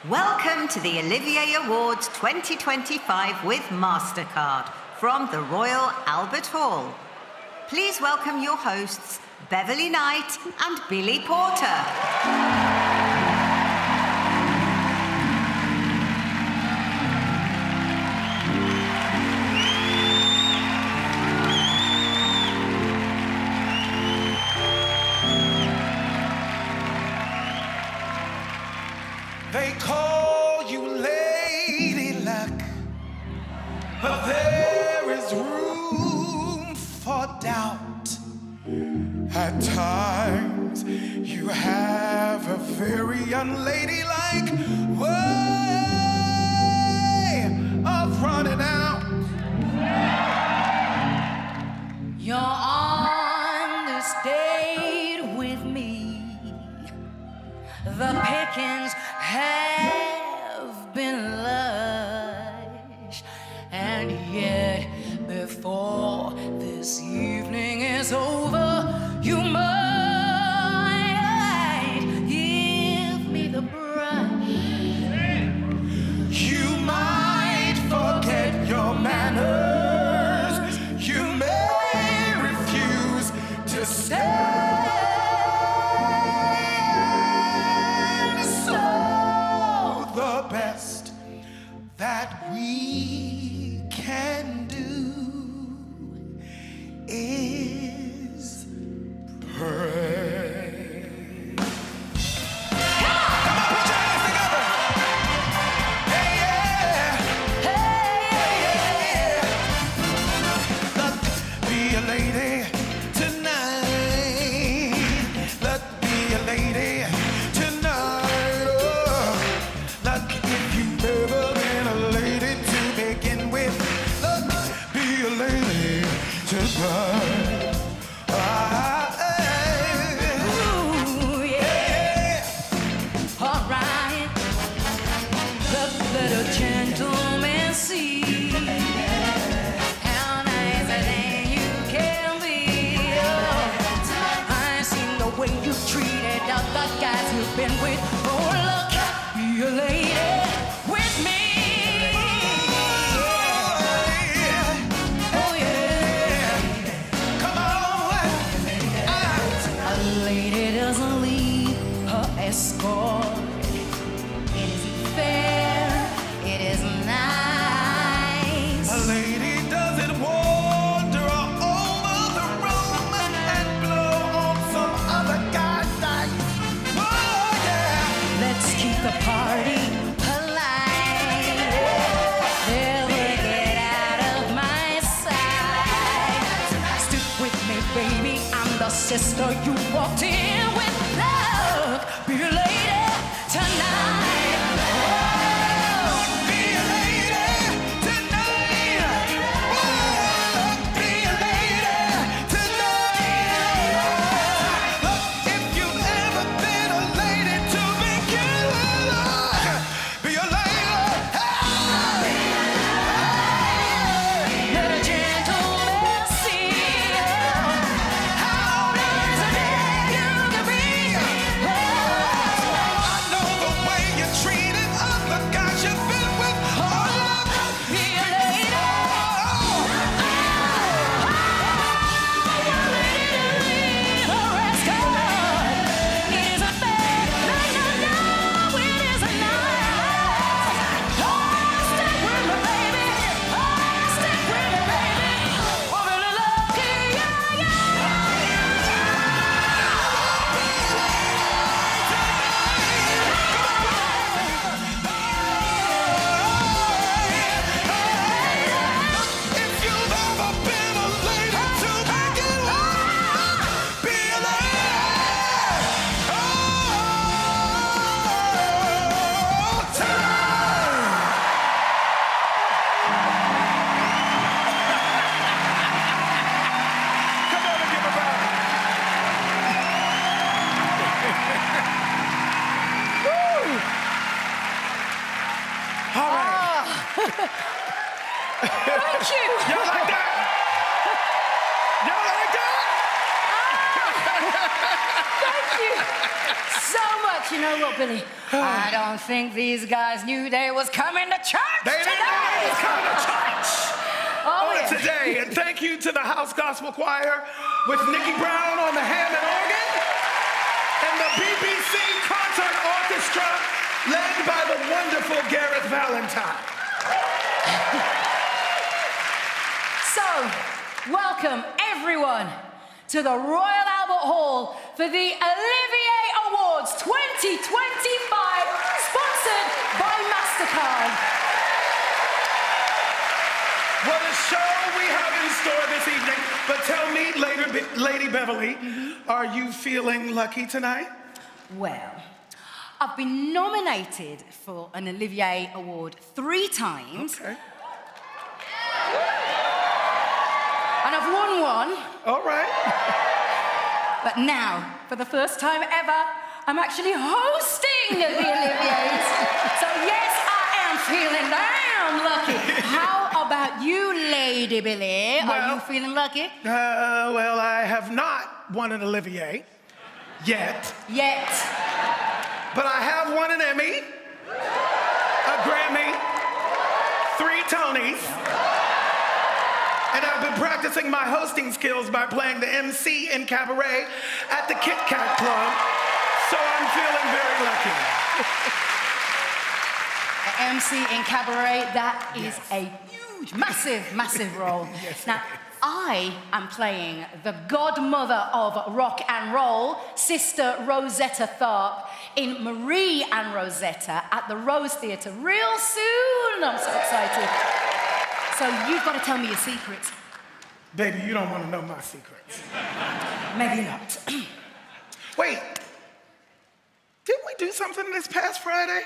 Welcome to the Olivier Awards 2025 with Mastercard from the Royal Albert Hall. Please welcome your hosts, Beverley Knight and Billy Porter. They call you Lady Luck, but there is room for doubt. At times, you have a very unladylike way of running out. You're understated with me. The pickings have been lush, and yet before this evening is over, you might give me the brush. You might forget your manners. You may refuse to stay. That we can do is pray. Come on, put your hands together. Hey, yeah. Hey, yeah. Let be a lady tonight. Let be a lady tonight. Oh, let if you've ever been a lady to begin with, let be a lady tonight. Ooh, yeah. All right. Let a gentleman see how nice than you can be. Oh, I've seen the way you treated other guys you've been with. Oh, look, be a lady with me. Oh, yeah. Come on. A lady doesn't leave her escort. It isn't fair. It is nice. A lady doesn't wander over the room and blow on some other guy's night. Oh, yeah. Let's keep the party polite. Never get out of my sight. Stick with me, baby. I'm the sister you walked in with. Look, be a lady tonight. Be a lady tonight. Oh, be a lady tonight. Look, if you've ever been a lady to begin with, be a lady. Let a gentleman see how nice a day you can be. I know the way Thank you so much. You know what, Billy? I don't think these guys knew they was coming to church They didn't know they was coming to church today. And thank you to the House Gospel Choir with Nikki Brown on the Hammond organ and the BBC Concert Orchestra led by the wonderful Gareth Valentine. So, welcome everyone to the Royal Albert Hall for the Olivier Awards 2025, sponsored by Mastercard. What a show we have in store this evening. But tell me, Lady Beverley, are you feeling lucky tonight? Well, I've been nominated for an Olivier Award 3 times. Okay. And I've won one. All right. But now, for the first time ever, I'm actually hosting the Oliviers. So yes, I am feeling damn lucky. How about you, Lady Billy? Are you feeling lucky? Well, I have not won an Olivier yet. Yet. But I have won an Emmy, a Grammy, 3 Tonys, and I've been practicing my hosting skills by playing the MC in Cabaret at the Kit Kat Club, so I'm feeling very lucky. The MC in Cabaret, that is a huge, massive role. Yes, now, I am playing the godmother of rock and roll, Sister Rosetta Tharpe, in Marie and Rosetta at the Rose Theatre real soon. I'm so excited. So you've got to tell me your secrets. Baby, you don't want to know my secrets. Maybe not. Wait, didn't we do something this past Friday?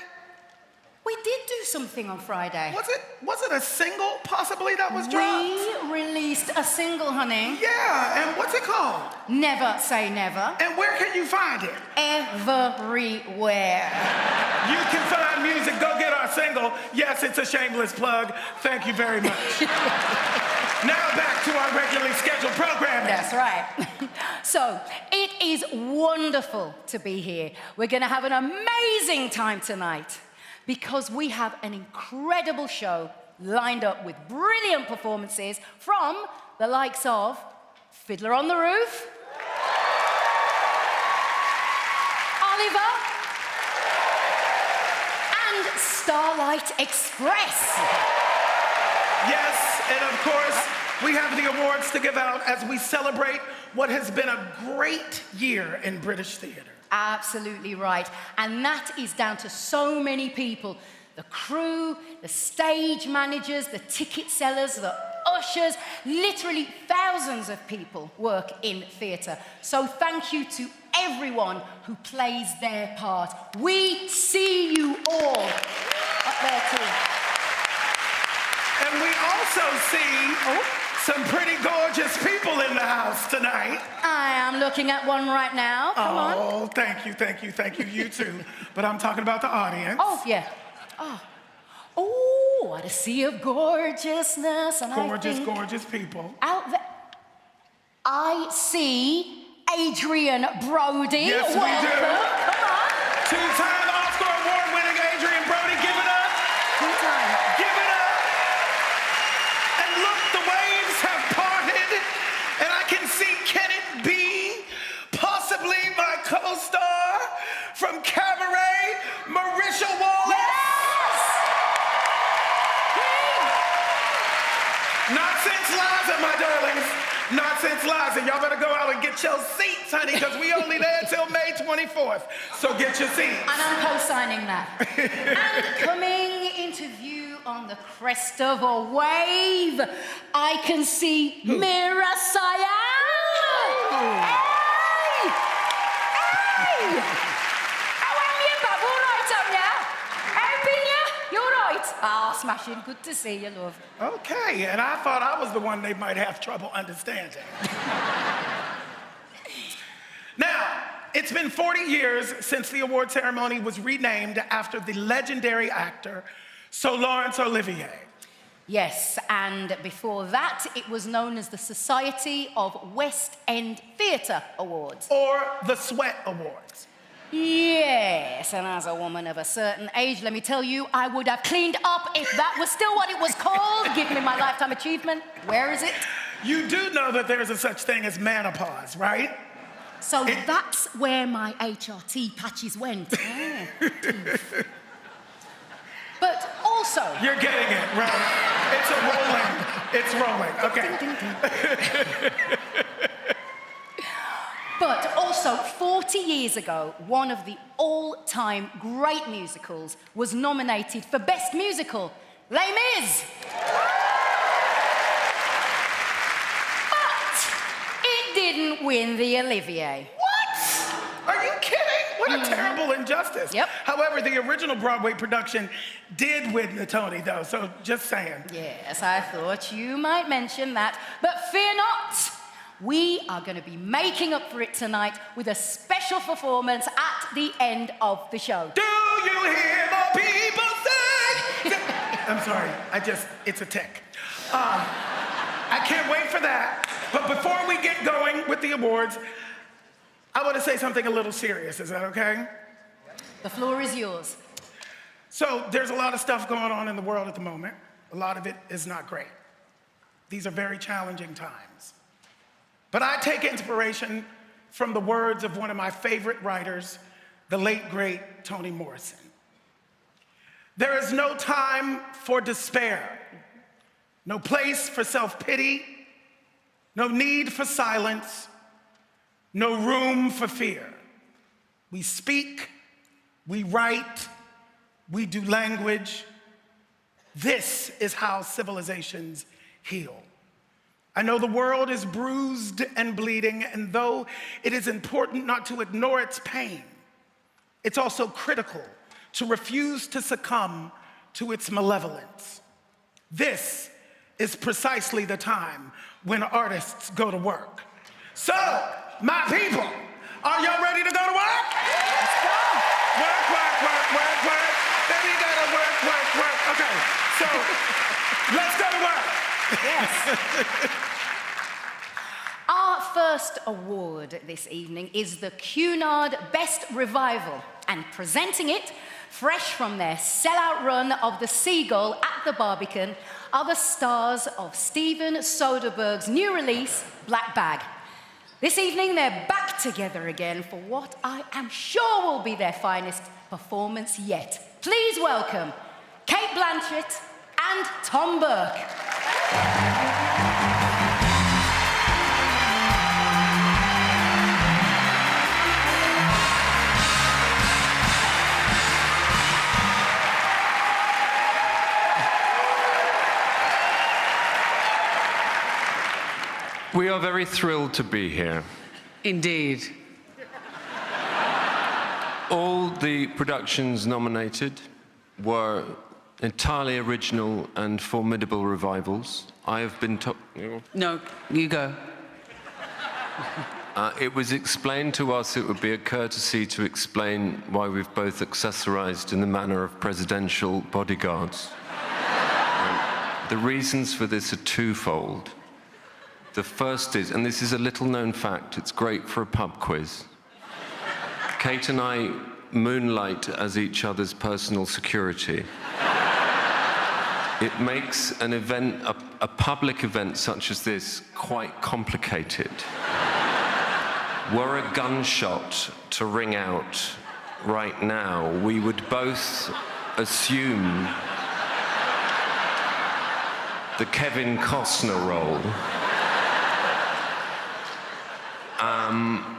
We did do something on Friday. Was it a single possibly that was dropped? We released a single, honey. Yeah, and what's it called? Never Say Never. And where can you find it? Everywhere. You can find music. Go get our single. Yes, it's a shameless plug. Thank you very much. Now back to our regularly scheduled programming. That's right. So, it is wonderful to be here. We're going to have an amazing time tonight because we have an incredible show lined up with brilliant performances from the likes of Fiddler on the Roof, Oliver, and Starlight Express. Yes, and of course, we have the awards to give out as we celebrate what has been a great year in British theatre. Absolutely right. And that is down to so many people. The crew, the stage managers, the ticket sellers, the ushers, literally thousands of people work in theatre. So thank you to everyone who plays their part. We see you all up there too. And we also see some pretty gorgeous people in the house tonight. I am looking at one right now. Come on. Oh, thank you, you too. But I'm talking about the audience. Oh, yeah. Oh, what a sea of gorgeousness. And Gorgeous people. Out there, I see Adrian Brody. Yes, we do. Come on. 2-time Oscar award-winning Adrian Brody, give it up. 2-time. Give it up. And look, the waves have parted, and I can see Kenneth B, possibly my co-star from Cabaret, Marisha Wallace. Yes! Not since Liza, my darlings. Not since Liza. Y'all better go out and get your seats, honey, because we only there till May 24th. So get your seats. And I'm co-signing that. And coming into view on the crest of a wave, I can see Mira Sayal. Hey! Hey! How am you, Bob? All right, Anya? How been you? You all right? Ah, smashing. Good to see you, love. Okay, and I thought I was the one they might have trouble understanding. Now, it's been 40 years since the award ceremony was renamed after the legendary actor Sir Laurence Olivier. Yes, and before that, it was known as the Society of West End Theatre Awards. Or the Sweat Awards. Yes, and as a woman of a certain age, let me tell you, I would have cleaned up if that was still what it was called. Give me my lifetime achievement. Where is it? You do know that there's a such thing as menopause, right? So that's where my HRT patches went. But also... You're getting it, right? It's rolling. Okay. But also, 40 years ago, one of the all-time great musicals was nominated for Best Musical, Les Mis. But it didn't win the Olivier. What? Are you kidding? What a terrible injustice. Yep. However, the original Broadway production did win the Tony, though, so just saying. Yes, I thought you might mention that. But fear not. We are going to be making up for it tonight with a special performance at the end of the show. Do you hear the people sing? I'm sorry, it's a tick. I can't wait for that. But before we get going with the awards, I want to say something a little serious. Is that okay? The floor is yours. So there's a lot of stuff going on in the world at the moment. A lot of it is not great. These are very challenging times. But I take inspiration from the words of one of my favorite writers, the late, great Toni Morrison. There is no time for despair, no place for self-pity, no need for silence, no room for fear. We speak, we write, we do language. This is how civilizations heal. I know the world is bruised and bleeding, and though it is important not to ignore its pain, it's also critical to refuse to succumb to its malevolence. This is precisely the time when artists go to work. So, my people, are y'all ready to go to work? Let's go. Work. Then we gotta work. Okay, so let's go to work. Yes. Our first award this evening is the Cunard Best Revival, and presenting it, fresh from their sellout run of The Seagull at the Barbican, are the stars of Steven Soderbergh's new release, Black Bag. This evening, they're back together again for what I am sure will be their finest performance yet. Please welcome Kate Blanchett and Tom Burke. We are very thrilled to be here. Indeed. All the productions nominated were entirely original and formidable revivals. I have been told... No, you go. It was explained to us it would be a courtesy to explain why we've both accessorized in the manner of presidential bodyguards. The reasons for this are twofold. The first is, and this is a little-known fact, it's great for a pub quiz. Kate and I moonlight as each other's personal security. It makes an event, a public event such as this, quite complicated. Were a gunshot to ring out right now, we would both assume the Kevin Costner role.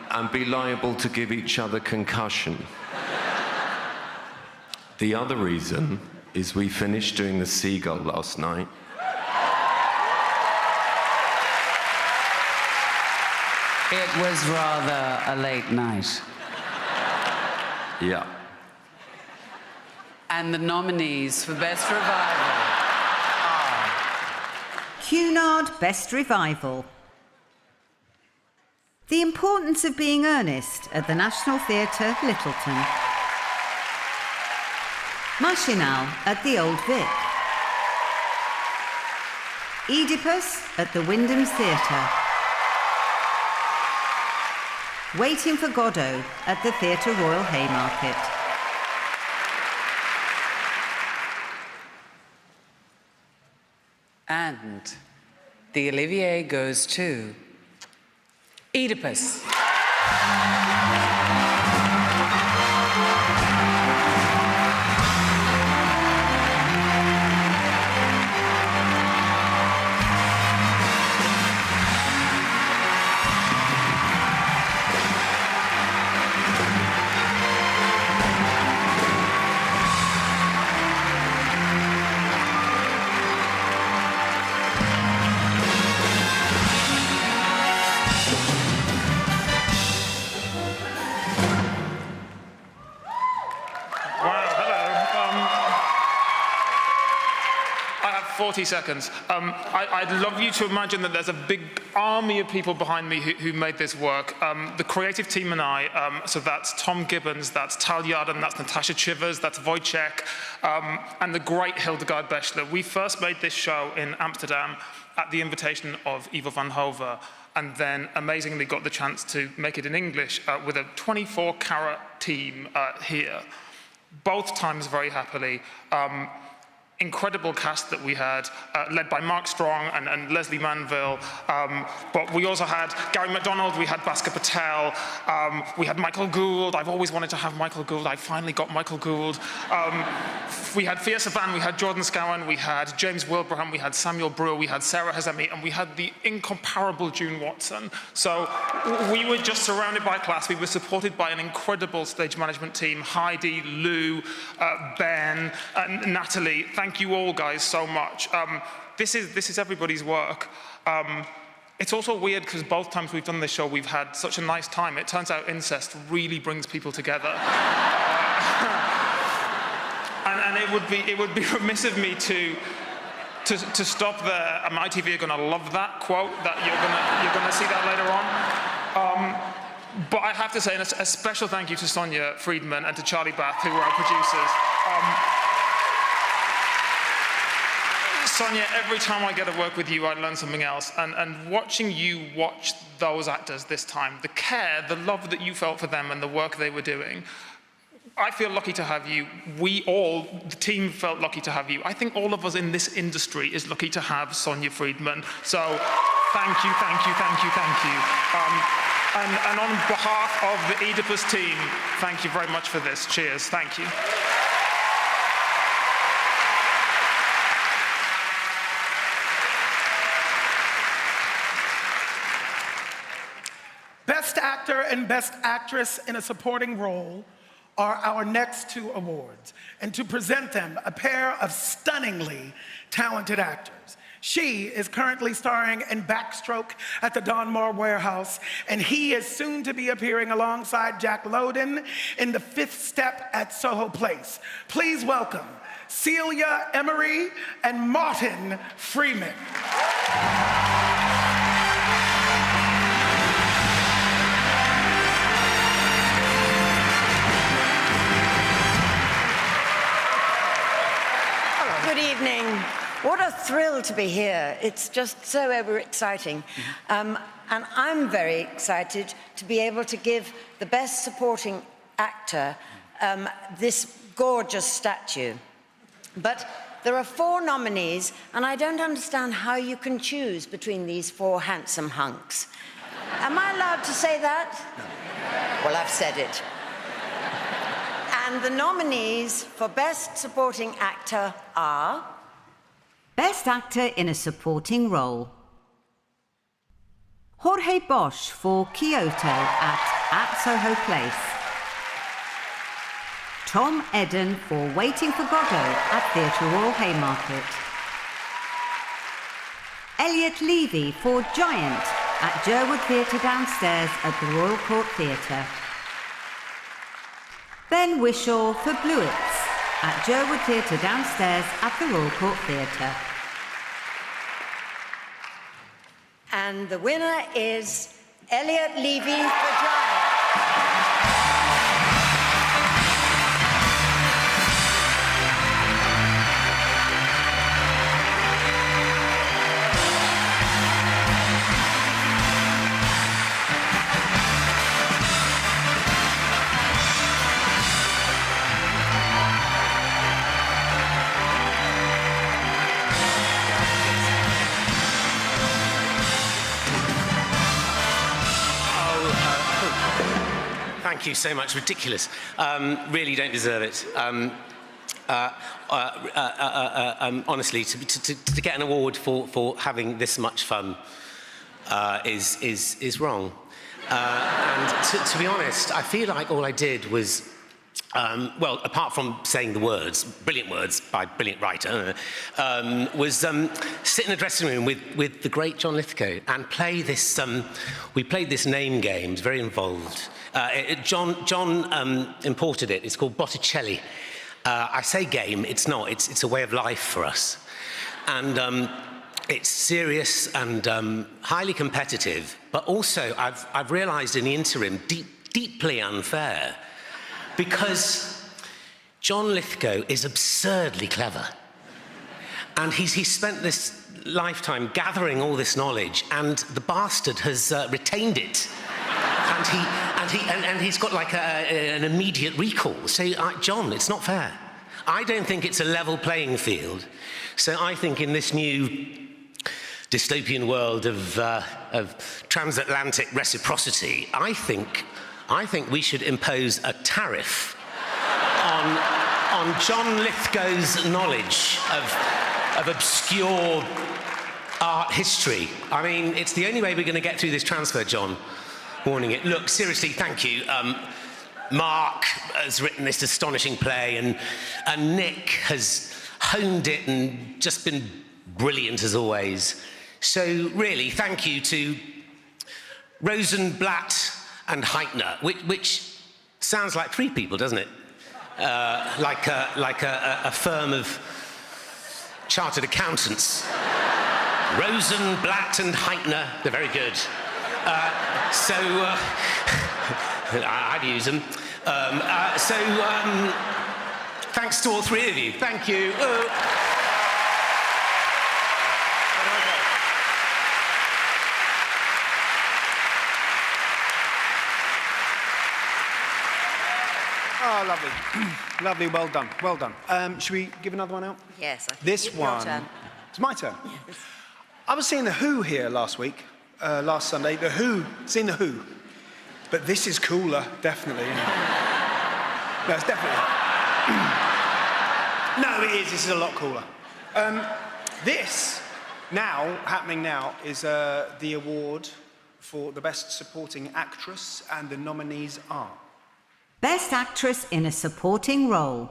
And be liable to give each other concussion. The other reason is we finished doing The Seagull last night. It was rather a late night. Yeah. And the nominees for Best Revival are... Cunard Best Revival. The Importance of Being Earnest at the National Theatre, Littleton. Machinal at the Old Vic. Oedipus at the Wyndham's Theatre. Waiting for Godot at the Theatre Royal Haymarket. And the Olivier goes to Oedipus. Wow, hello. I have 40 seconds. I'd love you to imagine that there's a big army of people behind me who made this work. The creative team and I, so that's Tom Gibbons, that's Tal Yarden, that's Natasha Chivers, that's Wojciech, and the great Hildegard Bechler. We first made this show in Amsterdam at the invitation of Ivo van Hove, and then amazingly got the chance to make it in English with a 24-carat team here. Both times very happily. Incredible cast that we had, led by Mark Strong and Leslie Manville. But we also had Gary MacDonald, we had Bhaskar Patel, we had Michael Gould. I've always wanted to have Michael Gould. I finally got Michael Gould. We had Fia Savan, we had Jordan Scowen, we had James Wilbraham, we had Samuel Brewer, we had Sarah Hazemi, and we had the incomparable June Watson. So we were just surrounded by class. We were supported by an incredible stage management team, Heidi, Lou, Ben, Natalie. Thank you all guys so much. This is everybody's work. It's also weird because both times we've done this show, we've had such a nice time. It turns out incest really brings people together. And it would be remiss of me to stop there. ITV are going to love that quote. That you're gonna see that later on. But I have to say a special thank you to Sonia Friedman and to Charlie Bath, who were our producers. Sonia, every time I get to work with you, I learn something else. And watching you watch those actors this time, the care, the love that you felt for them and the work they were doing, I feel lucky to have you. We all, the team, felt lucky to have you. I think all of us in this industry is lucky to have Sonia Friedman. So thank you, thank you, thank you, thank you. And on behalf of the Oedipus team, thank you very much for this. Cheers, thank you. Best Actor and Best Actress in a Supporting Role are our next two awards. And to present them, a pair of stunningly talented actors. She is currently starring in Backstroke at the Donmar Warehouse, and he is soon to be appearing alongside Jack Lowden in The Fifth Step at Soho Place. Please welcome Celia Emery and Martin Freeman. Good evening. What a thrill to be here. It's just so ever exciting. And I'm very excited to be able to give the Best Supporting Actor this gorgeous statue. But there are 4 nominees, and I don't understand how you can choose between these 4 handsome hunks. Am I allowed to say that? No. Well, I've said it. And the nominees for Best Supporting Actor are... Best Actor in a Supporting Role. Jorge Bosch for Kyoto at Soho Place. Tom Eden for Waiting for Godot at Theatre Royal Haymarket. Elliot Levy for Giant at Jerwood Theatre downstairs at the Royal Court Theatre. Ben Wishaw for Bluets at Jerwood Theatre downstairs at the Royal Court Theatre. And the winner is Elliot Levy for Giant. Thank you so much. Ridiculous. Really don't deserve it. Honestly, to get an award for having this much fun is wrong. And to be honest, I feel like all I did was, well, apart from saying the words, brilliant words by a brilliant writer, was sit in a dressing room with the great John Lithgow and play this, we played this name game, it's very involved. John imported it, it's called Botticelli. I say game, it's not, it's a way of life for us. And it's serious and highly competitive, but also I've realized in the interim, deeply unfair, because John Lithgow is absurdly clever. And he's spent this lifetime gathering all this knowledge, and the bastard has retained it. And he's got like an immediate recall. So, John, it's not fair. I don't think it's a level playing field. So I think in this new dystopian world of transatlantic reciprocity, I think we should impose a tariff on John Lithgow's knowledge of obscure art history. I mean, it's the only way we're going to get through this transfer, John. Warning it. Look, seriously, thank you. Mark has written this astonishing play, and Nick has honed it and just been brilliant as always. So really, thank you to Rosenblatt and Heitner, which sounds like three people, doesn't it? Like a firm of chartered accountants. Rosenblatt and Heitner, they're very good. I'd use them. Thanks to all three of you. Thank you. Oh, lovely. Lovely, well done, well done. Should we give another one out? Yes, I think this it's your one. turn. It's my turn. Yes. I was seeing The Who here last week, last Sunday. The Who, seen The Who. But this is cooler, definitely. No, it's definitely. No, it is. This is a lot cooler. This, happening now, is the award for the Best Supporting Actress, and the nominees are... Best Actress in a Supporting Role.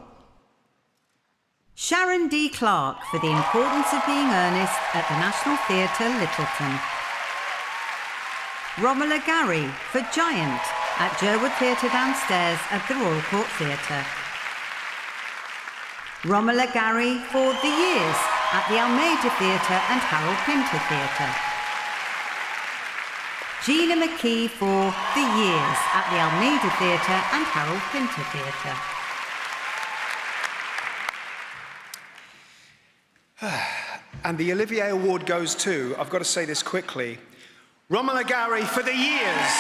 Sharon D. Clarke for The Importance of Being Earnest at the National Theatre, Littleton. Romola Gary for Giant at Jerwood Theatre Downstairs at the Royal Court Theatre. Romola Gary for The Years at the Almeida Theatre and Harold Pinter Theatre. Gina McKee for The Years at the Almeida Theatre and Harold Pinter Theatre. And the Olivier Award goes to, I've got to say this quickly, Romola Gary for The Years.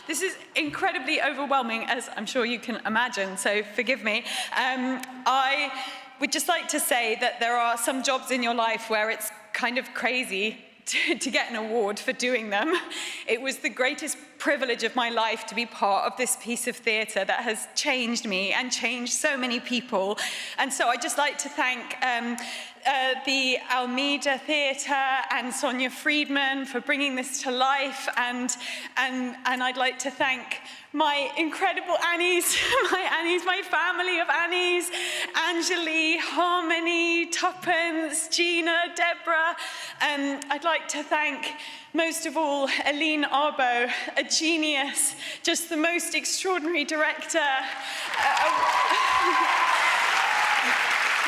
This is incredibly overwhelming, as I'm sure you can imagine, so forgive me. I would just like to say that there are some jobs in your life where it's kind of crazy to get an award for doing them. It was the greatest privilege of my life to be part of this piece of theatre that has changed me and changed so many people. And so I'd just like to thank the Almeida Theatre and Sonia Friedman for bringing this to life, and I'd like to thank my incredible Annies, my family of Annies, Anjali, Harmony, Tuppence, Gina, Deborah. I'd like to thank, most of all, Aline Arbo, a genius, just the most extraordinary director.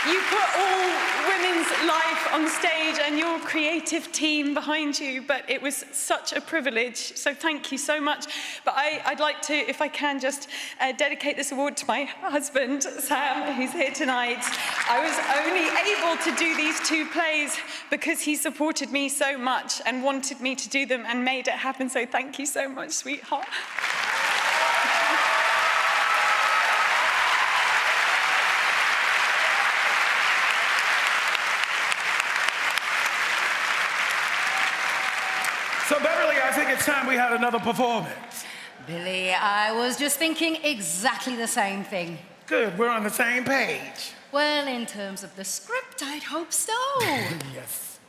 You put all women's life on stage and your creative team behind you, but it was such a privilege, so thank you so much. But I'd like to, if I can, just dedicate this award to my husband, Sam, who's here tonight. I was only able to do these 2 plays because he supported me so much and wanted me to do them and made it happen, so thank you so much, sweetheart. So, Beverley, I think it's time we had another performance. Billy, I was just thinking exactly the same thing. Good, we're on the same page. Well, in terms of the script, I'd hope so. Yes.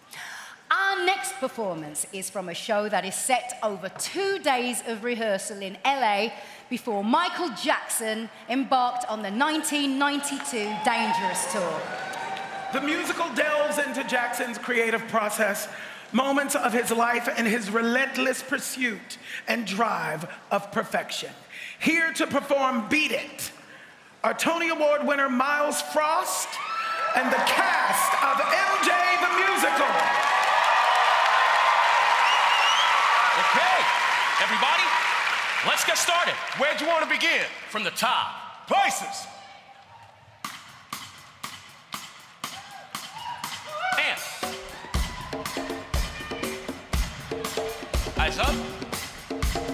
Our next performance is from a show that is set over 2 days of rehearsal in LA before Michael Jackson embarked on the 1992 Dangerous Tour. The musical delves into Jackson's creative process, moments of his life, and his relentless pursuit and drive of perfection. Here to perform Beat It are Tony Award winner Miles Frost and the cast of MJ the Musical. Okay, everybody, let's get started. Where'd you want to begin? From the top. Places. And. Eyes up.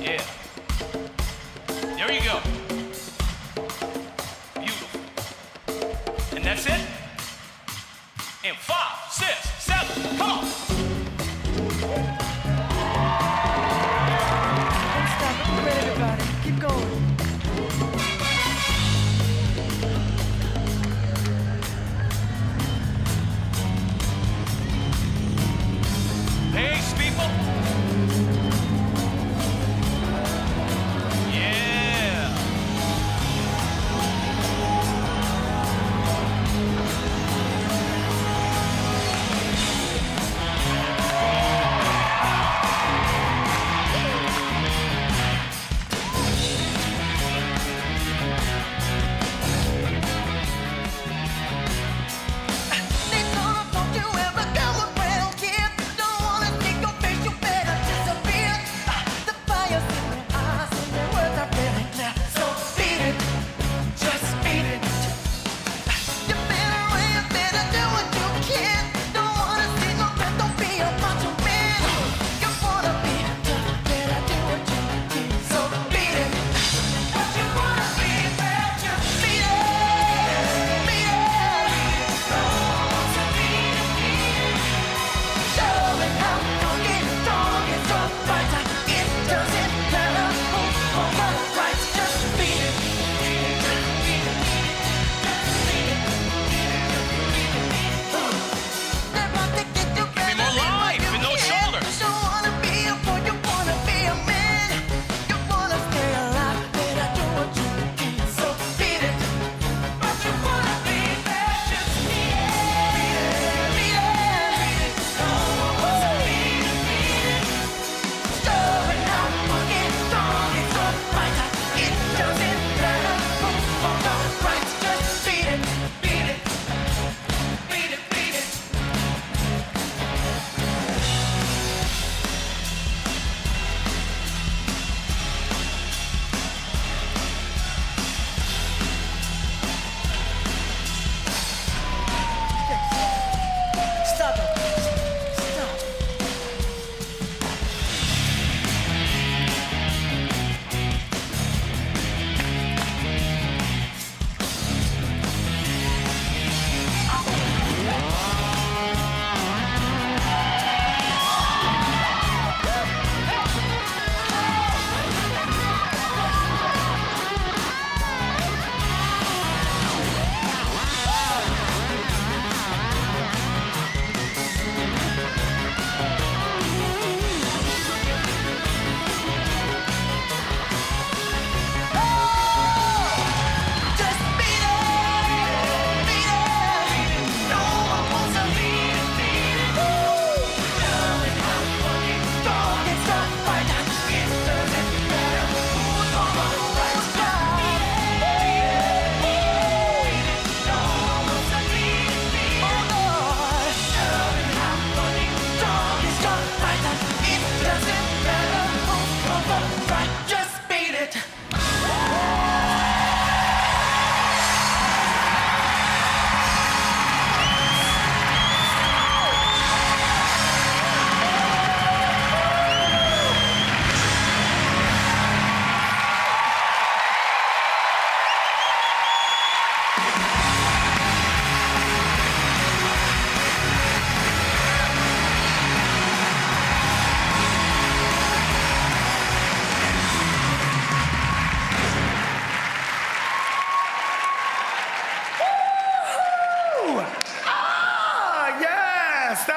Yeah. There you go. Beautiful. And that's it. And 5, 6, 7, come on. Don't stop. Great, everybody. Keep going. Pace, people. Yeah.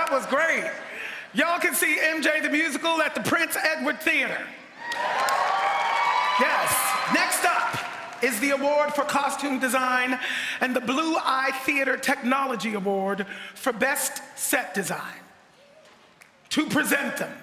That was great. Y'all can see MJ the Musical at the Prince Edward Theater. Yes. Next up is the award for costume design and the Blue Eye Theater Technology Award for Best Set Design. To present them,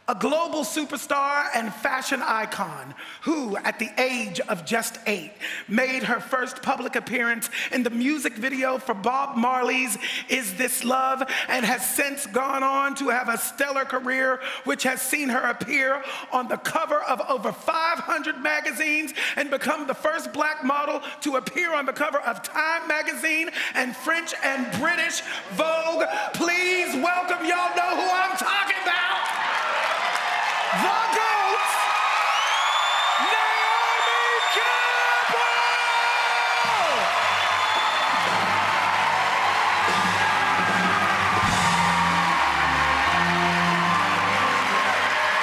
a global superstar and fashion icon who, at the age of just 8, made her first public appearance in the music video for Bob Marley's Is This Love, and has since gone on to have a stellar career which has seen her appear on the cover of over 500 magazines and become the first black model to appear on the cover of Time magazine and French and British Vogue. Please welcome, y'all know who I'm talking about, the GOAT, Naomi Campbell!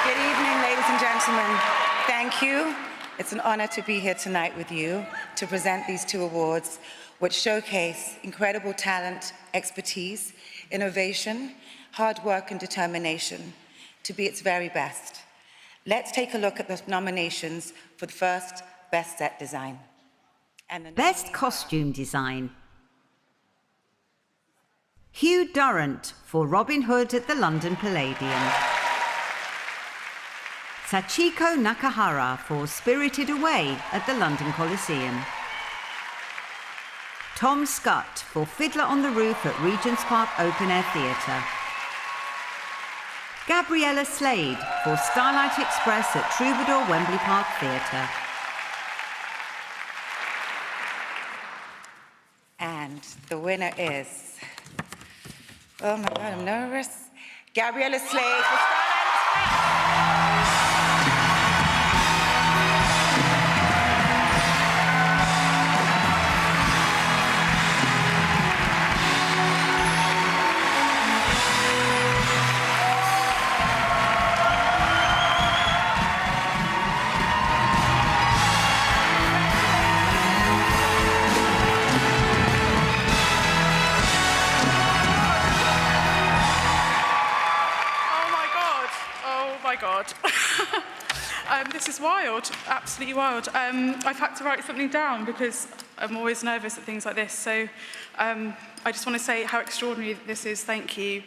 Good evening, ladies and gentlemen. Thank you. It's an honor to be here tonight with you to present these 2 awards, which showcase incredible talent, expertise, innovation, hard work, and determination to be its very best. Let's take a look at the nominations for the first Best Set Design. And the Best Costume Design. Hugh Durrant for Robin Hood at the London Palladium. Sachiko Nakahara for Spirited Away at the London Coliseum. Tom Scott for Fiddler on the Roof at Regent's Park Open Air Theatre. Gabriella Slade for Starlight Express at Troubadour Wembley Park Theatre. And the winner is, oh my God, I'm nervous. Gabriella Slade for Starlight Express. God. This is wild, absolutely wild. I've had to write something down because I'm always nervous at things like this. So I just want to say how extraordinary this is. Thank you.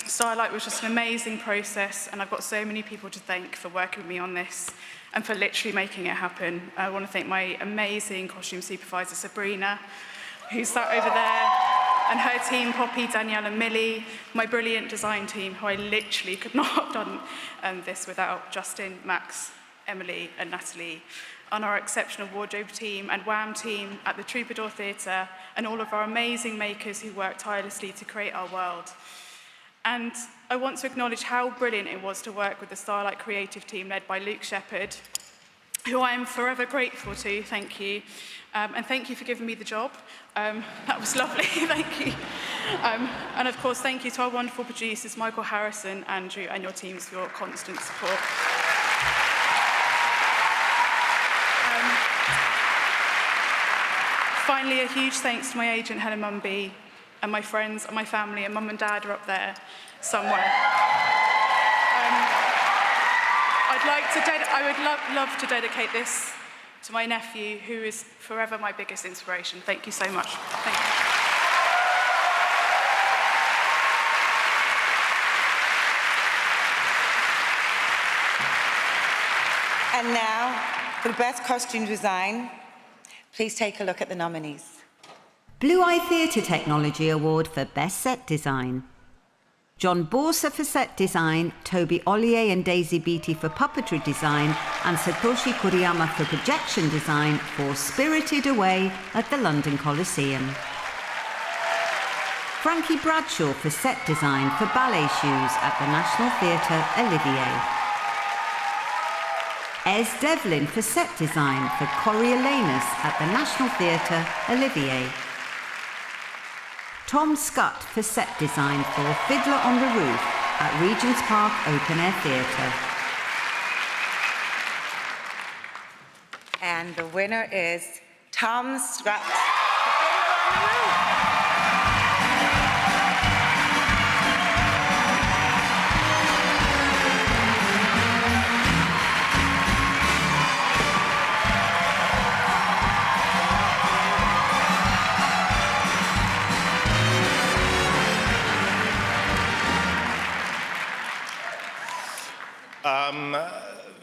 Starlight was just an amazing process, and I've got so many people to thank for working with me on this and for literally making it happen. I want to thank my amazing costume supervisor, Sabrina, who's sat over there, and her team, Poppy, Danielle and Millie, my brilliant design team, who I literally could not have done this without, Justin, Max, Emily and Natalie, and our exceptional wardrobe team and WAM team at the Troubadour Theatre, and all of our amazing makers who worked tirelessly to create our world. And I want to acknowledge how brilliant it was to work with the Starlight creative team led by Luke Shepherd, who I am forever grateful to, thank you. And thank you for giving me the job. That was lovely, thank you. And of course, thank you to our wonderful producers, Michael Harrison, Andrew, and your teams for your constant support. Finally, a huge thanks to my agent, Helen Mumby, and my friends and my family, and Mum and Dad are up there somewhere. I would love to dedicate this to my nephew, who is forever my biggest inspiration. Thank you so much. Thank you. And now, for the Best Costume Design, please take a look at the nominees. Blue Eye Theatre Technology Award for Best Set Design. John Borsa for Set Design, Toby Ollier and Daisy Beattie for Puppetry Design, and Satoshi Kuriyama for Projection Design for Spirited Away at the London Coliseum. Frankie Bradshaw for Set Design for Ballet Shoes at the National Theatre, Olivier. Ez Devlin for Set Design for Coriolanus at the National Theatre, Olivier. Tom Scott for Set Design for Fiddler on the Roof at Regent's Park Open Air Theatre. And the winner is Tom Scott for Fiddler on the Roof.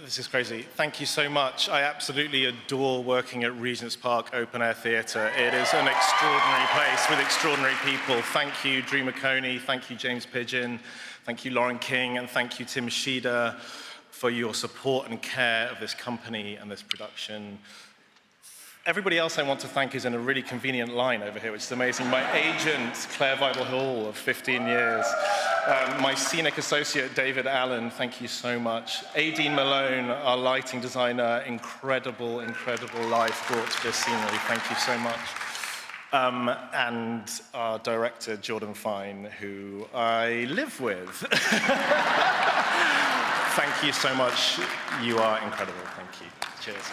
This is crazy. Thank you so much. I absolutely adore working at Regent's Park Open Air Theatre. It is an extraordinary place with extraordinary people. Thank you, Drew McConey. Thank you, James Pidgeon. Thank you, Lauren King. And thank you, Tim Shida, for your support and care of this company and this production. Everybody else I want to thank is in a really convenient line over here, which is amazing. My agent, Claire Vidal-Hall, of 15 years. My scenic associate, David Allen, thank you so much. Aideen Malone, our lighting designer, incredible, incredible life brought to this scenery. Thank you so much. And our director, Jordan Fine, who I live with. Thank you so much. You are incredible. Thank you. Cheers.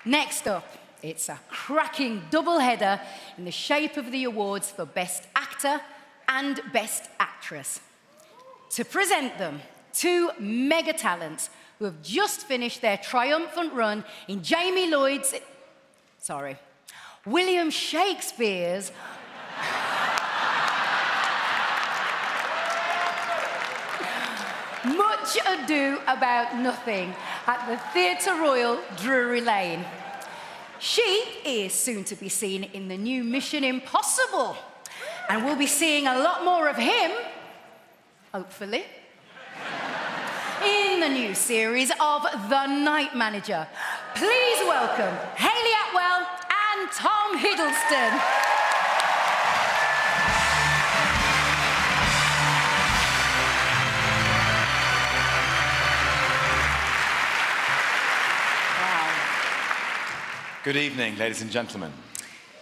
Next up, it's a cracking double-header in the shape of the awards for Best Actor and Best Actress. To present them, two mega talents who have just finished their triumphant run in William Shakespeare's Much Ado About Nothing at the Theatre Royal, Drury Lane. She is soon to be seen in the new Mission Impossible, and we'll be seeing a lot more of him, hopefully, in the new series of The Night Manager. Please welcome Hayley Atwell and Tom Hiddleston. Good evening, ladies and gentlemen.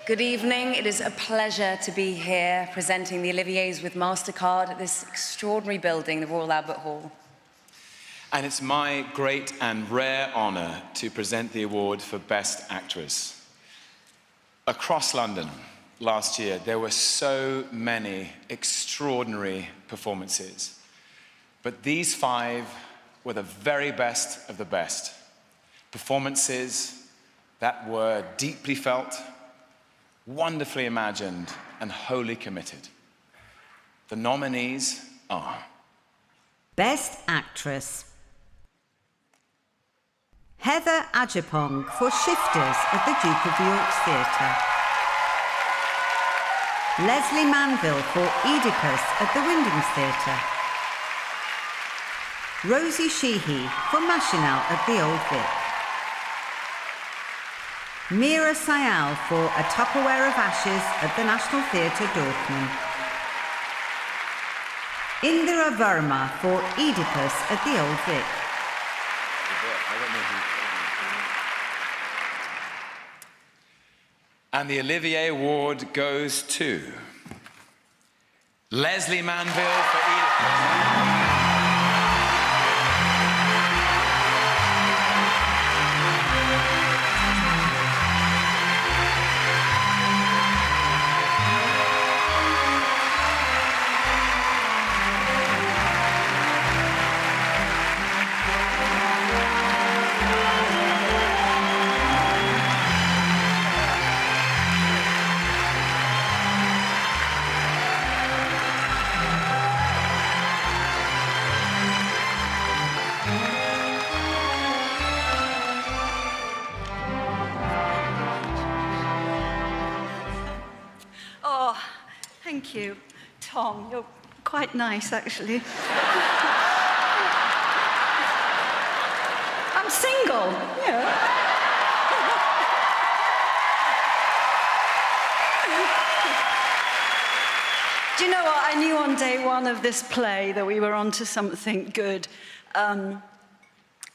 Good evening. It is a pleasure to be here presenting the Oliviers with Mastercard at this extraordinary building, the Royal Albert Hall. And it's my great and rare honour to present the award for Best Actress. Across London last year, there were so many extraordinary performances. But these five were the very best of the best. Performances that were deeply felt, wonderfully imagined, and wholly committed. The nominees are... Best Actress. Heather Ajapong for Shifters at the Duke of York's Theatre. Leslie Manville for Oedipus at the Wyndham's Theatre. Rosie Sheehy for Machinal at the Old Vic. Meera Syal for A Tupperware of Ashes at the National Theatre, Dorkman. Indira Verma for Oedipus at the Old Vic. And the Olivier Award goes to Leslie Manville for Oedipus. Thank you, Tom. You're quite nice, actually. I'm single, you know. Do you know what? I knew on day one of this play that we were onto something good.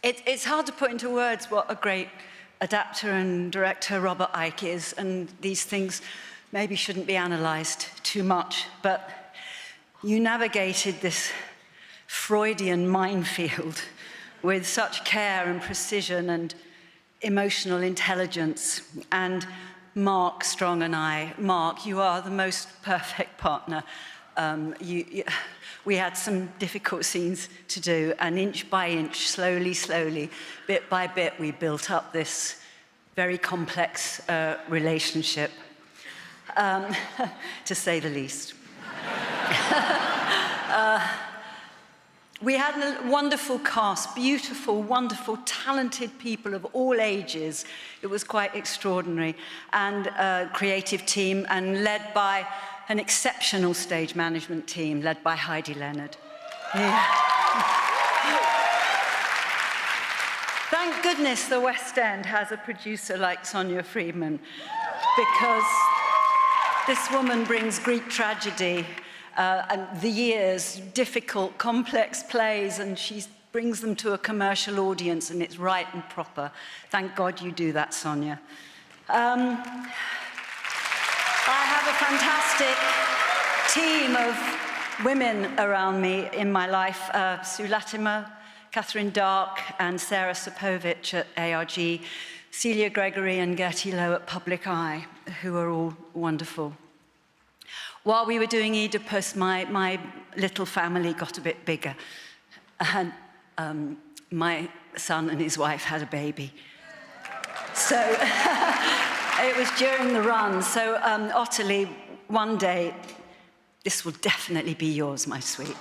It's hard to put into words what a great adapter and director Robert Icke is, and these things maybe shouldn't be analysed too much, but you navigated this Freudian minefield with such care and precision and emotional intelligence. And Mark Strong and I, Mark, you are the most perfect partner. We had some difficult scenes to do, and inch by inch, slowly, bit by bit, we built up this very complex relationship, to say the least. We had a wonderful cast, beautiful, wonderful, talented people of all ages. It was quite extraordinary. And a creative team, and led by an exceptional stage management team, led by Heidi Leonard. Yeah. Thank goodness the West End has a producer like Sonia Friedman, because this woman brings Greek tragedy and the years, difficult, complex plays, and she brings them to a commercial audience, and it's right and proper. Thank God you do that, Sonia. I have a fantastic team of women around me in my life. Sue Latimer, Catherine Dark, and Sarah Sapovich at ARG, Celia Gregory and Gertie Lowe at Public Eye, who are all wonderful. While we were doing Oedipus, my little family got a bit bigger. And my son and his wife had a baby. So it was during the run. So Ottilie, one day, this will definitely be yours, my sweet.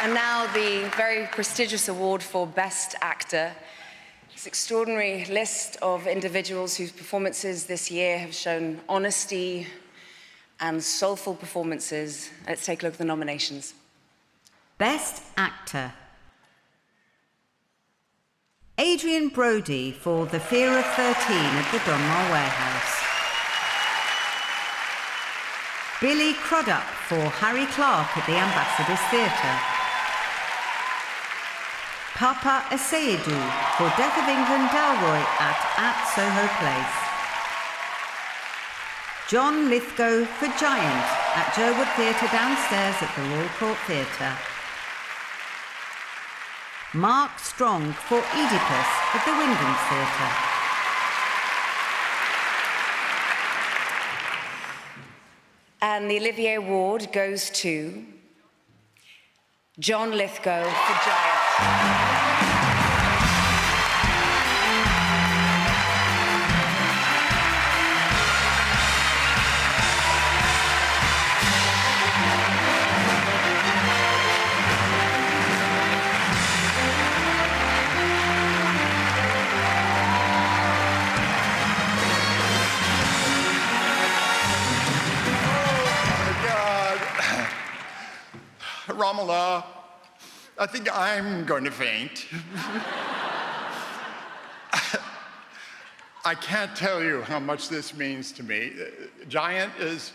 And now the very prestigious award for Best Actor. This extraordinary list of individuals whose performances this year have shown honesty and soulful performances. Let's take a look at the nominations. Best Actor. Adrian Brody for The Fear of 13 at the Donmar Warehouse. Billy Crudup for Harry Clark at the Ambassadors Theatre. Papa Aseyedou for Death of England Delroy at Soho Place. John Lithgow for Giant at Jerwood Theatre downstairs at the Royal Court Theatre. Mark Strong for Oedipus at the Wyndham Theatre. And the Olivier Award goes to John Lithgow for Giant. Ramallah, I think I'm going to faint. I can't tell you how much this means to me. Giant is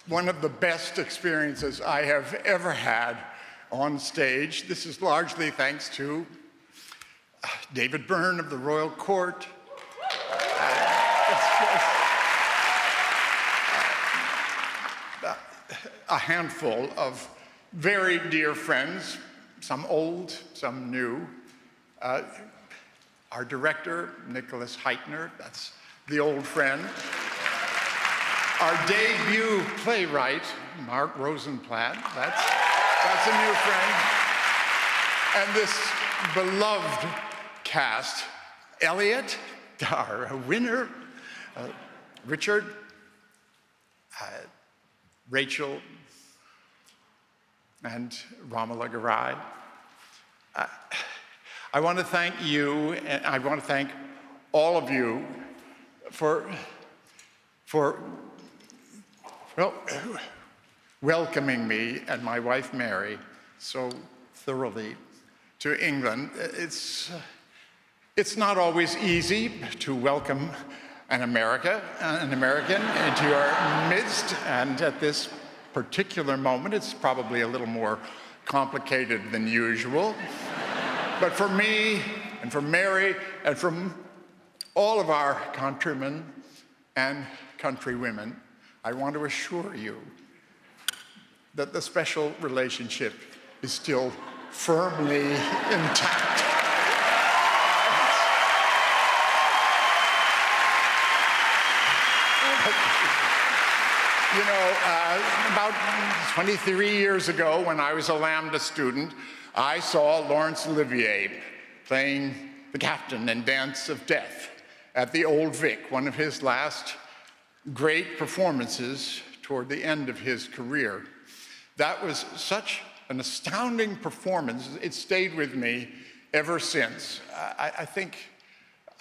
one of the best experiences I have ever had on stage. This is largely thanks to David Byrne of the Royal Court. A handful of very dear friends, some old, some new. Our director, Nicholas Heitner, that's the old friend. Our debut playwright, Mark Rosenblatt, that's a new friend. And this beloved cast, Elliot, our winner, Richard, Rachel, and Ramallah Garai. I want to thank you, and I want to thank all of you for well, welcoming me and my wife Mary so thoroughly to England. It's not always easy to welcome an American into your midst, and at this particular moment, it's probably a little more complicated than usual. But for me, and for Mary, and from all of our countrymen and countrywomen, I want to assure you that the special relationship is still firmly intact. You know, about 23 years ago, when I was a Lambda student, I saw Laurence Olivier playing the captain in Dance of Death at the Old Vic, one of his last great performances toward the end of his career. That was such an astounding performance. It stayed with me ever since. I think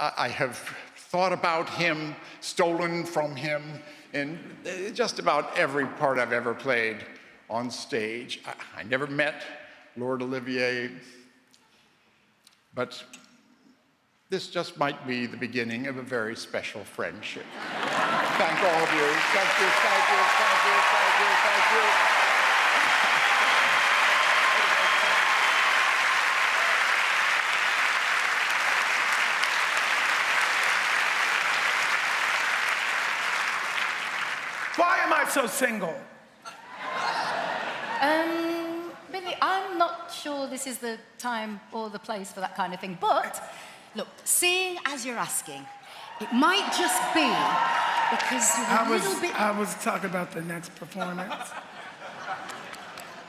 I have thought about him, stolen from him, in just about every part I've ever played on stage. I never met Lord Olivier, but this just might be the beginning of a very special friendship. Thank all of you. Thank you, thank you, thank you, thank you, thank you. Why am I so single? Really, I'm not sure this is the time or the place for that kind of thing. But, look, seeing as you're asking, it might just be because you're a little bit... I was talking about the next performance.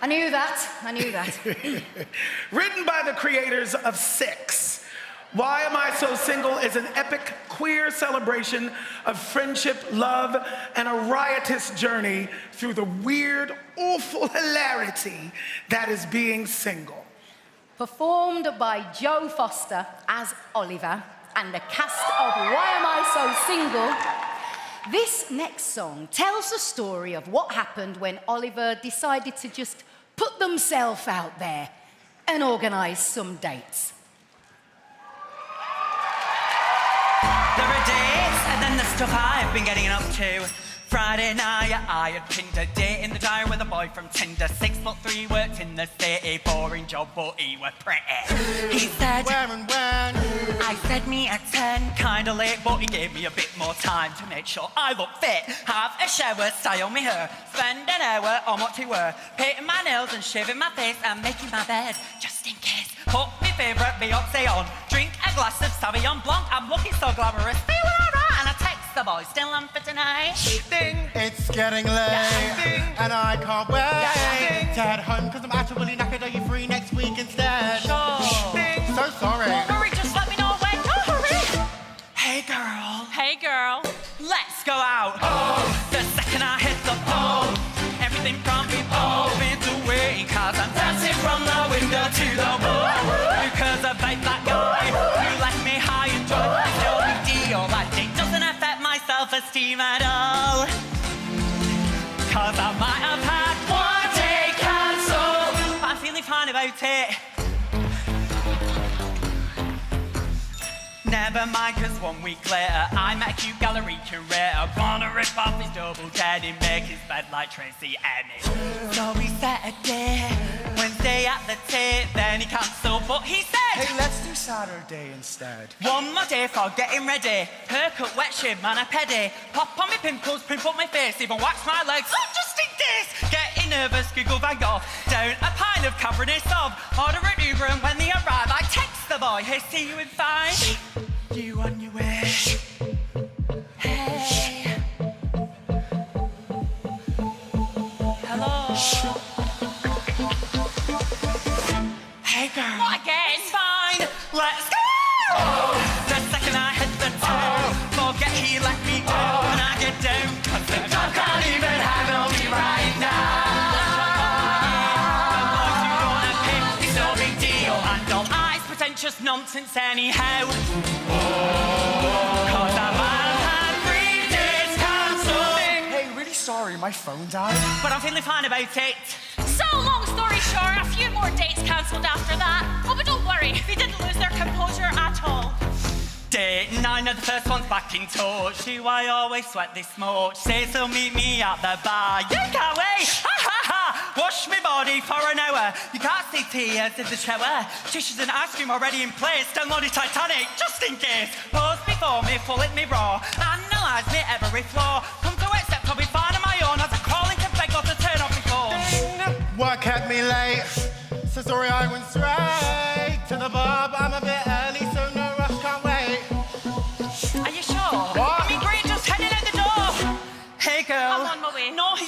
I knew that. Written by the creators of Six, Why Am I So Single is an epic queer celebration of friendship, love, and a riotous journey through the weird, awful hilarity that is being single. Performed by Joe Foster as Oliver and the cast of Why Am I So Single, this next song tells the story of what happened when Oliver decided to just put themselves out there and organise some dates. There are dates, and then the stuff I've been getting up to. Friday night, I had pinned a date in the diary with a boy from Tinder. 6'3", worked in the city, boring job, but he was pretty. He said, where and when? I said, me at 10. Kinda late, but he gave me a bit more time to make sure I look fit. Have a shower, style me hair, spend an hour on what to wear, painting my nails and shaving my face and making my bed, just in case. Put my favourite Beyonce on, drink a glass of Sauvignon Blanc. I'm looking so glamorous, feeling alright, and I text the boy, still on for tonight. Ding, it's getting late, and I can't wait to head home because I'm actually knackered. Are you free next week instead? Sure. So sorry. Don't worry, just let me know when. Don't hurry. Hey girl. Hey girl. Let's go out. Oh. The second I hit the pole, everything from before fades away, cause I'm dancing from the window to the wall. Because I bait that guy who left me high and dry. No big deal, that thing doesn't affect my self-esteem at all. Cause I might have had one day cancelled, but I'm feeling fine about it. Never mind, cause 1 week later I met a cute gallery curator. Wanna rip off his double dead and make his bed like Tracy Ennis. So we set a day, Wednesday at the tape. Then he cancelled, but he said, hey, let's do Saturday instead. One more day for getting ready. Haircut, wet shave, man, a pedi. Pop on my pimples, pimp up my face, even wax my legs, oh, just in case. Getting nervous, Google Van Gogh. Down a pint of Cabernet Sauv. Order an Uber, and when they arrive I text the boy, hey, see you in 5. You on your way. Hey. Hello. Hey girl. What again? It's fine. Let's go. Oh. The second I hit the toe, forget he let me go. When I get down, cause the dog can't even handle me right now. It's no big deal. And all eyes pretentious nonsense anyhow. Cause a man had 3 days cancelled. Hey, really sorry, my phone died. But I'm feeling fine about it. So, long story short, a few more dates cancelled after that. Oh, but don't worry, they didn't lose their composure at all. Date 9 of the first one's back in touch. Do I always sweat this much? Says he'll meet me at the bar. You can't wait! Ha ha ha! Wash me body for an hour. You can't see tears in the shower. Tissues and ice cream already in place. Downloaded Titanic, just in case. Pose before me, full it me raw. Analyse me every flaw. Come to accept I'll be fine on my own as I crawl into bed, got to turn off my phone. Work kept me late, so sorry I went straight to the bar, but I'm a bit early, so no rush, can't wait. Are you sure? What? I mean, great, just heading out the door. Hey girl. I'm on my way. No, he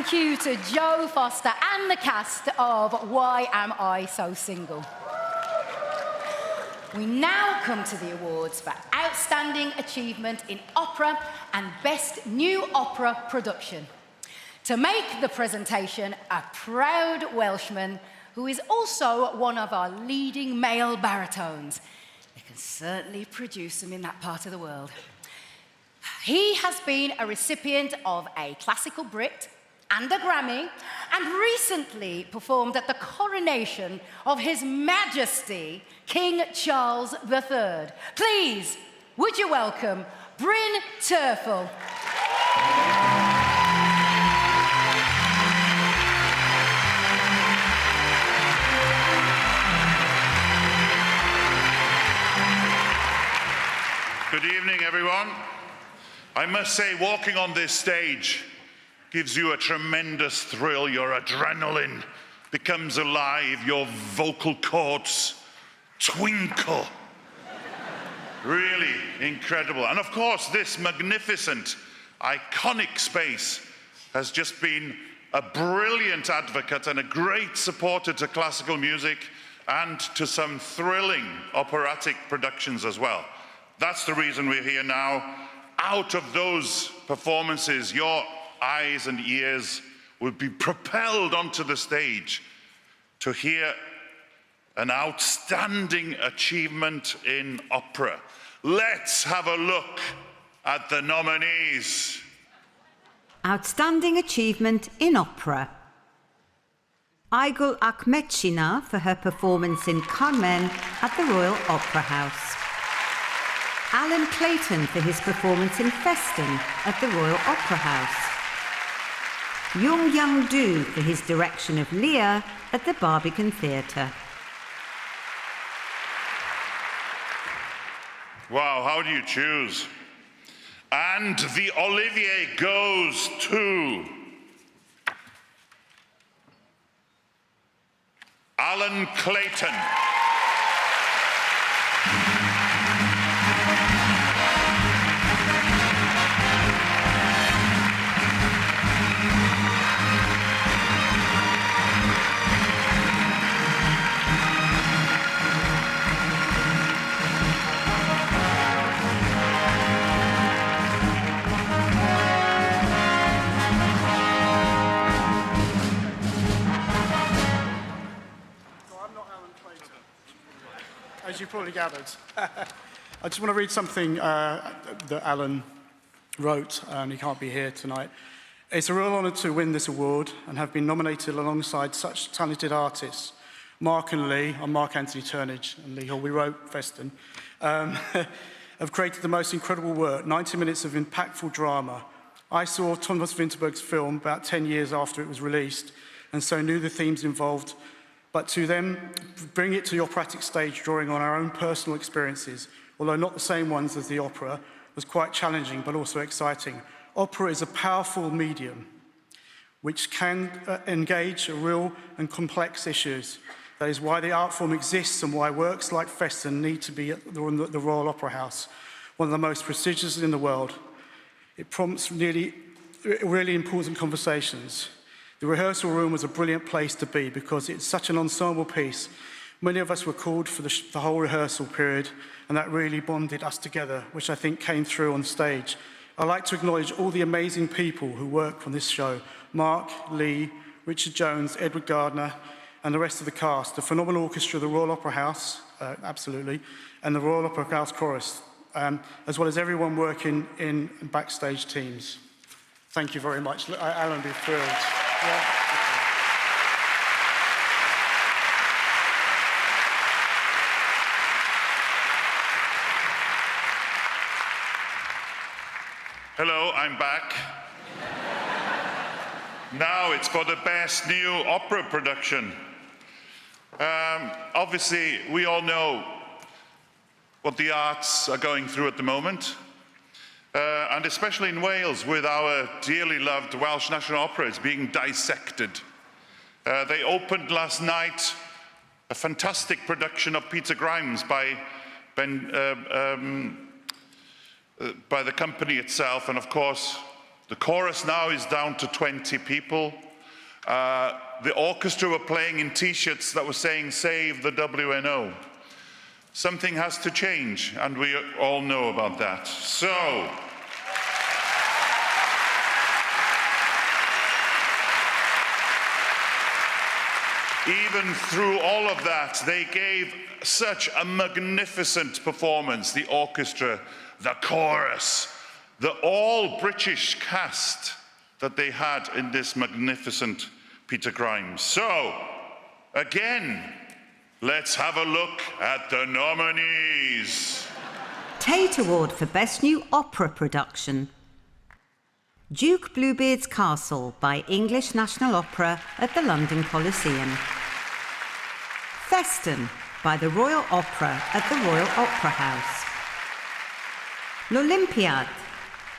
thank you to Joe Foster and the cast of Why Am I So Single? We now come to the awards for Outstanding Achievement in Opera and Best New Opera Production. To make the presentation, a proud Welshman who is also one of our leading male baritones. You can certainly produce them in that part of the world. He has been a recipient of a classical Brit and a Grammy, and recently performed at the coronation of His Majesty King Charles III. Please, would you welcome Bryn Terfel. Good evening, everyone. I must say, walking on this stage gives you a tremendous thrill. Your adrenaline becomes alive. Your vocal cords twinkle. Really incredible. And of course, this magnificent, iconic space has just been a brilliant advocate and a great supporter to classical music and to some thrilling operatic productions as well. That's the reason we're here now. Out of those performances, your eyes and ears will be propelled onto the stage to hear an outstanding achievement in opera. Let's have a look at the nominees. Outstanding Achievement in Opera. Aigul Akhmetshina for her performance in Carmen at the Royal Opera House. Alan Clayton for his performance in Feston at the Royal Opera House. Jung Young Do for his direction of Lear at the Barbican Theatre. Wow, how do you choose? And the Olivier goes to Alan Clayton. As you probably gathered. I just want to read something that Alan wrote, and he can't be here tonight. It's a real honour to win this award and have been nominated alongside such talented artists. Mark and Lee, I'm Mark Anthony Turnage and Lee Hall, we wrote Feston, have created the most incredible work, 90 minutes of impactful drama. I saw Thomas Vinterberg's film about 10 years after it was released, and so knew the themes involved. But to them, bring it to the operatic stage, drawing on our own personal experiences, although not the same ones as the opera, was quite challenging but also exciting. Opera is a powerful medium which can engage real and complex issues. That is why the art form exists and why works like Feston need to be at the Royal Opera House, one of the most prestigious in the world. It prompts really important conversations. The rehearsal room was a brilliant place to be because it's such an ensemble piece. Many of us were called for the whole rehearsal period, and that really bonded us together, which I think came through on stage. I'd like to acknowledge all the amazing people who work on this show. Mark, Lee, Richard Jones, Edward Gardner, and the rest of the cast. The phenomenal orchestra of the Royal Opera House, absolutely, and the Royal Opera House Chorus, as well as everyone working in backstage teams. Thank you very much. Alan will be thrilled. Yeah. Hello, I'm back. Now it's for the best new opera production. Obviously, we all know what the arts are going through at the moment. And especially in Wales, with our dearly loved Welsh National Opera, it's being dissected. They opened last night a fantastic production of Peter Grimes by the company itself, and of course, The chorus now is down to 20 people. The orchestra were playing in T-shirts that were saying, "Save the WNO." Something has to change, and we all know about that. So, even through all of that, they gave such a magnificent performance. The orchestra, the chorus, the all-British cast that they had in this magnificent Peter Grimes. So, again, let's have a look at the nominees. Tate Award for Best New Opera Production. Duke Bluebeard's Castle by English National Opera at the London Coliseum. Feston by the Royal Opera at the Royal Opera House. L'Olympiade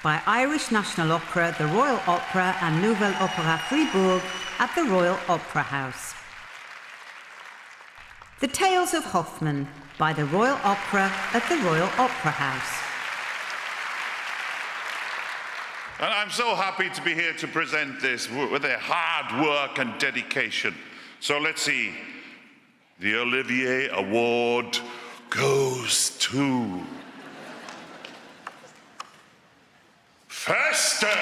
by Irish National Opera, the Royal Opera and Nouvelle Opera Fribourg at the Royal Opera House. The Tales of Hoffmann by the Royal Opera at the Royal Opera House. And I'm so happy to be here to present this with their hard work and dedication. So let's see. The Olivier Award goes to Feston.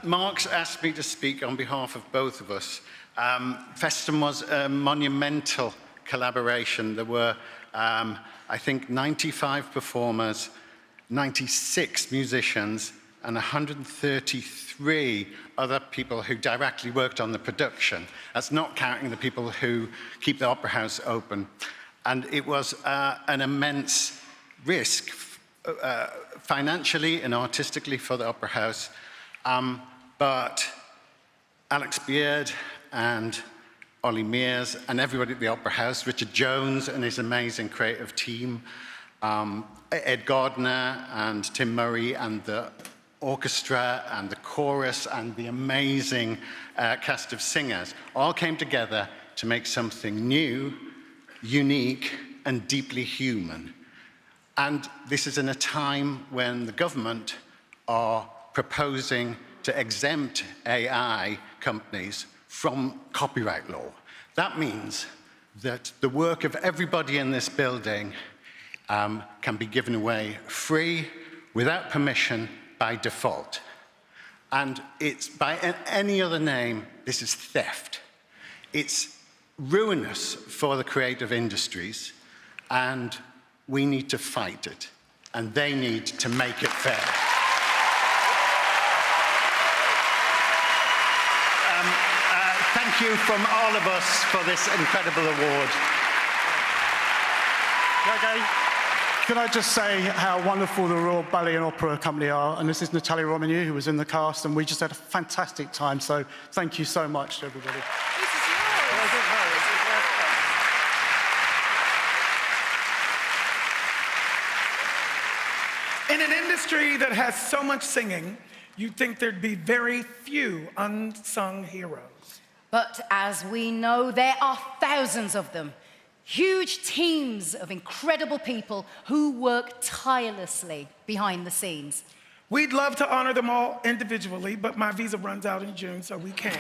Mark's asked me to speak on behalf of both of us. Feston was a monumental collaboration. There were, I think, 95 performers, 96 musicians, and 133 other people who directly worked on the production. That's not counting the people who keep the Opera House open. And it was an immense risk financially and artistically for the Opera House. But Alex Beard and Ollie Mears and everybody at the Opera House, Richard Jones and his amazing creative team, Ed Gardner and Tim Murray and the orchestra and the chorus and the amazing cast of singers all came together to make something new, unique, and deeply human. And this is in a time when the government are proposing to exempt AI companies from copyright law. That means that the work of everybody in this building can be given away free, without permission, by default. And it's by any other name, this is theft. It's ruinous for the creative industries, and we need to fight it, and they need to make it fair. Thank you from all of us for this incredible award. Okay. Can I just say how wonderful the Royal Ballet and Opera Company are? And this is Natalia Romanu, who was in the cast, and we just had a fantastic time. So thank you so much to everybody. In an industry that has so much singing, you'd think there'd be very few unsung heroes. But as we know, there are thousands of them. Huge teams of incredible people who work tirelessly behind the scenes. We'd love to honor them all individually, but my visa runs out in June, so we can't.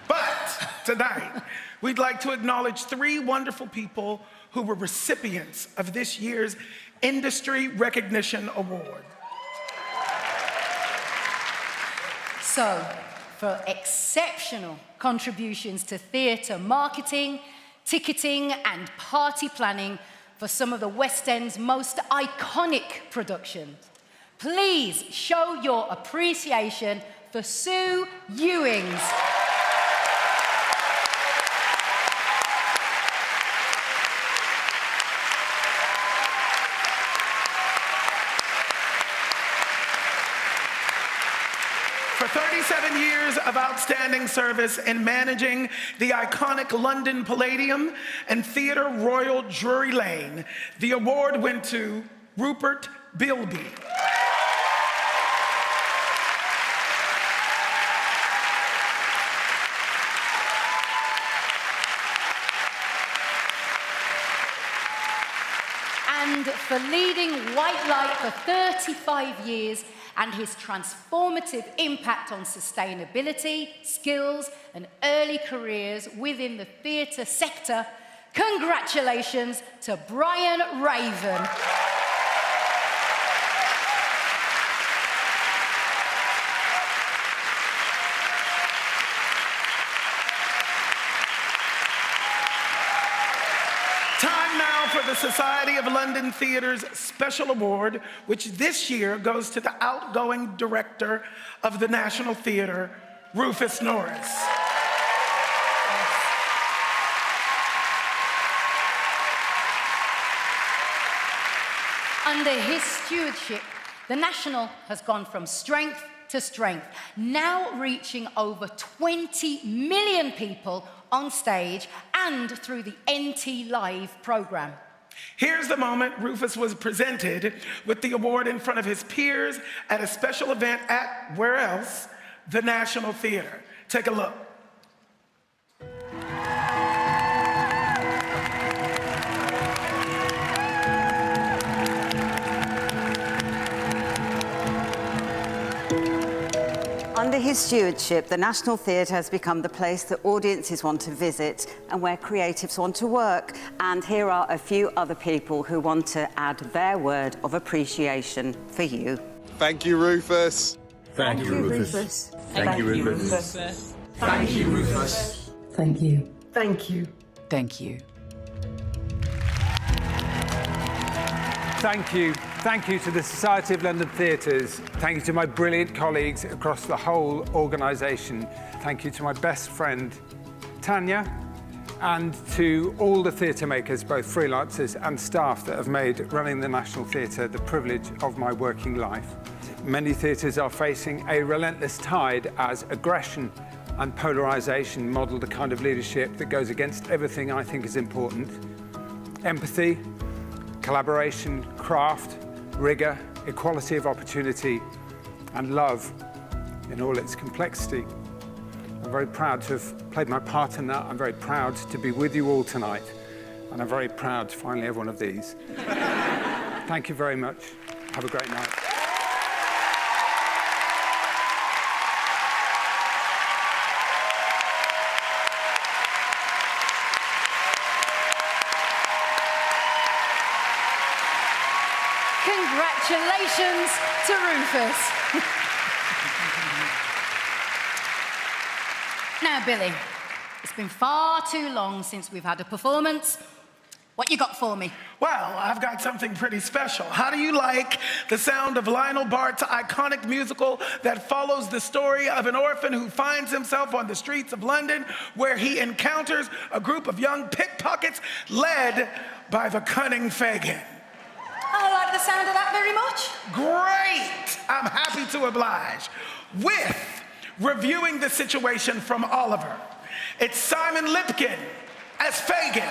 But tonight, we'd like to acknowledge 3 wonderful people who were recipients of this year's Industry Recognition Award. So, for exceptional contributions to theatre marketing, ticketing, and party planning for some of the West End's most iconic productions, please show your appreciation for Sue Ewings. years of outstanding service in managing the iconic London Palladium and Theatre Royal Drury Lane, the award went to Rupert Bilby. And for leading White Light for 35 years and his transformative impact on sustainability, skills, and early careers within the theatre sector, congratulations to Brian Raven. Time now for the Society of London Theatre's Special Award, which this year goes to the outgoing director of the National Theatre, Rufus Norris. Under his stewardship, the National has gone from strength to strength, now reaching over 20 million people on stage and through the NT Live programme. Here's the moment Rufus was presented with the award in front of his peers at a special event at, where else? The National Theatre. Take a look. Under his stewardship, the National Theatre has become the place that audiences want to visit and where creatives want to work. And here are a few other people who want to add their word of appreciation for you. Thank you, Rufus. Thank you, Rufus. Thank you, Rufus. Thank you, Rufus. Thank you. Thank you. Thank you. Thank you. Thank you to the Society of London Theatres. Thank you to my brilliant colleagues across the whole organisation. Thank you to my best friend, Tanya, and to all the theatre makers, both freelancers and staff, that have made running the National Theatre the privilege of my working life. Many theatres are facing a relentless tide as aggression and polarisation model the kind of leadership that goes against everything I think is important. Empathy, collaboration, craft, rigour, equality of opportunity, and love in all its complexity. I'm very proud to have played my part in that. I'm very proud to be with you all tonight, and I'm very proud to finally have one of these. Thank you very much. Have a great night. Congratulations to Rufus. Now, Billy, it's been far too long since we've had a performance. What you got for me? Well, I've got something pretty special. How do you like the sound of Lionel Bart's iconic musical that follows the story of an orphan who finds himself on the streets of London, where he encounters a group of young pickpockets led by the cunning Fagin? I like the sound of that very much. Great! I'm happy to oblige. With reviewing the situation from Oliver, it's Simon Lipkin as Fagin.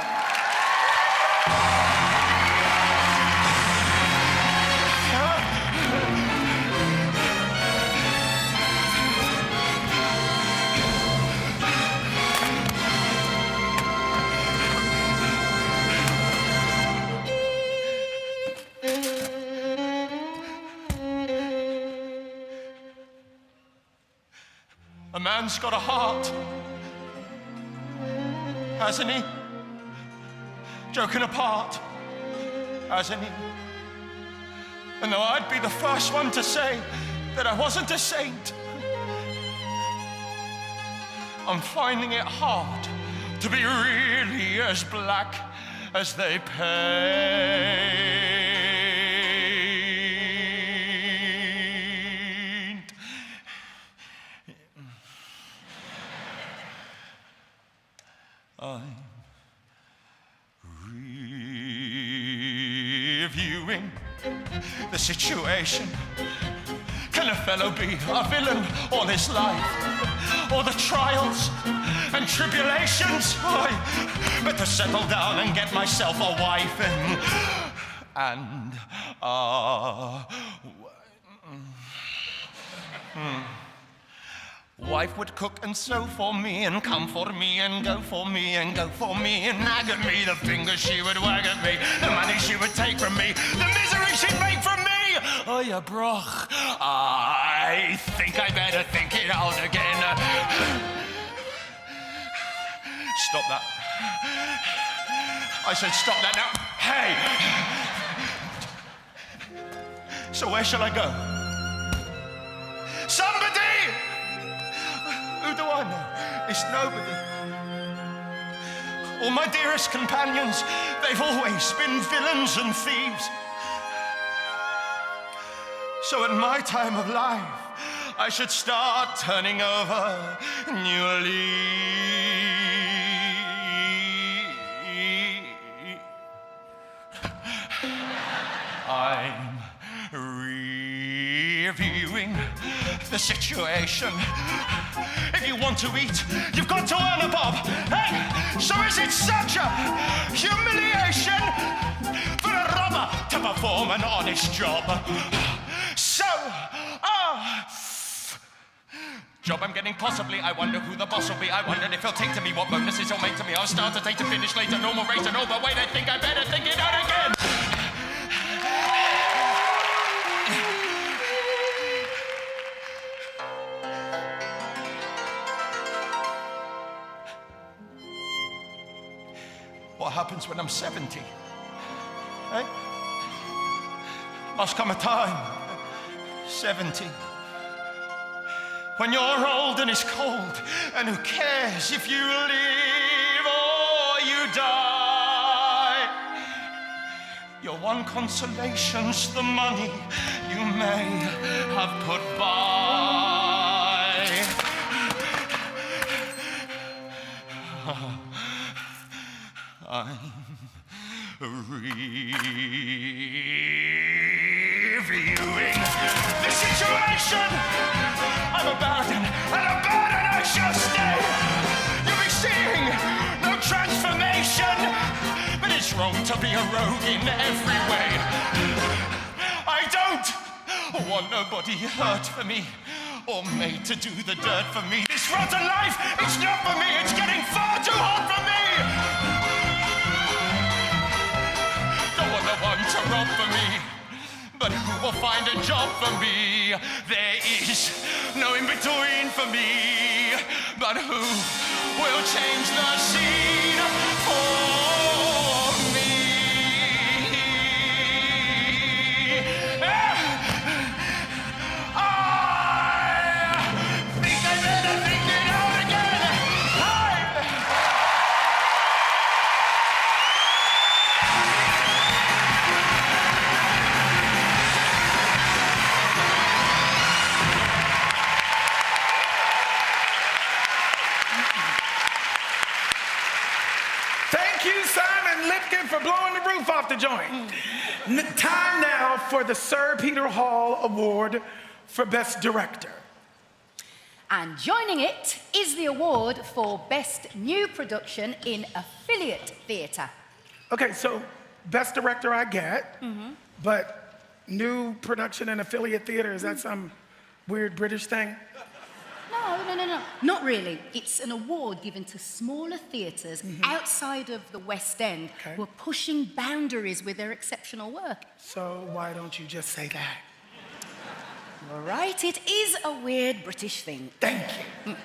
A man's got a heart, hasn't he? Joking apart, hasn't he? And though I'd be the first one to say that I wasn't a saint, I'm finding it hard to be really as black as they paint. I'm reviewing the situation, Can a fellow be a villain all his life? Or the trials and tribulations? I better settle down and get myself a wife Wife would cook and sew for me and come for me and go for me and go for me and nag at me. The fingers she would wag at me, the money she would take from me, the misery she'd make from me. Oh, you broch. I think I better think it out again. Stop that. I said stop that now. Hey! So where shall I go? Somebody! Who do I know? It's nobody. All my dearest companions, they've always been villains and thieves. So at my time of life, I should start turning over new leaves. I'm reviewing the situation. If you want to eat, you've got to earn a bob. Hey, so is it such a humiliation for a robber to perform an honest job? So, job I'm getting possibly. I wonder who the boss will be. I wondered if he'll take to me what bonuses he'll make to me. I'll start to take to finish later, normal rate and all. But wait, I think I better think it out again. What happens when I'm 70? Eh? Must come a time, 70, when you're old and it's cold, and who cares if you live or you die? Your one consolation's the money you may have put by. I'm reviewing the situation. I'm a burden, and a burden I shall stay. You'll be seeing no transformation, but it's wrong to be a rogue in every way. I don't want nobody hurt for me or made to do the dirt for me. This rotten life, it's not for me. It's getting far too hard for me. One to rob for me, but who will find a job for me? There is no in-between for me, but who will change the scene for me? I think I better think it out again. For blowing the roof off the joint. Time now for the Sir Peter Hall Award for Best Director. And joining it is the award for Best New Production in Affiliate Theatre. Okay, so Best Director I get, but new production in affiliate theatre, is that some weird British thing? No. Not really. It's an award given to smaller theatres outside of the West End who are pushing boundaries with their exceptional work. So why don't you just say that? All right, it is a weird British thing. Thank you.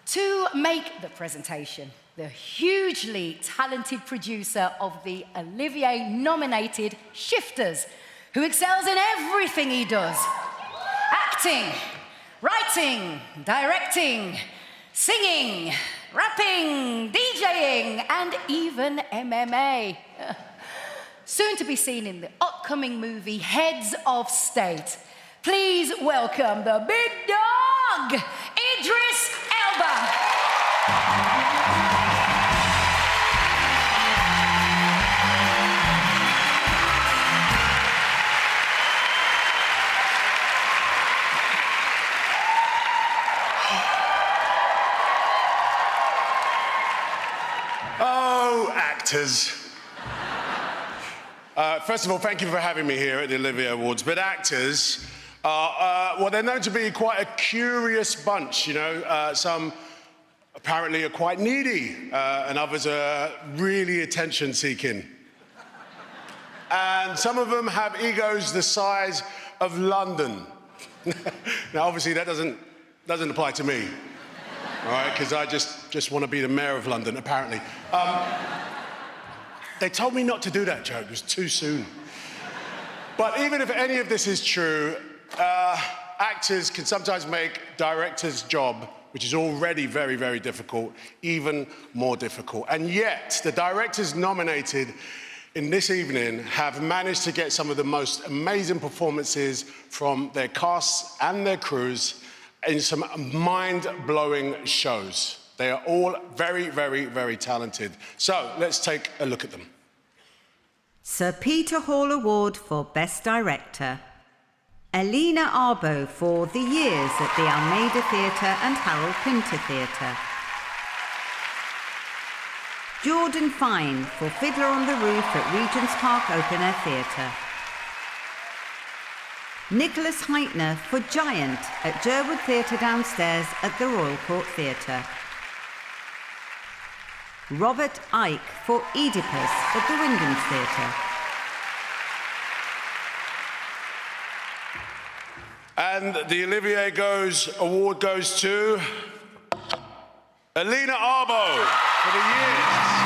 To make the presentation, the hugely talented producer of the Olivier-nominated Shifters, who excels in everything he does. Acting, writing, directing, singing, rapping, DJing, and even MMA. Soon to be seen in the upcoming movie Heads of State. Please welcome the big dog, Idris Elba. actors. First of all, thank you for having me here at the Olivier Awards. But actors, well, they're known to be quite a curious bunch, you know. Some apparently are quite needy, and others are really attention-seeking. And some of them have egos the size of London. Now, obviously, that doesn't apply to me, all right? Because I just want to be the mayor of London, apparently. They told me not to do that joke. It was too soon. But even if any of this is true, actors can sometimes make directors' job, which is already very, very difficult, even more difficult. And yet, the directors nominated in this evening have managed to get some of the most amazing performances from their casts and their crews in some mind-blowing shows. They are all very, very, very talented. So let's take a look at them. Sir Peter Hall Award for Best Director. Elena Arbo for The Years at the Almeida Theatre and Harold Pinter Theatre. Jordan Fine for Fiddler on the Roof at Regent's Park Open Air Theatre. Nicholas Heitner for Giant at Jerwood Theatre downstairs at the Royal Court Theatre. Robert Icke for Oedipus at the Wyndham Theatre. And the Olivier Award goes to Elena Arbo for The Years.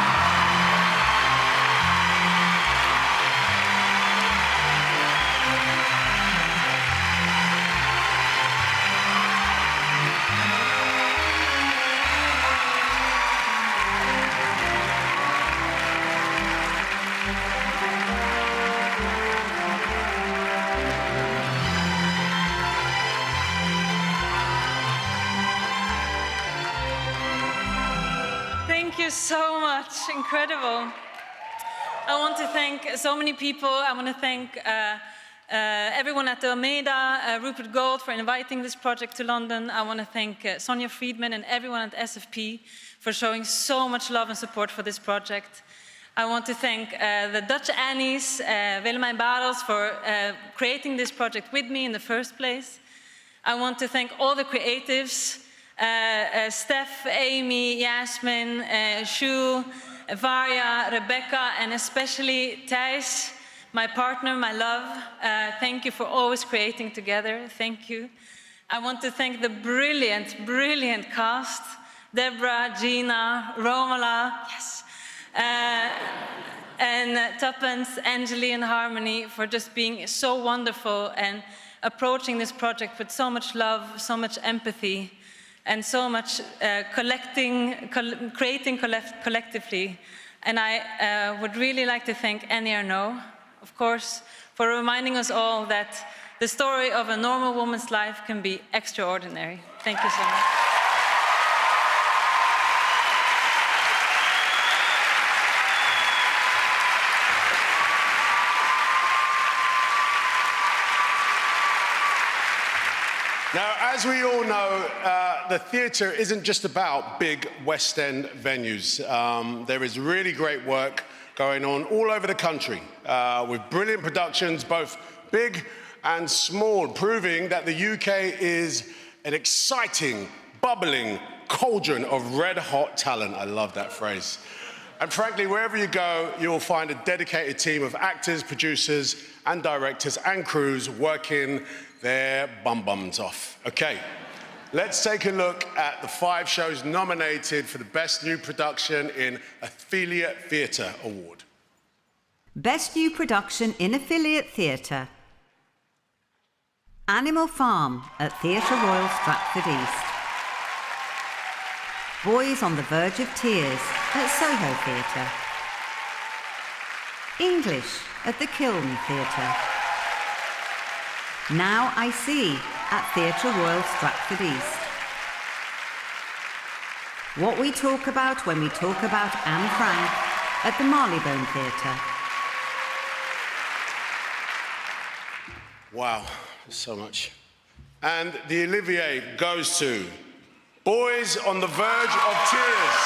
Thank you so much, incredible. I want to thank so many people. I want to thank everyone at the Almeida, Rupert Gold for inviting this project to London. I want to thank Sonja Friedman and everyone at SFP for showing so much love and support for this project. I want to thank the Dutch Annies, Willemijn Barels, for creating this project with me in the first place. I want to thank all the creatives, Steph, Amy, Yasmin, Shu, Varya, Rebecca, and especially Thijs, my partner, my love. Thank you for always creating together. Thank you. I want to thank the brilliant, brilliant cast, Deborah, Gina, Romola, yes, and Tuppence, Anjali, and Harmony for just being so wonderful and approaching this project with so much love, so much empathy, and so much creating collectively. And I would really like to thank Annie Arnaud, of course, for reminding us all that the story of a normal woman's life can be extraordinary. Thank you so much. Now, as we all know, the theatre isn't just about big West End venues. There is really great work going on all over the country with brilliant productions, both big and small, proving that the UK is an exciting, bubbling cauldron of red-hot talent. I love that phrase. And frankly, wherever you go, you'll find a dedicated team of actors, producers, and directors and crews working their bum-bums off. Okay, let's take a look at the 5 shows nominated for the Best New Production in Affiliate Theatre Award. Best New Production in Affiliate Theatre. Animal Farm at Theatre Royal Stratford East. Boys on the Verge of Tears at Soho Theatre. English at the Kiln Theatre. Now I See at Theatre Royal Stratford East. What We Talk About When We Talk About Anne Frank at the Marylebone Theatre. Wow, there's so much. And the Olivier goes to Boys on the Verge of Tears.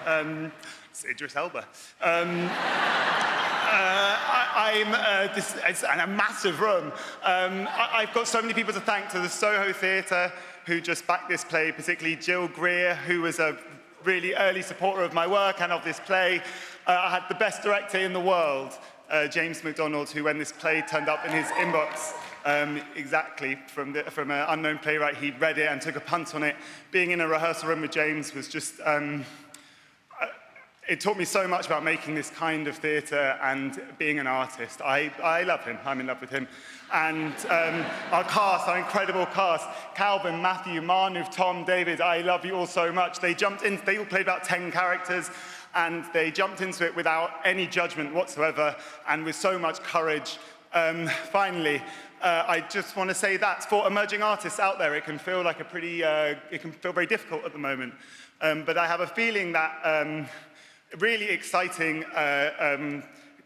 It's Idris Elba. It's a massive room. I've got so many people to thank to the Soho Theatre who just backed this play, particularly Jill Greer, who was a really early supporter of my work and of this play. I had the best director in the world, James MacDonald, who, when this play turned up in his inbox, exactly from an unknown playwright, he read it and took a punt on it. Being in a rehearsal room with James was just, it taught me so much about making this kind of theatre and being an artist. I love him. I'm in love with him. And our cast, our incredible cast, Calvin, Matthew, Manu, Tom, David, I love you all so much. They jumped in, they all played about 10 characters, and they jumped into it without any judgment whatsoever and with so much courage. Finally, I just want to say that for emerging artists out there, it can feel like it can feel very difficult at the moment. But I have a feeling that really exciting,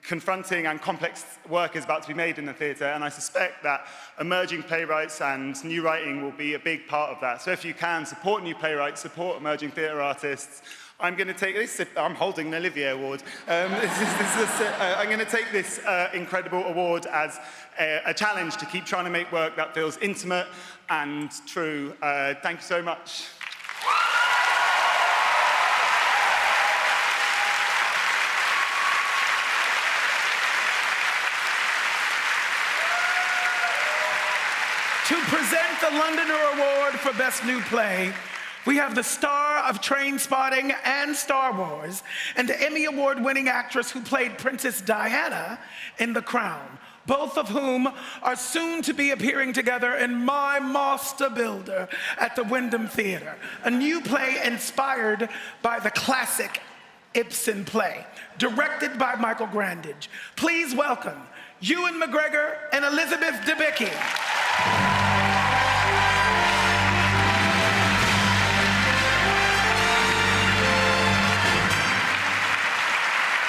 confronting and complex work is about to be made in the theatre, and I suspect that emerging playwrights and new writing will be a big part of that. So if you can, support new playwrights, support emerging theatre artists. I'm going to take this, I'm holding an Olivier Award. I'm going to take this incredible award as a challenge to keep trying to make work that feels intimate and true. Thank you so much. To present the Londoner Award for Best New Play, we have the star of Trainspotting and Star Wars, and the Emmy Award-winning actress who played Princess Diana in The Crown, both of whom are soon to be appearing together in My Master Builder at the Wyndham Theatre, a new play inspired by the classic Ibsen play, directed by Michael Grandage. Please welcome Ewan McGregor and Elizabeth Debicki.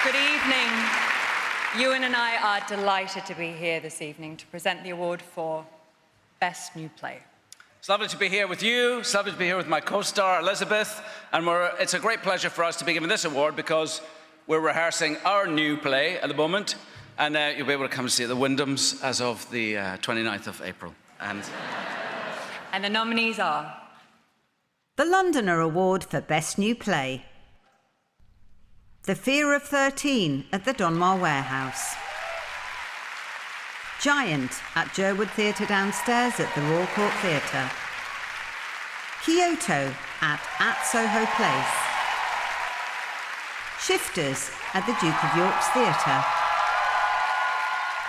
Good evening. Ewan and I are delighted to be here this evening to present the award for Best New Play. It's lovely to be here with you. It's lovely to be here with my co-star, Elizabeth. And it's a great pleasure for us to be given this award because we're rehearsing our new play at the moment. And you'll be able to come and see it at the Wyndhams as of the 29th of April. And the nominees are... The Londoner Award for Best New Play. The Fear of 13 at the Donmar Warehouse. Giant at Jerwood Theatre downstairs at the Royal Court Theatre. Kyoto at Soho Place. Shifters at the Duke of York's Theatre.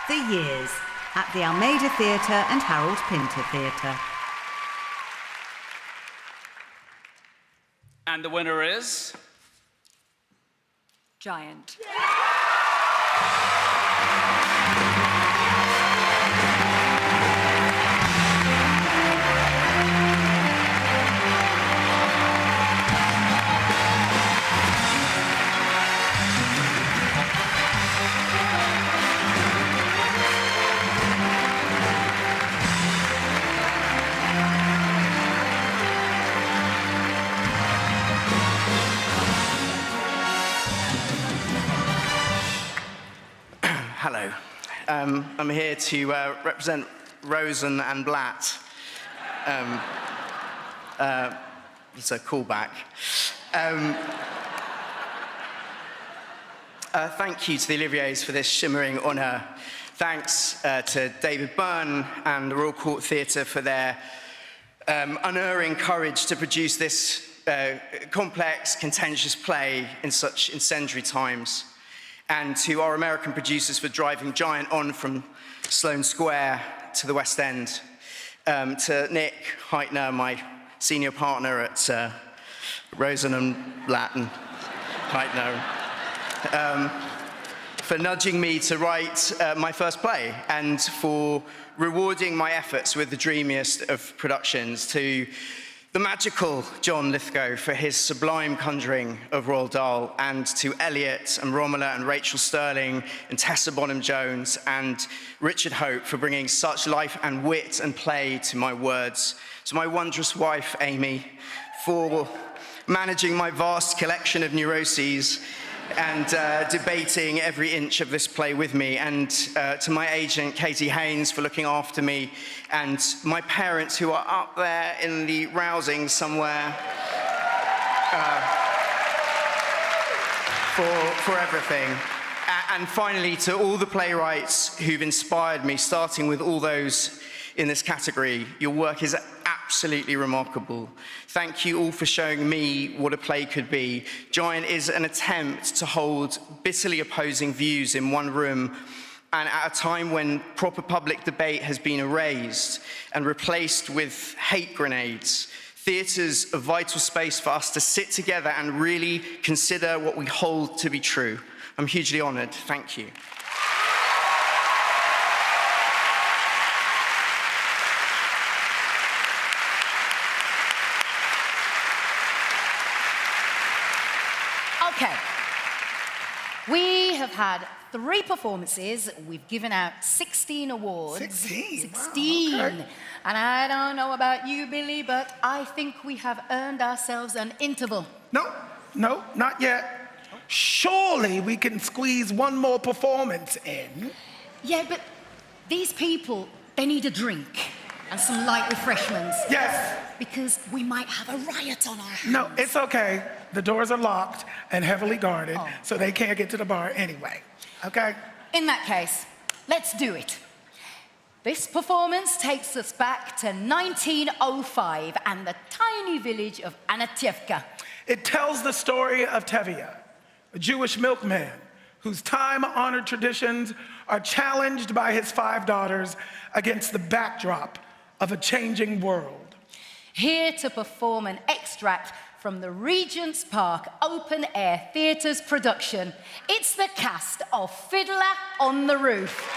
The Years at the Almeida Theatre and Harold Pinter Theatre. And the winner is... Giant. Hello. I'm here to represent Rosen and Blatt. It's a callback. Thank you to the Oliviers for this shimmering honour. Thanks to David Byrne and the Royal Court Theatre for their unerring courage to produce this complex, contentious play in such incendiary times. And to our American producers for driving Giant on from Sloane Square to the West End. To Nick Heitner, my senior partner at Rosen and Blatt and Heitner, for nudging me to write my first play and for rewarding my efforts with the dreamiest of productions. To the magical John Lithgow for his sublime conjuring of Roald Dahl, and to Elliot and Romola and Rachel Sterling and Tessa Bonham-Jones and Richard Hope for bringing such life and wit and play to my words. To my wondrous wife, Amy, for managing my vast collection of neuroses, and debating every inch of this play with me, and to my agent, Katie Haynes, for looking after me, and my parents, who are up there in the rousing somewhere, for everything. And finally, to all the playwrights who've inspired me, starting with all those in this category, your work is absolutely remarkable. Thank you all for showing me what a play could be. Giant is an attempt to hold bitterly opposing views in one room, and at a time when proper public debate has been erased and replaced with hate grenades. Theatre's a vital space for us to sit together and really consider what we hold to be true. I'm hugely honored. Thank you. Okay. We have had 3 performances. We've given out 16 awards. 16? 16. Wow, okay. And I don't know about you, Billy, but I think we have earned ourselves an interval. No, not yet. Surely we can squeeze one more performance in. Yeah, but these people, they need a drink and some light refreshments. Yes. Because we might have a riot on our hands. No, it's okay. The doors are locked and heavily guarded, Oh. so they can't get to the bar anyway. Okay? In that case, let's do it. This performance takes us back to 1905 and the tiny village of Anatievka. It tells the story of Tevye, a Jewish milkman whose time-honored traditions are challenged by his 5 daughters against the backdrop of a changing world. Here to perform an extract from the Regent's Park Open Air Theatre's production, it's the cast of Fiddler on the Roof.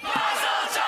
Mazel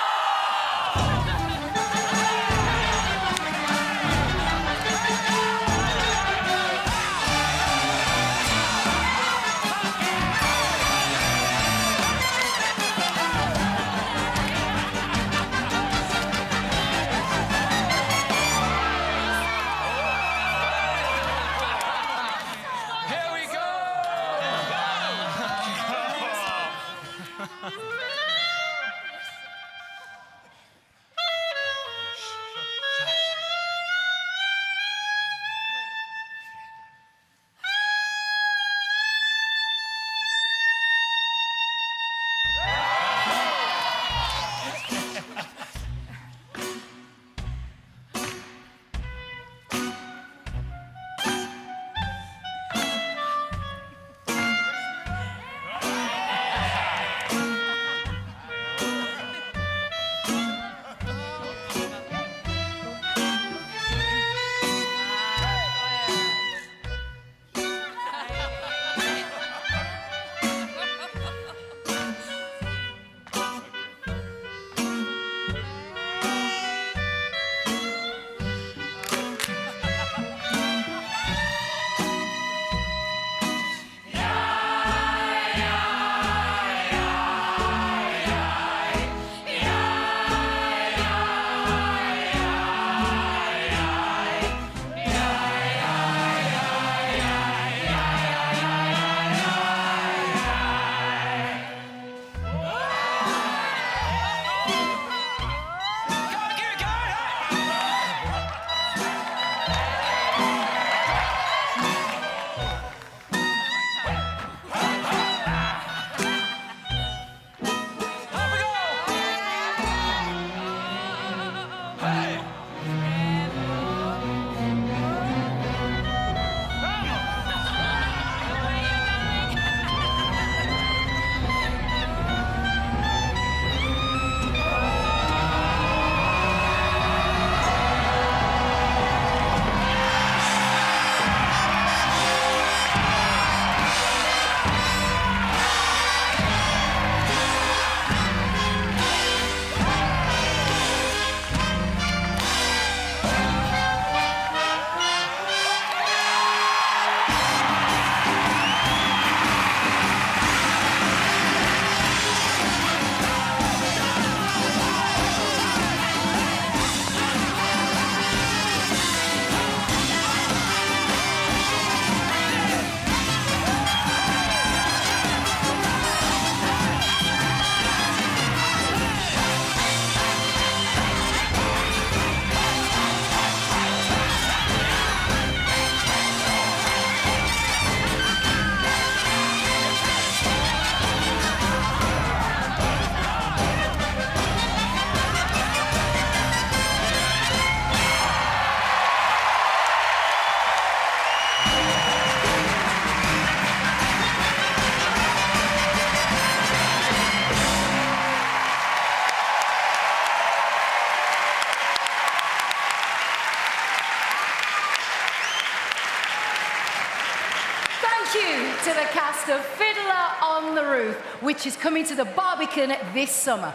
you to the cast of Fiddler on the Roof, which is coming to the Barbican this summer.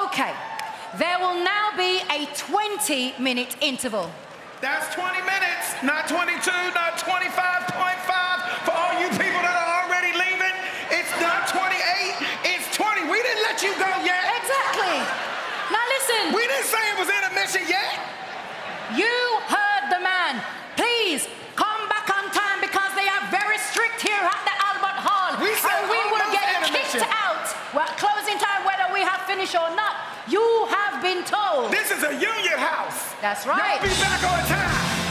Okay, there will now be a 20-minute interval. That's 20 minutes, not 22, not 25.5. For all you people that are already leaving, it's not 28, it's 20. We didn't let you go yet. Exactly. Now listen. We didn't say it was intermission yet. You heard the man. Please come back on time because they are very strict here at the Albert Hall. We said and we will almost get intermission. kicked out. We're closing time whether we have finished or not. You have been told. This is a union house. That's right. Y'all be back on time.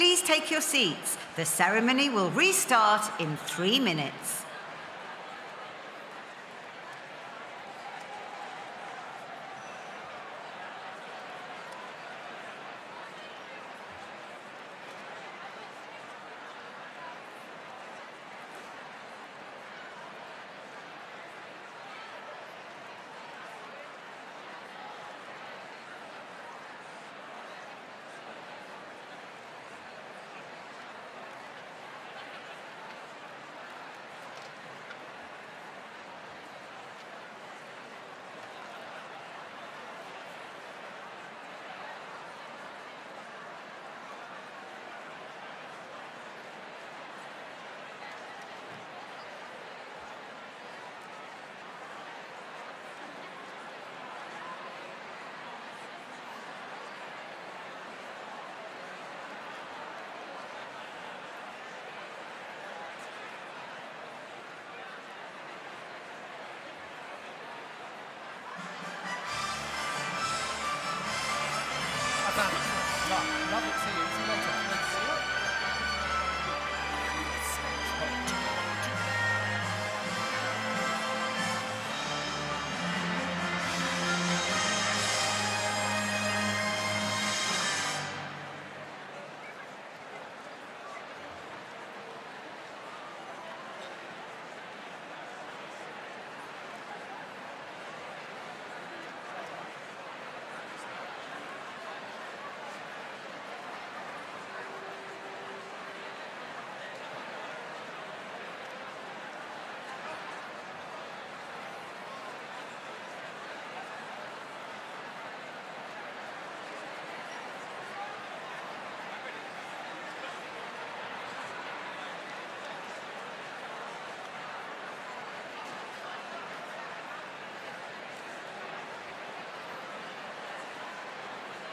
Please take your seats. The ceremony will restart in 3 minutes. Love it, see you. See you later. Let's see you.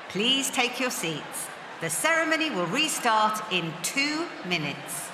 Please take your seats. The ceremony will restart in 2 minutes.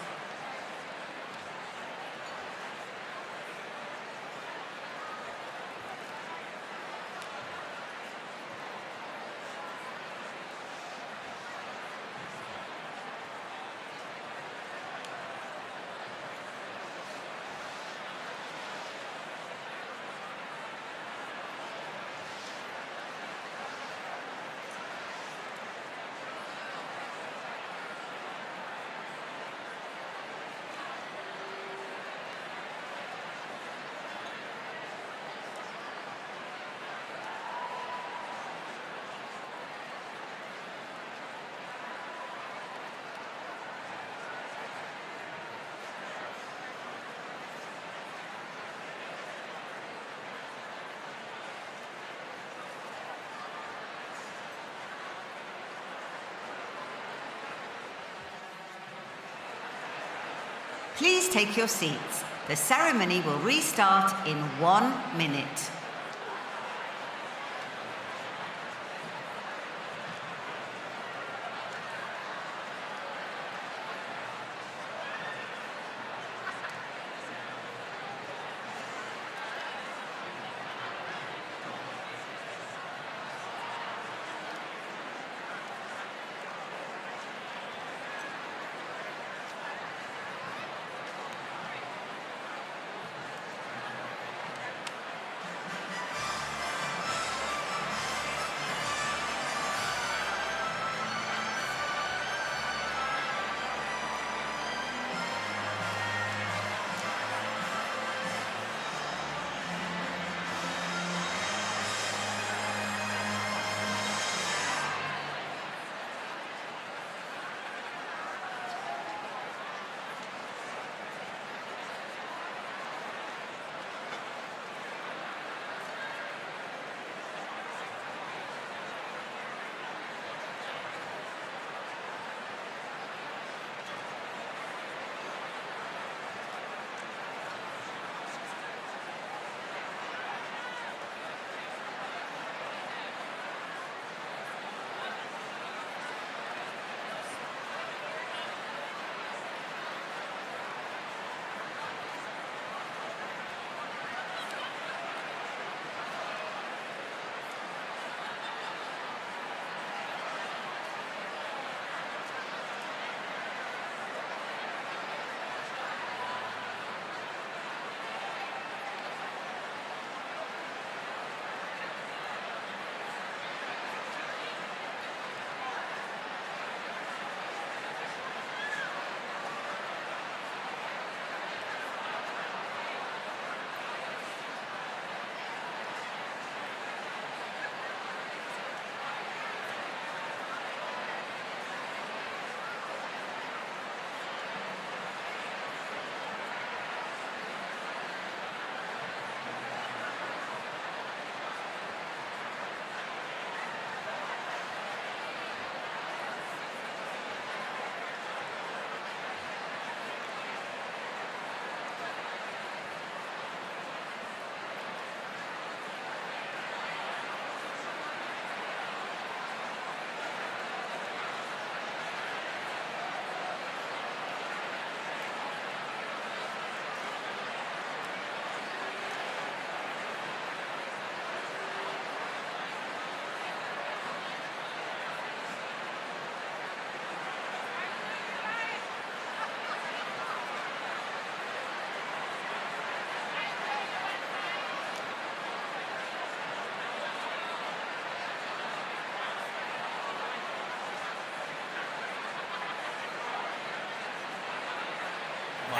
Please take your seats. The ceremony will restart in 1 minute.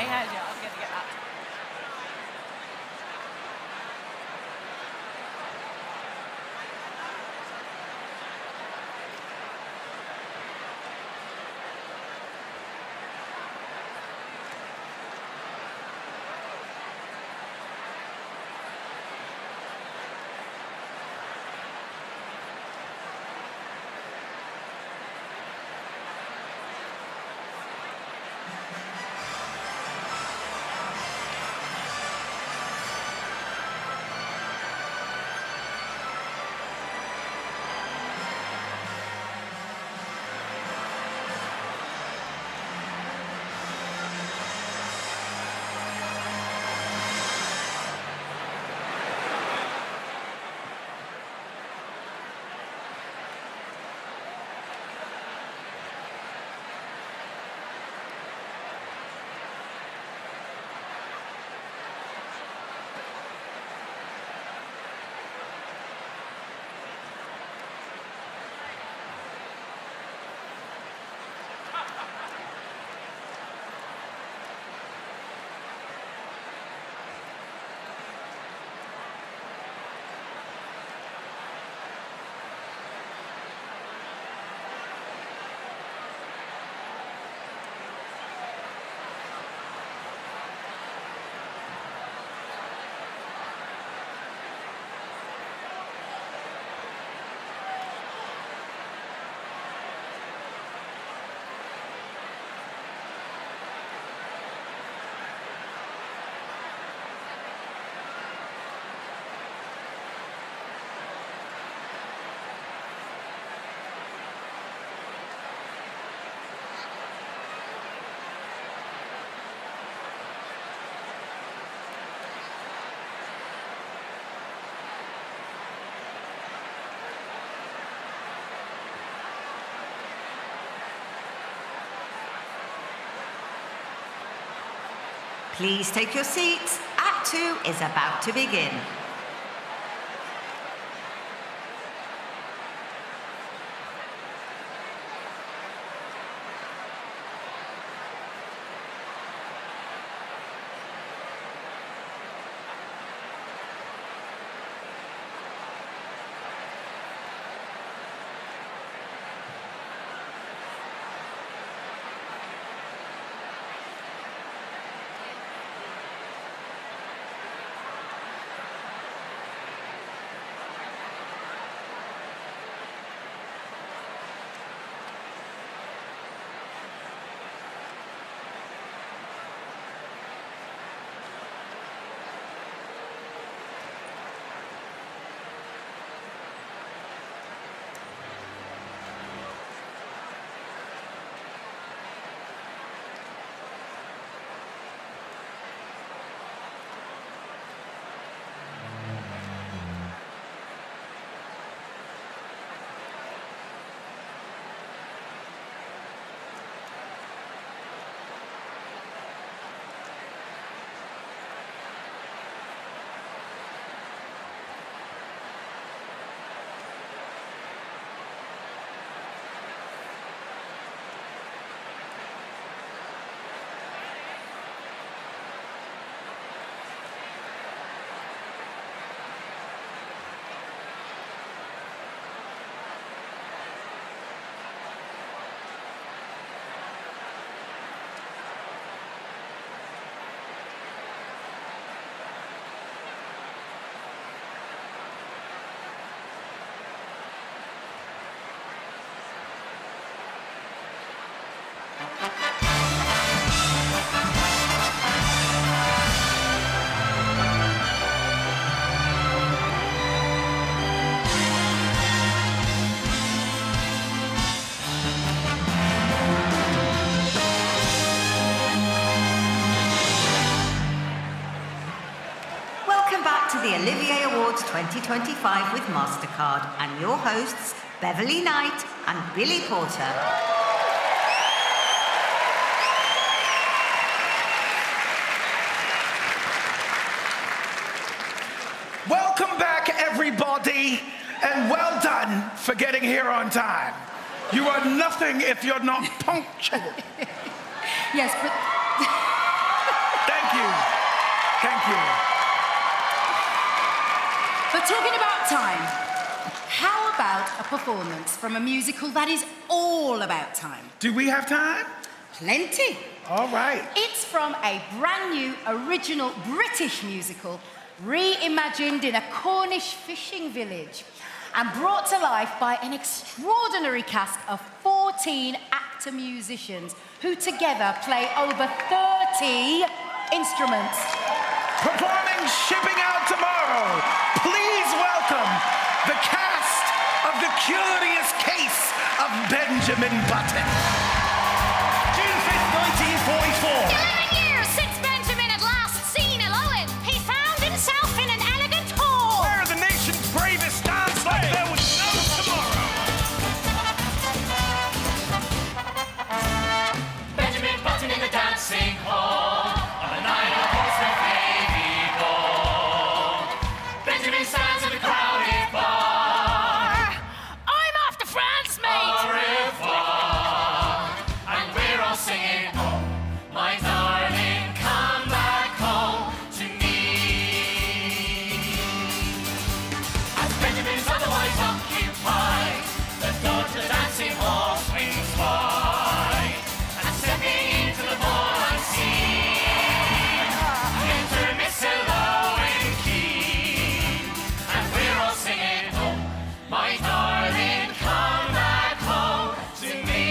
I heard you. I'm going to get that. Please take your seats. Act 2 is about to begin. The Olivier Awards 2025 with Mastercard and your hosts, Beverley Knight and Billy Porter. Welcome back, everybody, and well done for getting here on time. You are nothing if you're not punctual. Yes, but you. Thank you. But talking about time, how about a performance from a musical that is all about time? Do we have time? Plenty. All right. It's from a brand new original British musical reimagined in a Cornish fishing village and brought to life by an extraordinary cast of 14 actor musicians who together play over 30 instruments. Performing Shipping Out Tomorrow, please welcome the cast of The Curious Case of Benjamin Button. June 5th, 1944. 11 years since Benjamin had last seen Eloan, he found himself in an elegant hall. Where the nation's bravest dance like there was no tomorrow. Benjamin Button in the dancing hall. On a night of horse with baby ball. Benjamin stands in the crowded bar. I'm off to France, mate. Au revoir. And we're all singing, oh, my darling, come back home to me. As Benjamin's otherwise occupied, the door to the dancing hall swings wide. And stepping into the ball unseen, enter Miss Eloan Keane. And we're all singing, oh, my darling, come back home to me.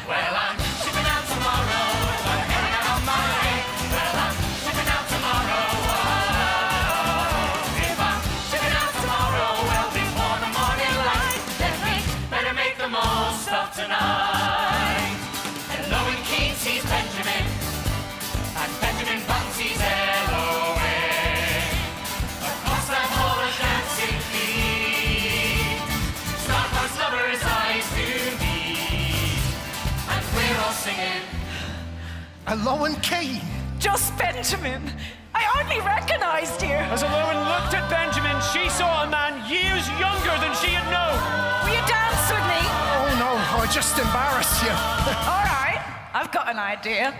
Well, I'm shipping out tomorrow, I'm heading out on my way. Well, I'm shipping out tomorrow, oh. If I'm shipping out tomorrow, well, before the morning light, then we better make the most of tonight. Eloan Keane sees Benjamin, and Benjamin Button sees Eloan. Across that hall of dancing feet, star-crossed lovers' eyes do meet, and we're all singing. Eloan Keane. Just Benjamin. I hardly recognised you. As Eloan looked at Benjamin, she saw a man years younger than she had known. Will you dance with me? Oh no, I just embarrassed you. All right, I've got an idea.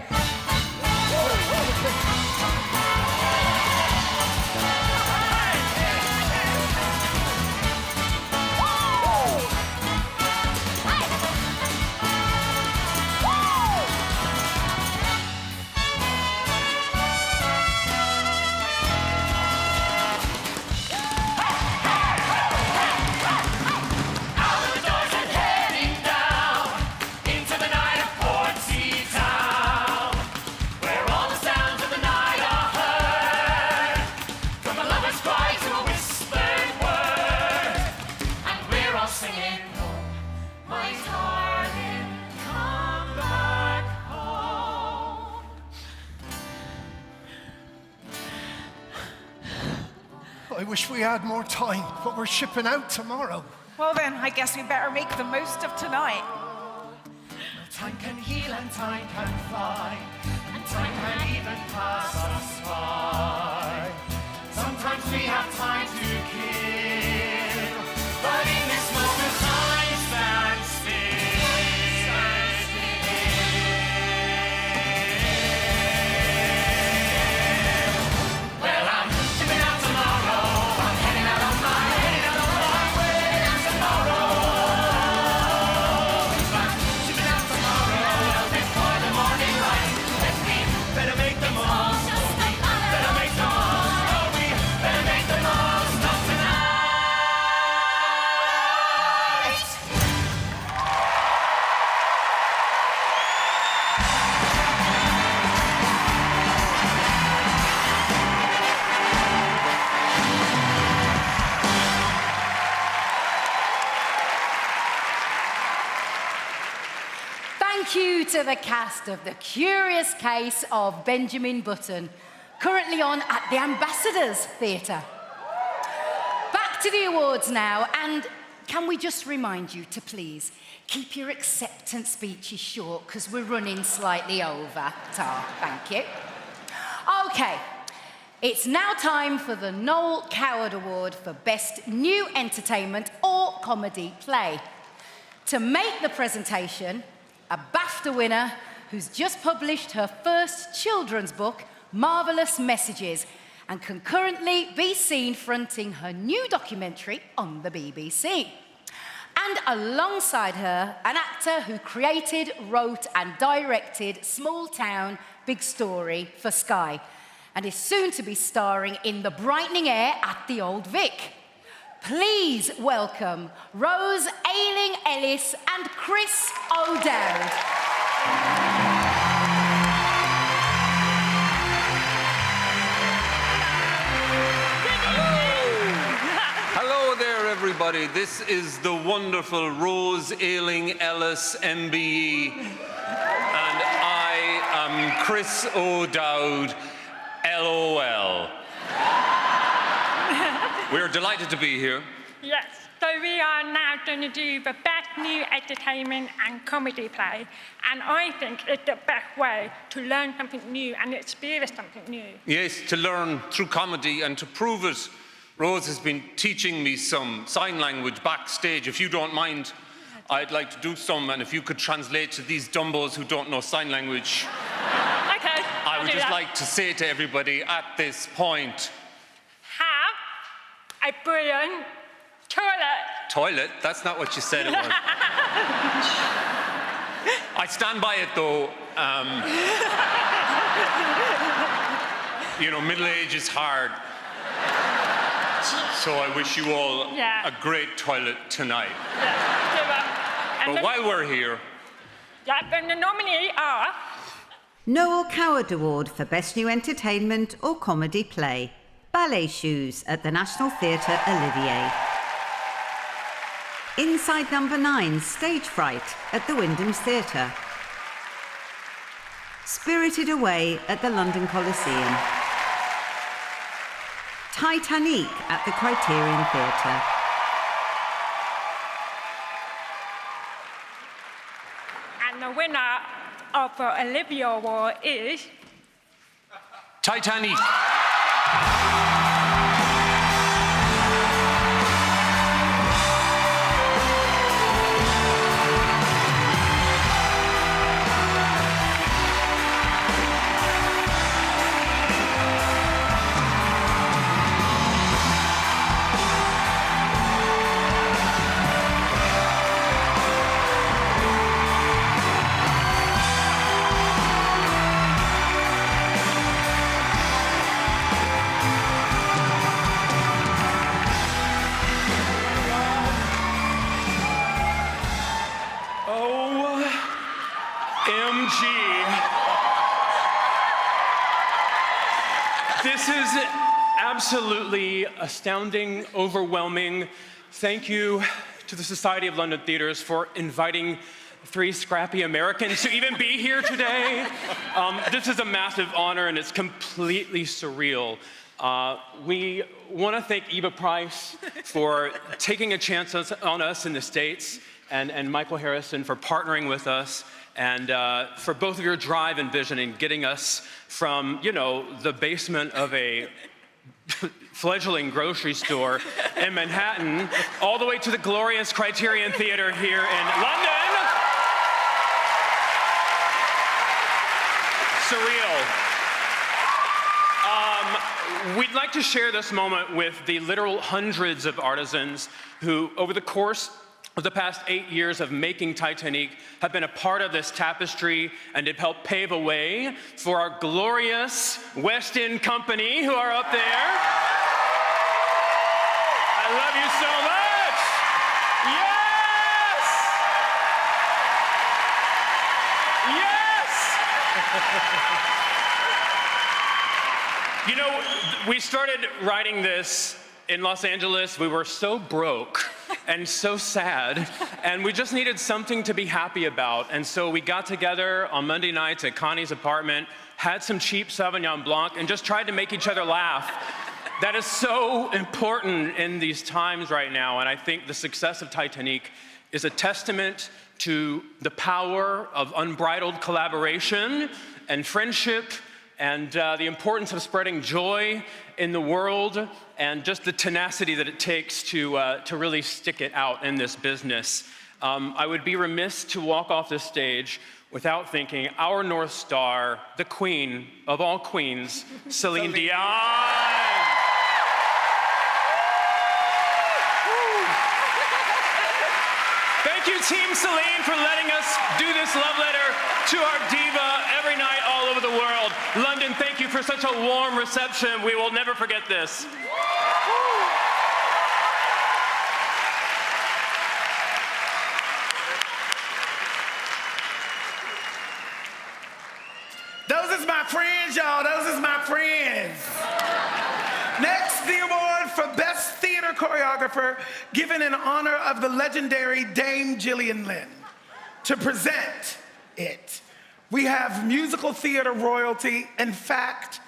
Out of the doors and heading down into the night of Portsea Town, where all the sounds of the night are heard, from a lover's cry to a whispered word, and we're all singing, oh, my darling, come back home. I wish we had more time, but we're shipping out tomorrow. Well then, I guess we better make the most of tonight. Time can heal and time can fly, and time can even pass us by. Sometimes we have time to kill, but in this moment time stands still. Well, I'm shipping out tomorrow, I'm heading out on my way tomorrow. If I'm shipping out tomorrow, well, before the morning light, then we better make the most. Better make the most. Oh, we better make the most of tonight. Thank you to the cast of The Curious Case of Benjamin Button, currently on at the Ambassadors Theatre. Back to the awards now, and can we just remind you to please keep your acceptance speeches short because we're running slightly over. Thank you. Okay, it's now time for the Noel Coward Award for Best New Entertainment or Comedy Play. To make the presentation, a BAFTA winner who's just published her first children's book, Marvelous Messages, and can currently be seen fronting her new documentary on the BBC. And alongside her, an actor who created, wrote and directed Small Town, Big Story for Sky, and is soon to be starring in The Brightening Air at the Old Vic. Please welcome Rose Ayling-Ellis and Chris O'Dowd. Hello there, everybody. This is the wonderful Rose Ayling-Ellis, MBE. And I am Chris O'Dowd, LOL. We're delighted to be here. Yes, so we are now going to do the best new entertainment and comedy play. And I think it's the best way to learn something new and experience something new. Yes, to learn through comedy and to prove it. Rose has been teaching me some sign language backstage. If you don't mind, I'd like to do some, and if you could translate to these dumbos who don't know sign language. Okay, I would just like to say to everybody at this point. Have a brilliant toilet. Toilet? That's not what you said it was. I stand by it though. You know, middle age is hard. So I wish you all a great toilet tonight. But while we're here... Then the nominees are... Noel Coward Award for Best New Entertainment or Comedy Play. Ballet Shoes at the National Theatre, Olivier. Inside Number 9, Stage Fright at the Wyndham's Theatre. Spirited Away at the London Coliseum. Titanic at the Criterion Theatre. And the winner of the Olivier Award is... Titanic. This is absolutely astounding, overwhelming. Thank you to the Society of London Theatres for inviting three scrappy Americans to even be here today. This is a massive honor and it's completely surreal. We want to thank Eva Price for taking a chance on us in the States and Michael Harrison for partnering with us. And for both of your drive and vision in getting us from, you know, the basement of a fledgling grocery store in Manhattan all the way to the glorious Criterion Theatre here in London. Surreal. We'd like to share this moment with the literal hundreds of artisans who, over the course of the past 8 years of making Titanic, have been a part of this tapestry and have helped pave a way for our glorious West End company who are up there. I love you so much. Yes! Yes! You know, we started writing this in Los Angeles. We were so broke and so sad, and we just needed something to be happy about. And so we got together on Monday nights at Connie's apartment, had some cheap Sauvignon Blanc, and just tried to make each other laugh. That is so important in these times right now, and I think the success of Titanic is a testament to the power of unbridled collaboration and friendship, and the importance of spreading joy in the world, and just the tenacity that it takes to really stick it out in this business. I would be remiss to walk off this stage without thinking our North Star, the queen of all queens, Celine Dion. Thank you, Team Celine, for letting us do this love letter to our diva every night all over the world. London, thank you for such a warm reception. We will never forget this. Those is my friends, y'all. Those is my friends. Next, the award for Best Theater Choreographer, given in honor of the legendary Dame Gillian Lynn. To present it, we have musical theater royalty. In fact,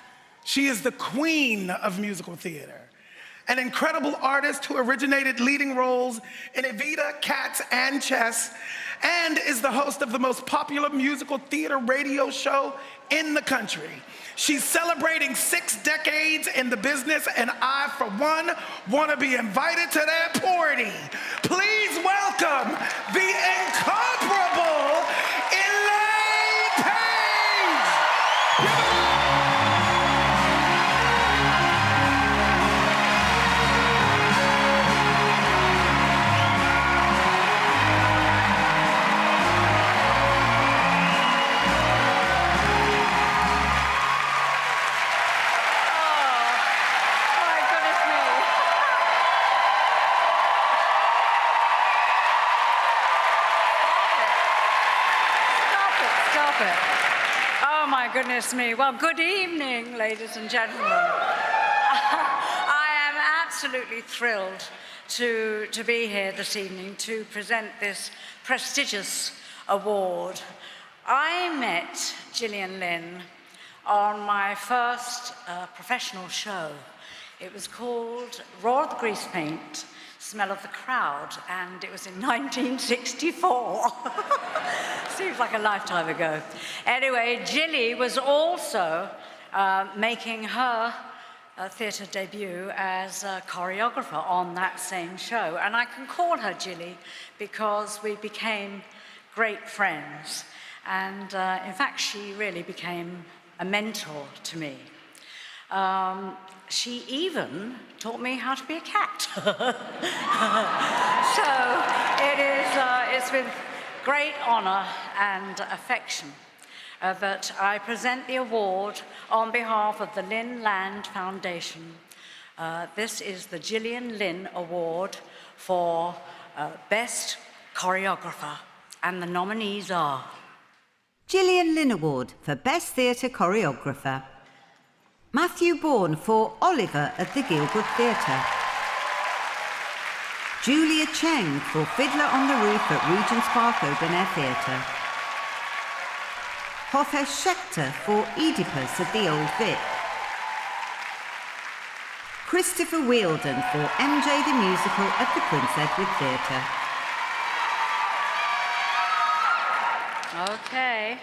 she is the queen of musical theater. An incredible artist who originated leading roles in Evita, Cats, and Chess, and is the host of the most popular musical theater radio show in the country. She's celebrating 6 decades in the business, and I, for one, want to be invited to that party. Please welcome the incomparable Elaine Page! Goodness me. Well, good evening, ladies and gentlemen. I am absolutely thrilled to be here this evening to present this prestigious award. I met Gillian Lynn on my first professional show. It was called Roar of the Grease Paint, Smell of the Crowd, and it was in 1964. Seems like a lifetime ago. Anyway, Gilly was also making her theatre debut as a choreographer on that same show. And I can call her Gilly because we became great friends. And in fact, she really became a mentor to me. She even taught me how to be a cat. So it's with great honor and affection that I present the award on behalf of the Lynn Land Foundation. This is the Gillian Lynn Award for Best Choreographer, and the nominees are Gillian Lynn Award for Best Theatre Choreographer. Matthew Bourne for Oliver at the Gilbert Theatre. Julia Cheng for Fiddler on the Roof at Regent's Park Open Air Theatre. Hofesh Schechter for Oedipus at the Old Vic. Christopher Wheeldon for MJ the Musical at the Prince Edward Theatre. Okay.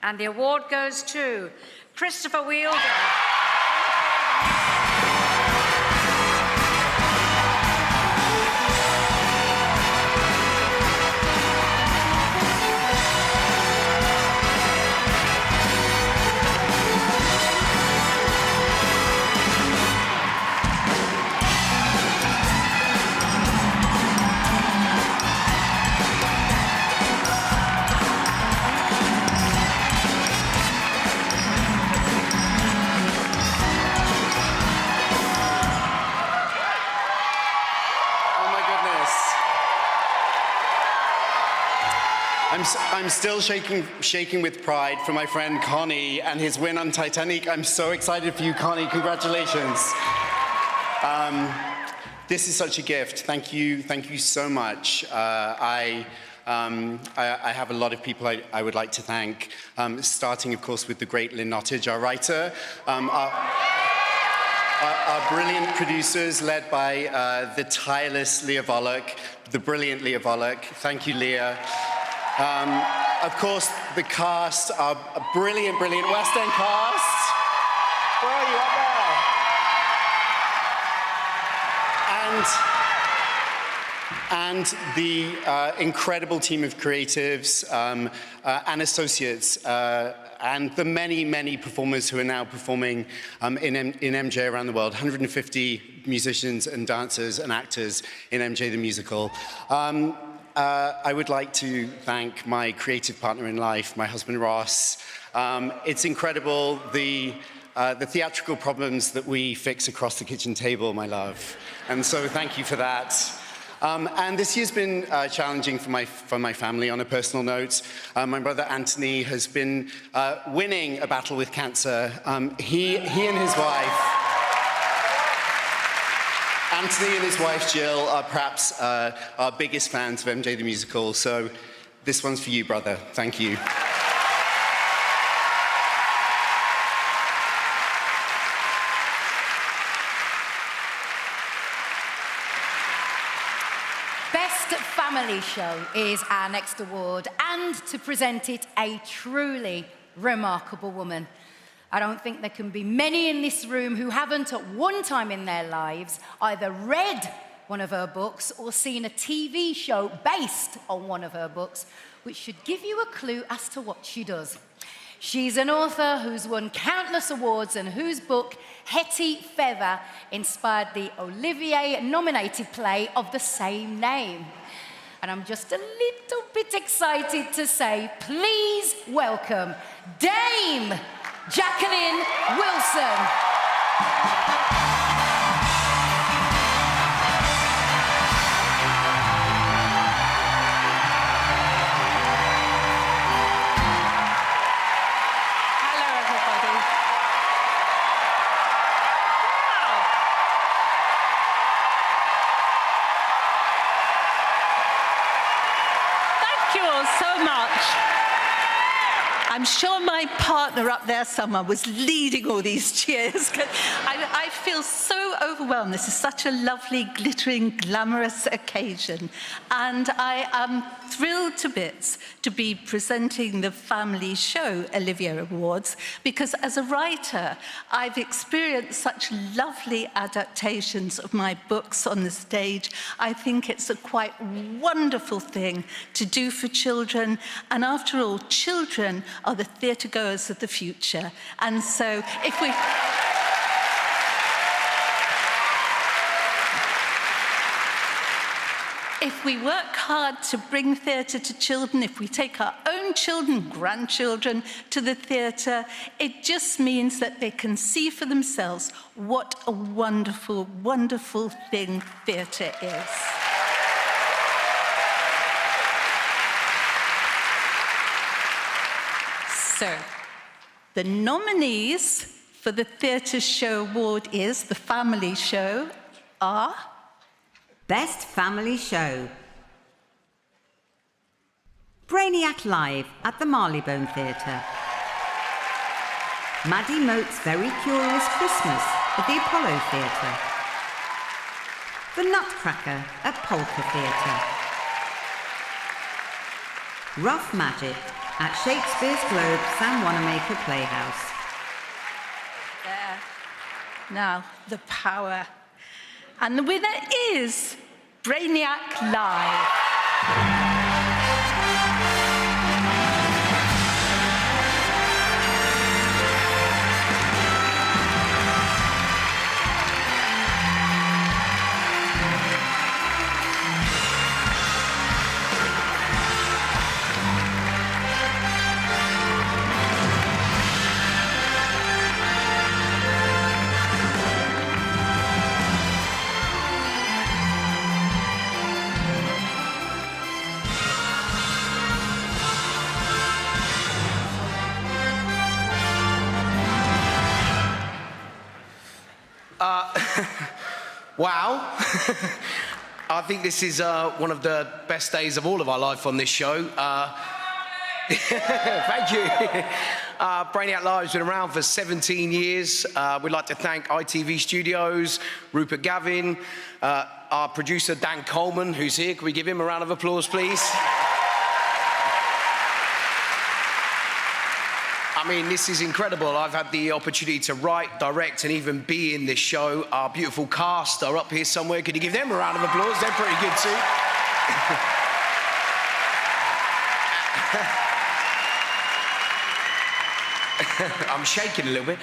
And the award goes to Christopher Wheeldon. I'm still shaking with pride for my friend Connie and his win on Titanic. I'm so excited for you, Connie. Congratulations. This is such a gift. Thank you so much. I have a lot of people I would like to thank, starting, of course, with the great Lynn Nottage, our writer, our brilliant producers, led by the tireless Leah Volok, the brilliant Leah Volok. Thank you, Leah. Of course, the cast, our brilliant West End cast. Where are you? Up there. And and the incredible team of creatives and associates, and the many, many performers who are now performing in MJ around the world, 150 musicians and dancers and actors in MJ the Musical. I would like to thank my creative partner in life, my husband Ross. It's incredible the theatrical problems that we fix across the kitchen table, my love. And so thank you for that. And this year's been challenging for my family on a personal note. My brother Anthony has been winning a battle with cancer. He and his wife, Anthony and his wife Jill, are perhaps our biggest fans of MJ the Musical. So this one's for you, brother. Thank you. Family Show is our next award, and to present it, a truly remarkable woman. I don't think there can be many in this room who haven't at one time in their lives either read one of her books or seen a TV show based on one of her books, which should give you a clue as to what she does. She's an author who's won countless awards and whose book, Hetty Feather, inspired the Olivier-nominated play of the same name. And I'm just a little bit excited to say, please welcome Dame Jacqueline Wilson. I'm sure my partner up there somewhere was leading all these cheers. I feel so overwhelmed. This is such a lovely, glittering, glamorous occasion. And I am thrilled to bits to be presenting the family show Olivier Awards, because as a writer, I've experienced such lovely adaptations of my books on the stage. I think it's a quite wonderful thing to do for children. And after all, children are the theatre goers of the future. And so if we work hard to bring theatre to children, if we take our own children, grandchildren to the theatre, it just means that they can see for themselves what a wonderful, wonderful thing theatre is. So, the nominees for the Theatre Show Award is the Family Show are... Best Family Show. Brainiac Live at the Marylebone Theatre. Maddie Moat's Very Curious Christmas at the Apollo Theatre. The Nutcracker at Polka Theatre. Rough Magic at Shakespeare's Globe San Wanamaker Playhouse. There. Now, the power. And the winner is Brainiac Live. Wow. I think this is one of the best days of all of our life on this show. Thank you. Brainiac Live has been around for 17 years. We'd like to thank ITV Studios, Rupert Gavin, our producer Dan Coleman, who's here. Can we give him a round of applause, please? I mean, this is incredible. I've had the opportunity to write, direct, and even be in this show. Our beautiful cast are up here somewhere. Could you give them a round of applause? They're pretty good too. I'm shaking a little bit.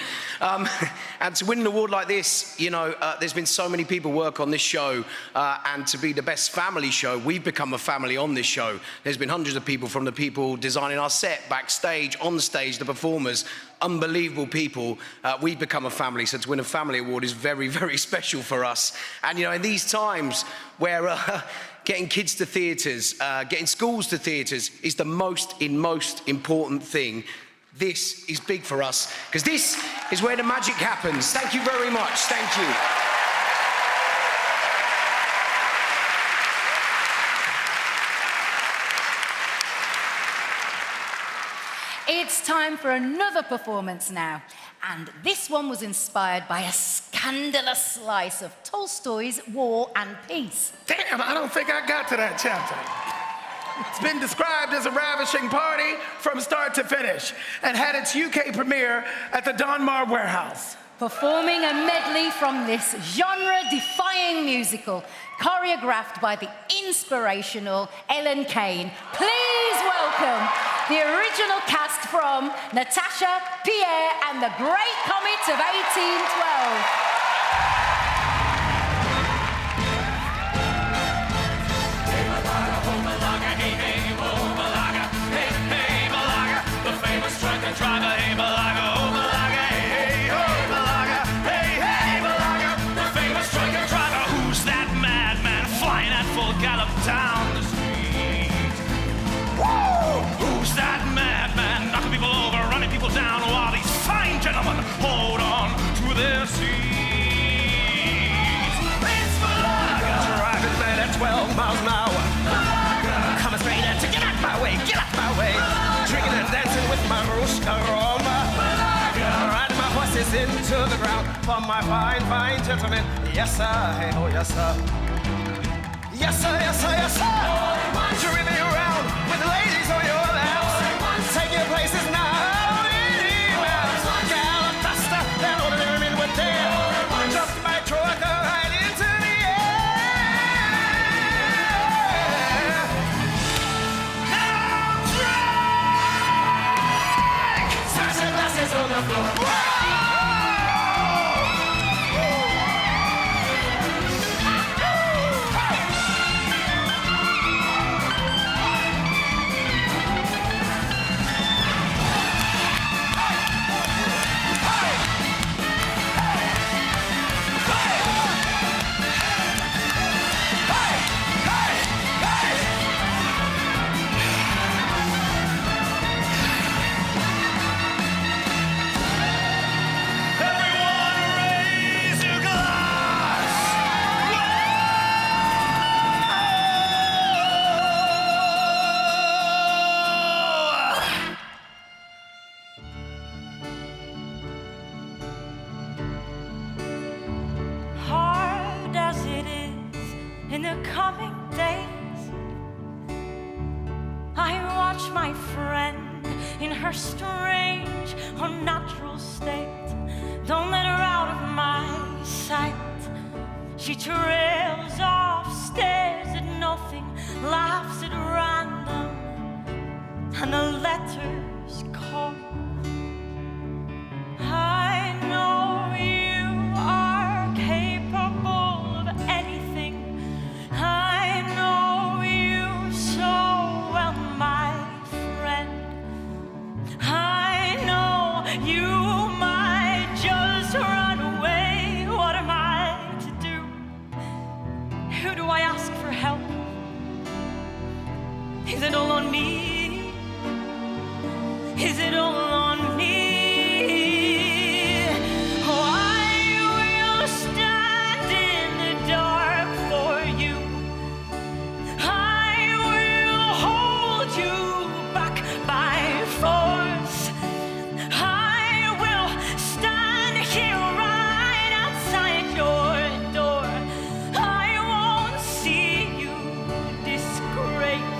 And to win an award like this, you know, there's been so many people work on this show, and to be the best family show, we've become a family on this show. There's been hundreds of people, from the people designing our set, backstage, on stage, the performers, unbelievable people. We've become a family, so to win a family award is very, very special for us. And, you know, in these times where getting kids to theatres, getting schools to theatres is the most important thing, this is big for us, because this is where the magic happens. Thank you very much. Thank you. It's time for another performance now. And this one was inspired by a scandalous slice of Tolstoy's War and Peace. Damn, I don't think I got to that chapter. It's been described as a ravishing party from start to finish and had its UK premiere at the Donmar Warehouse. Performing a medley from this genre-defying musical, choreographed by the inspirational Ellen Kane. Please welcome the original cast from Natasha Pierre and the Great Comet of 1812. Driver, hey, Malaga, oh, Malaga, hey, hey, oh, Malaga, hey, hey, Malaga, the famous trucker driver. Who's that madman flying at full gallop down the street? Whoa! Who's that madman knocking people over, running people down while these fine gentlemen hold on to their seats? It's Malaga! Driving man at 12 miles an hour. Malaga! Coming straight at you, get out my way, get out my way. Drinking and dancing with my Marushka Roma. Riding my horses into the ground for my fine, fine gentlemen. Yes, sir, hey, oh, yes, sir. Yes, sir, yes, sir, yes, sir. Driving you around with the ladies on your laps. Take your places now. Gallop faster than ordinary men would dare. Just my trucker right into the air. Now drink! Smash the glasses on the floor. Hard as it is in the coming days, I watch my friend in her strange, unnatural state. Don't let her out of my sight. She trails off, stares at nothing, laughs at random, and the letters come. I know you are capable of anything. I know you so well, my friend. I know you might just run away. What am I to do? Who do I ask for help? Is it all on me? Is it all on me? Oh, I will stand in the dark for you. I will hold you back by force. I will stand here right outside your door. I won't see you disgraced.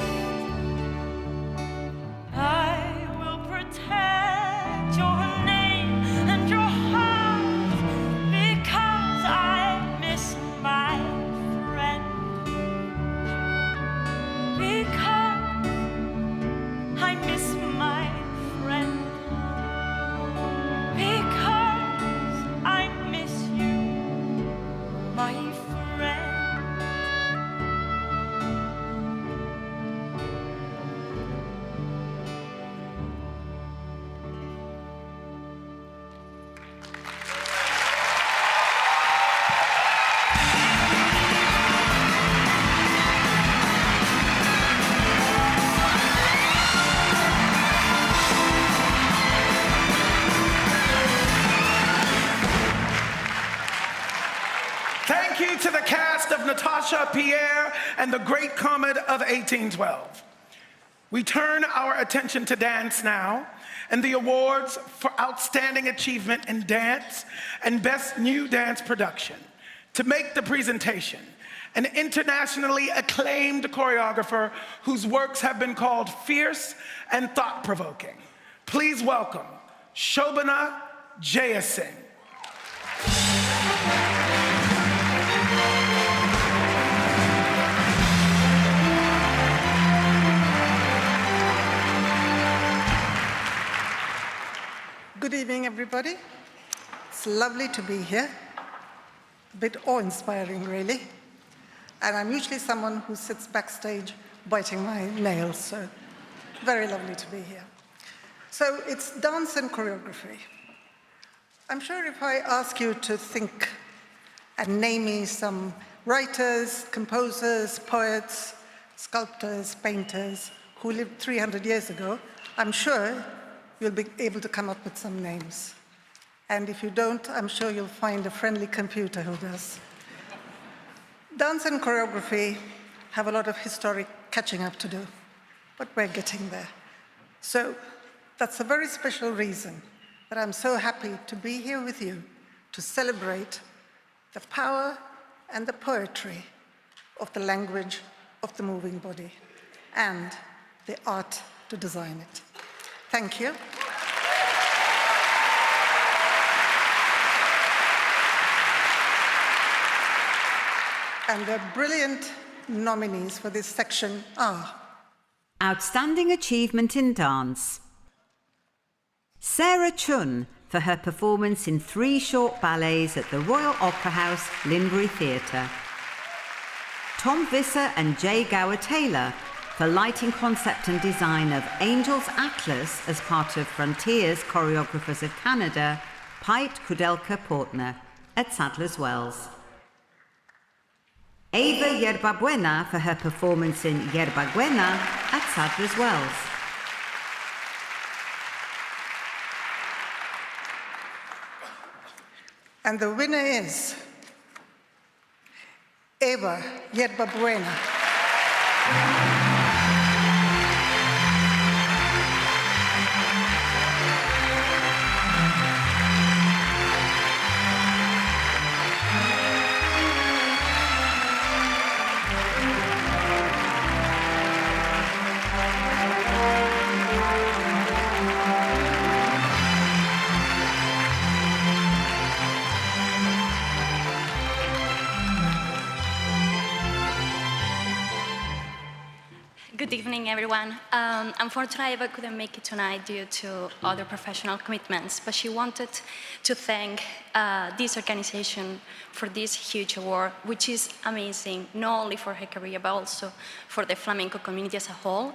my friend. Thank you to the cast of Natasha Pierre and the Great Comet of 1812. We turn our attention to dance now, and the awards for Outstanding Achievement in Dance and Best New Dance Production. To make the presentation, an internationally acclaimed choreographer whose works have been called fierce and thought-provoking. Please welcome Shobhana Jayasingh. Good evening, everybody. It's lovely to be here. A bit awe-inspiring, really. And I'm usually someone who sits backstage biting my nails, so very lovely to be here. So it's dance and choreography. I'm sure if I ask you to think and name me some writers, composers, poets, sculptors, painters who lived 300 years ago, I'm sure you'll be able to come up with some names. And if you don't, I'm sure you'll find a friendly computer who does. Dance and choreography have a lot of historic catching up to do, but we're getting there. So that's a very special reason that I'm so happy to be here with you to celebrate the power and the poetry of the language of the moving body and the art to design it. Thank you. And the brilliant nominees for this section are Outstanding Achievement in Dance. Sarah Chun for her performance in 3 short ballets at the Royal Opera House, Linbury Theatre. Tom Visser and Jay Gower-Taylor for lighting concept and design of Angel's Atlas as part of Frontiers Choreographers of Canada, Pite Kudelka-Portner at Sadler's Wells. Ava Yerbabuena for her performance in Yerbabuena at Sadler's Wells. And the winner is Ava Yerbabuena. Good evening, everyone. Unfortunately, Eva couldn't make it tonight due to other professional commitments, but she wanted to thank this organization for this huge award, which is amazing, not only for her career, but also for the flamenco community as a whole.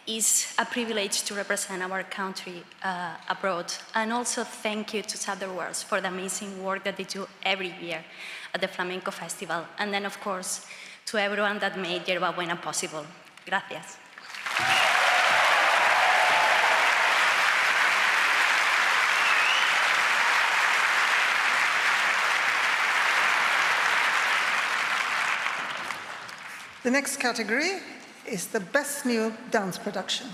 It's a privilege to represent our country abroad. And also thank you to Sadler's Wells for the amazing work that they do every year at the Flamenco Festival. And then, of course, to everyone that made Yerbabuena possible. Gracias. The next category is the Best New Dance Production,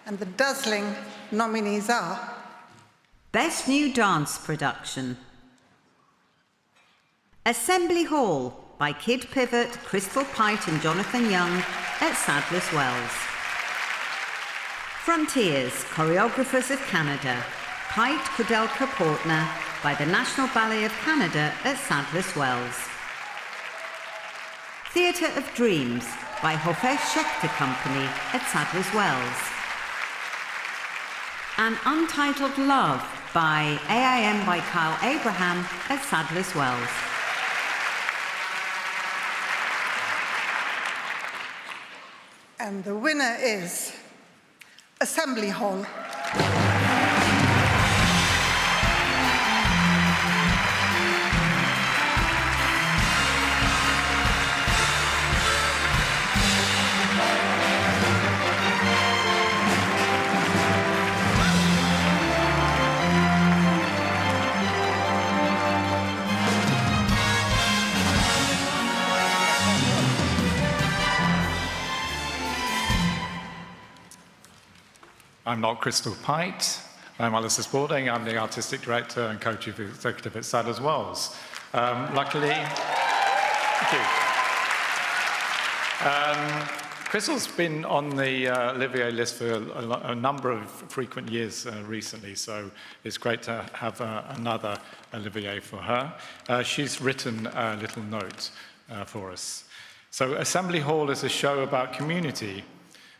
and the dazzling nominees are Best New Dance Production. Assembly Hall by Kid Pivot, Crystal Pite and Jonathan Young at Sadler's Wells. Frontiers, Choreographers of Canada, Pite Kudelka-Portner by the National Ballet of Canada at Sadler's Wells. Theatre of Dreams by Hofesh Schechter Company at Sadler's Wells. An Untitled Love by AIM by Kyle Abraham at Sadler's Wells. And the winner is Assembly Hall. I'm not Crystal Pite. I'm Alistair Spalding. I'm the Artistic Director and Co-Chief Executive at Sadler's Wells. Luckily, thank you. Crystal's been on the Olivier list for a number of frequent years recently, so it's great to have another Olivier for her. She's written a little note for us. So Assembly Hall is a show about community,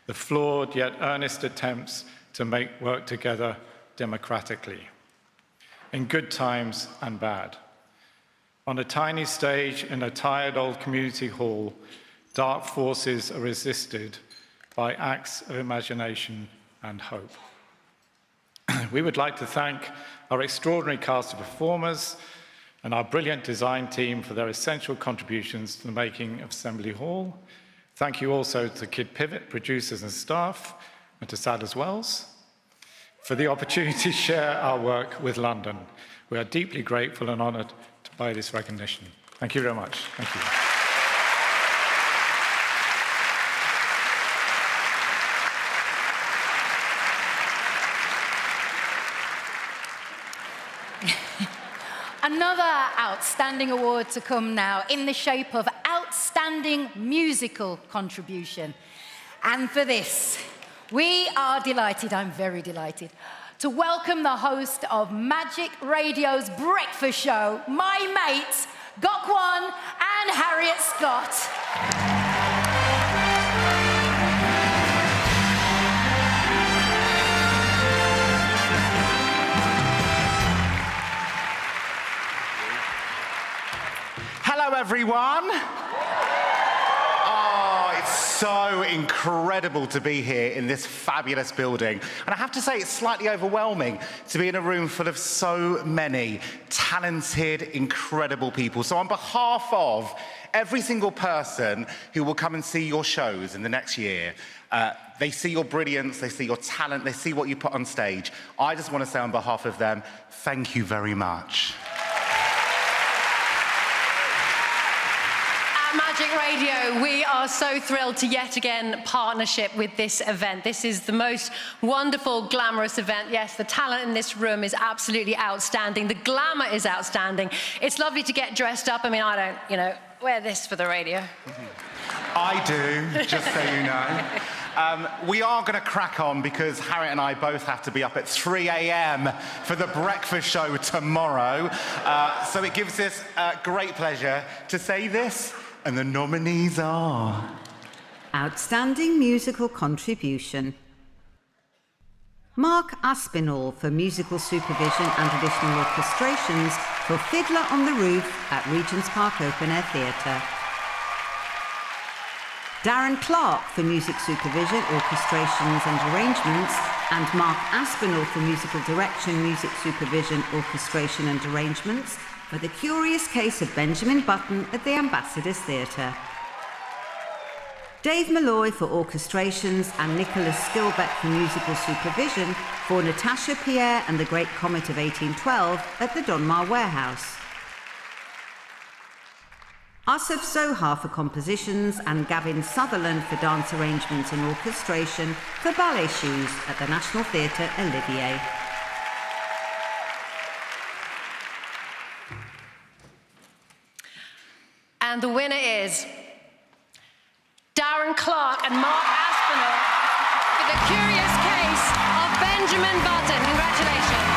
the flawed yet earnest attempts to make work together democratically, in good times and bad. On a tiny stage in a tired old community hall, dark forces are resisted by acts of imagination and hope. We would like to thank our extraordinary cast of performers and our brilliant design team for their essential contributions to the making of Assembly Hall. Thank you also to Kid Pivot, producers and staff, and to Sadler's Wells for the opportunity to share our work with London. We are deeply grateful and honoured by this recognition. Thank you very much. Thank you. Another outstanding award to come now in the shape of Outstanding Musical Contribution. And for this, we are delighted, I'm very delighted, to welcome the host of Magic Radio's breakfast show, my mates, Gokwan and Harriet Scott. Hello, everyone. Oh, it's so incredible to be here in this fabulous building. And I have to say, it's slightly overwhelming to be in a room full of so many talented, incredible people. So on behalf of every single person who will come and see your shows in the next year, they see your brilliance, they see your talent, they see what you put on stage. I just want to say on behalf of them, thank you very much. Magic Radio, we are so thrilled to yet again partnership with this event. This is the most wonderful, glamorous event. Yes, the talent in this room is absolutely outstanding. The glamour is outstanding. It's lovely to get dressed up. I mean, I don't, wear this for the radio. I do, just so you know. We are going to crack on because Harriet and I both have to be up at 3 a.m. for the breakfast show tomorrow. So it gives us great pleasure to say this. And the nominees are... Outstanding Musical Contribution. Mark Aspinall for musical supervision and additional orchestrations for Fiddler on the Roof at Regent's Park Open Air Theatre. Darren Clark for music supervision, orchestrations and arrangements, and Mark Aspinall for musical direction, music supervision, orchestration and arrangements for The Curious Case of Benjamin Button at the Ambassadors Theatre. Dave Malloy for orchestrations and Nicholas Skilbeck for musical supervision for Natasha Pierre and the Great Comet of 1812 at the Donmar Warehouse. Asaf Zohar for compositions and Gavin Sutherland for dance arrangements and orchestration for Ballet Shoes at the National Theatre Olivier. And the winner is Darren Clark and Mark Aspinall for The Curious Case of Benjamin Button. Congratulations.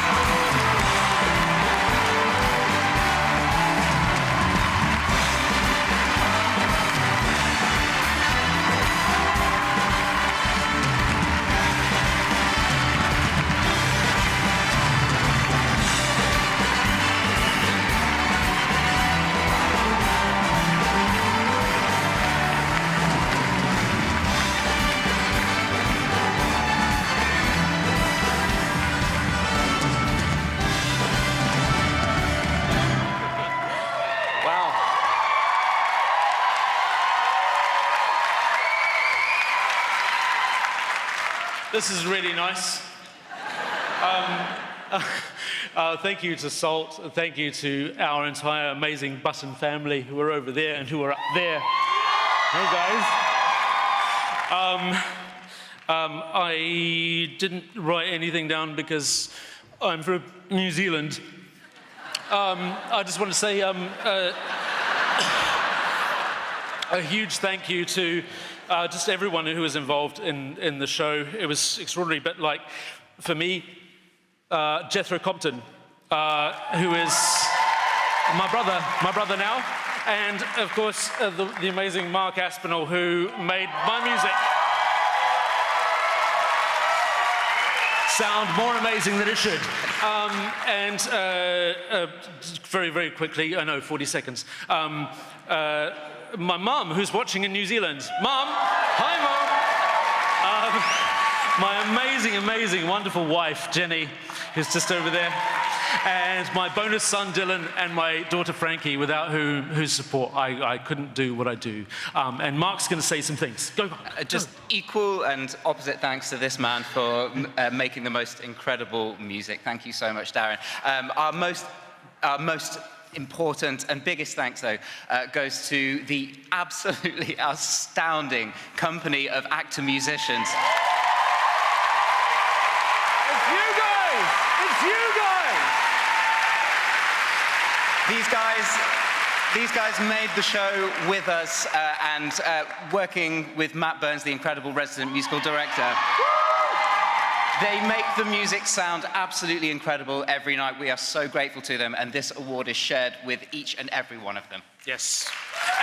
This is really nice. Thank you to Salt. Thank you to our entire amazing Button family who are over there and who are up there. Hey, guys. I didn't write anything down because I'm from New Zealand. I just want to say a huge thank you to just everyone who was involved in the show. It was extraordinary, but like, for me, Jethro Compton, who is my brother now, and of course the amazing Mark Aspinall, who made my music sound more amazing than it should. Very, very quickly, I know, 40 seconds. My mum, who's watching in New Zealand. Mum, hi Mum. My amazing, amazing, wonderful wife, Jenny, who's just over there. And my bonus son, Dylan, and my daughter, Frankie, without whose support I couldn't do what I do. And Mark's going to say some things. Go, Mark. Just equal and opposite thanks to this man for making the most incredible music. Thank you so much, Darren. Our most important and biggest thanks, though, goes to the absolutely astounding company of actor-musicians. These guys made the show with us and working with Matt Burns, the incredible resident musical director. They make the music sound absolutely incredible every night. We are so grateful to them, and this award is shared with each and every one of them. Yes.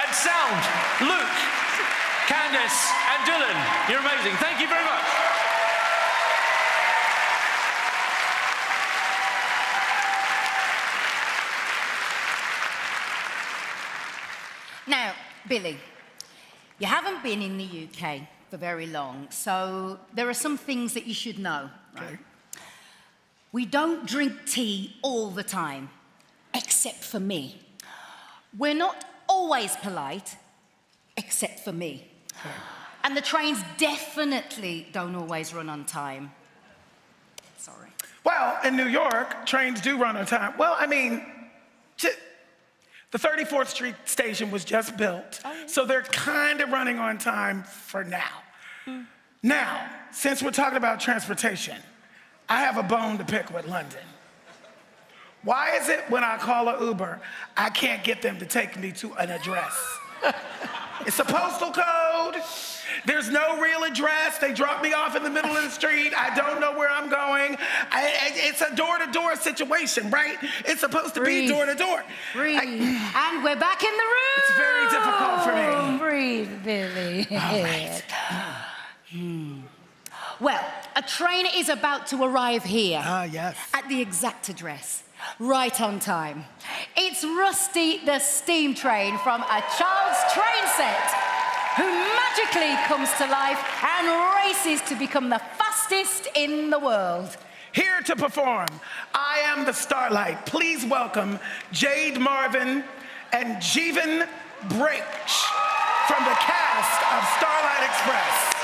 And sound, Luke, Candice, and Dylan. You're amazing. Thank you very much. Now, Billy, you haven't been in the UK for very long, so there are some things that you should know, right? Okay. We don't drink tea all the time, except for me. We're not always polite, except for me. Okay. And the trains definitely don't always run on time. Sorry. Well, in New York, trains do run on time. Well, I mean, the 34th Street station was just built, so they're kind of running on time for now. Now, since we're talking about transportation, I have a bone to pick with London. Why is it when I call an Uber, I can't get them to take me to an address? It's a postal code. There's no real address. They drop me off in the middle of the street. I don't know where I'm going. It's a door-to-door situation, right? It's supposed to be door-to-door. Breathe. And we're back in the room. It's very difficult for me. Breathe, Billy. All right. Well, a train is about to arrive here. Yes. At the exact address. Right on time. It's Rusty the Steam Train from A Child's Train Set, who magically comes to life and races to become the fastest in the world. Here to perform, I am the Starlight. Please welcome Jade Marvin and Jeevan Breach from the cast of Starlight Express.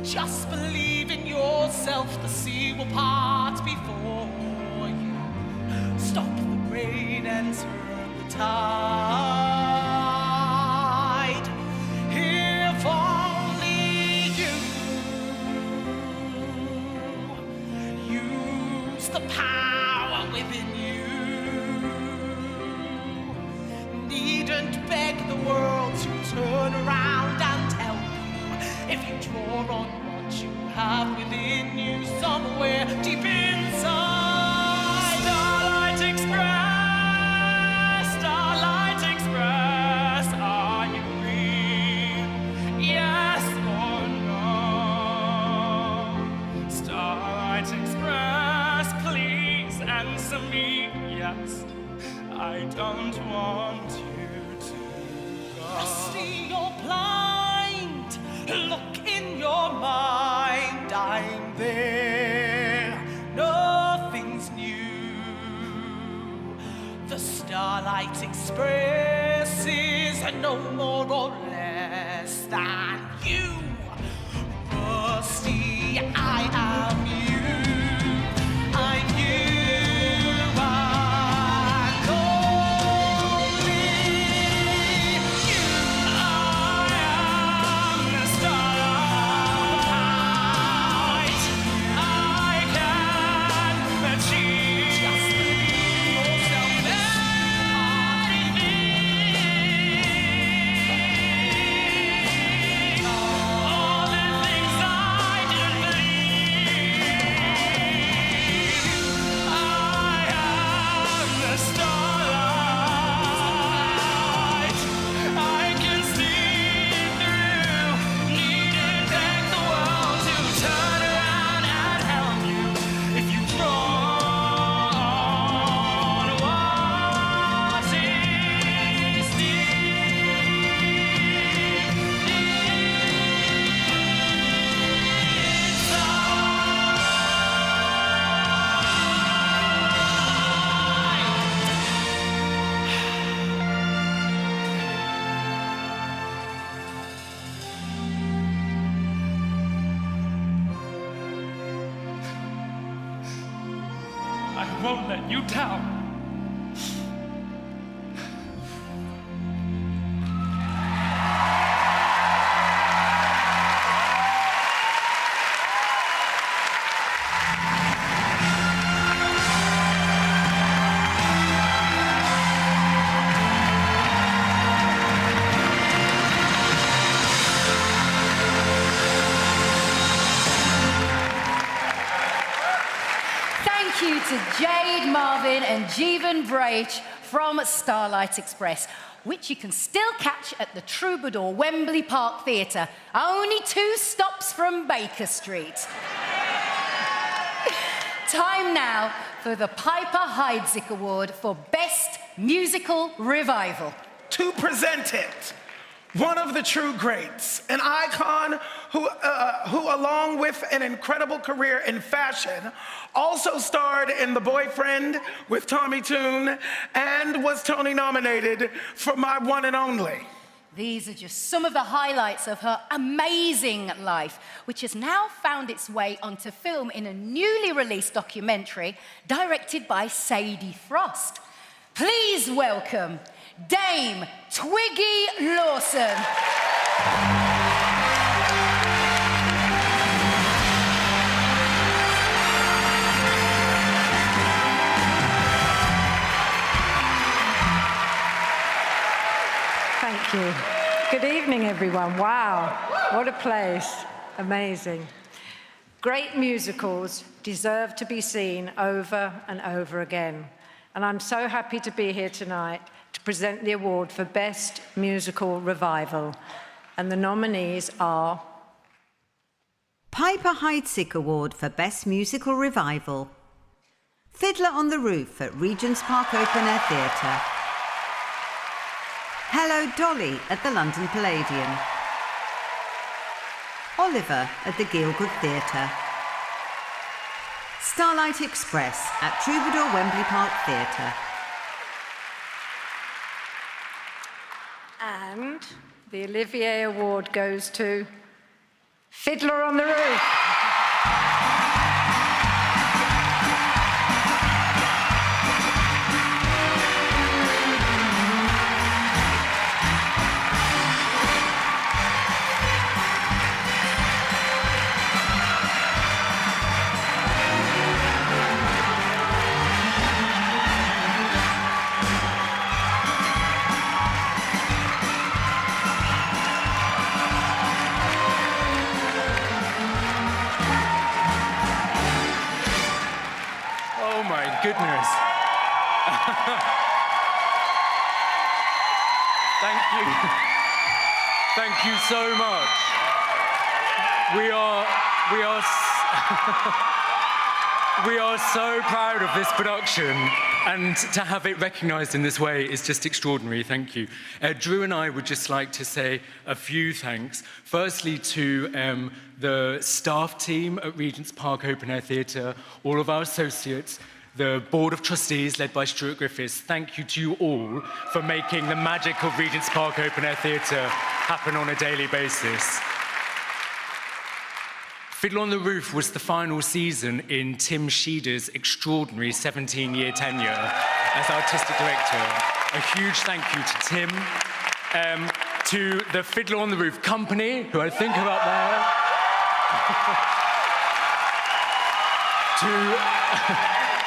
Just believe in yourself, the sea will part before you. Stop the rain and turn the tide. If only you use the power within you. Needn't beg the world to turn around and help you. If you draw on what you have within you somewhere deep inside. I don't want you to go. I see you're blind. Look in your mind. I'm there. Nothing's new. The Starlight Express is no more or less than you. Rusty, I am you. I'm you. I'm only you. I am the starlight. I can achieve. Just believe yourself. All the things I didn't believe. I am the starlight. I can see through. Needn't beg the world to turn around and help you if you drawn what is deep. I won't let you down. Thank you to Jade Marvin and Jeevan Brach from Starlight Express, which you can still catch at the Troubadour Wembley Park Theatre, only 2 stops from Baker Street. Time now for the Piper Heidsieck Award for Best Musical Revival. To present it, one of the true greats, an icon who along with an incredible career in fashion, also starred in The Boyfriend with Tommy Tune and was Tony nominated for My One and Only. These are just some of the highlights of her amazing life, which has now found its way onto film in a newly released documentary directed by Sadie Frost. Please welcome Dame Twiggy Lawson. Thank you. Good evening, everyone. Wow, what a place. Amazing. Great musicals deserve to be seen over and over again. And I'm so happy to be here tonight to present the award for Best Musical Revival. And the nominees are... Piper Heidsieck Award for Best Musical Revival. Fiddler on the Roof at Regent's Park Open Air Theatre. Hello Dolly at the London Palladium. Oliver at the Gielgud Theatre. Starlight Express at Troubadour Wembley Park Theatre. And the Olivier Award goes to Fiddler on the Roof. Goodness. Thank you. Thank you so much. We are so proud of this production. And to have it recognised in this way is just extraordinary, thank you. Drew and I would just like to say a few thanks. Firstly to the staff team at Regent's Park Open Air Theatre, all of our associates, the Board of Trustees led by Stuart Griffiths. Thank you to you all for making the magic of Regent's Park Open Air Theatre happen on a daily basis. Fiddler on the Roof was the final season in Tim Sheeder's extraordinary 17-year tenure as artistic director. A huge thank you to Tim, to the Fiddler on the Roof company, who I think are up there,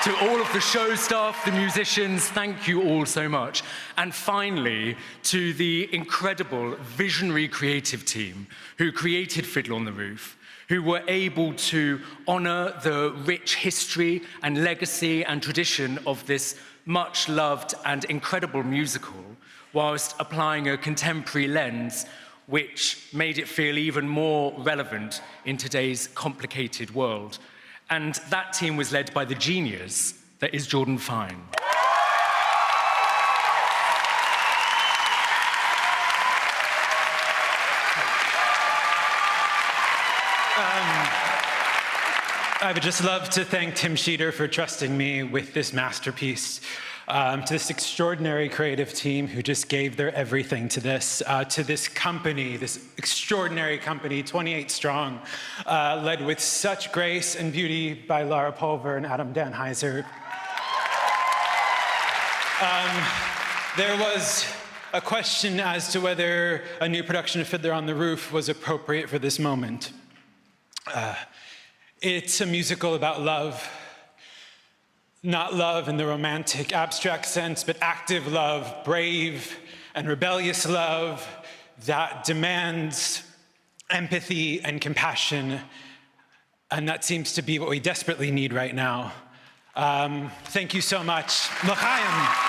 to all of the show staff, the musicians, thank you all so much. And finally, to the incredible visionary creative team who created Fiddler on the Roof, who were able to honour the rich history and legacy and tradition of this much-loved and incredible musical, whilst applying a contemporary lens which made it feel even more relevant in today's complicated world. And that team was led by the genius that is Jordan Fine. I would just love to thank Tim Sheeder for trusting me with this masterpiece, to this extraordinary creative team who just gave their everything to this company, this extraordinary company, 28 strong, led with such grace and beauty by Laura Pulver and Adam Danheiser. There was a question as to whether a new production of Fiddler on the Roof was appropriate for this moment. It's a musical about love. Not love in the romantic, abstract sense, but active love, brave and rebellious love that demands empathy and compassion. And that seems to be what we desperately need right now. Thank you so much. L'chaim.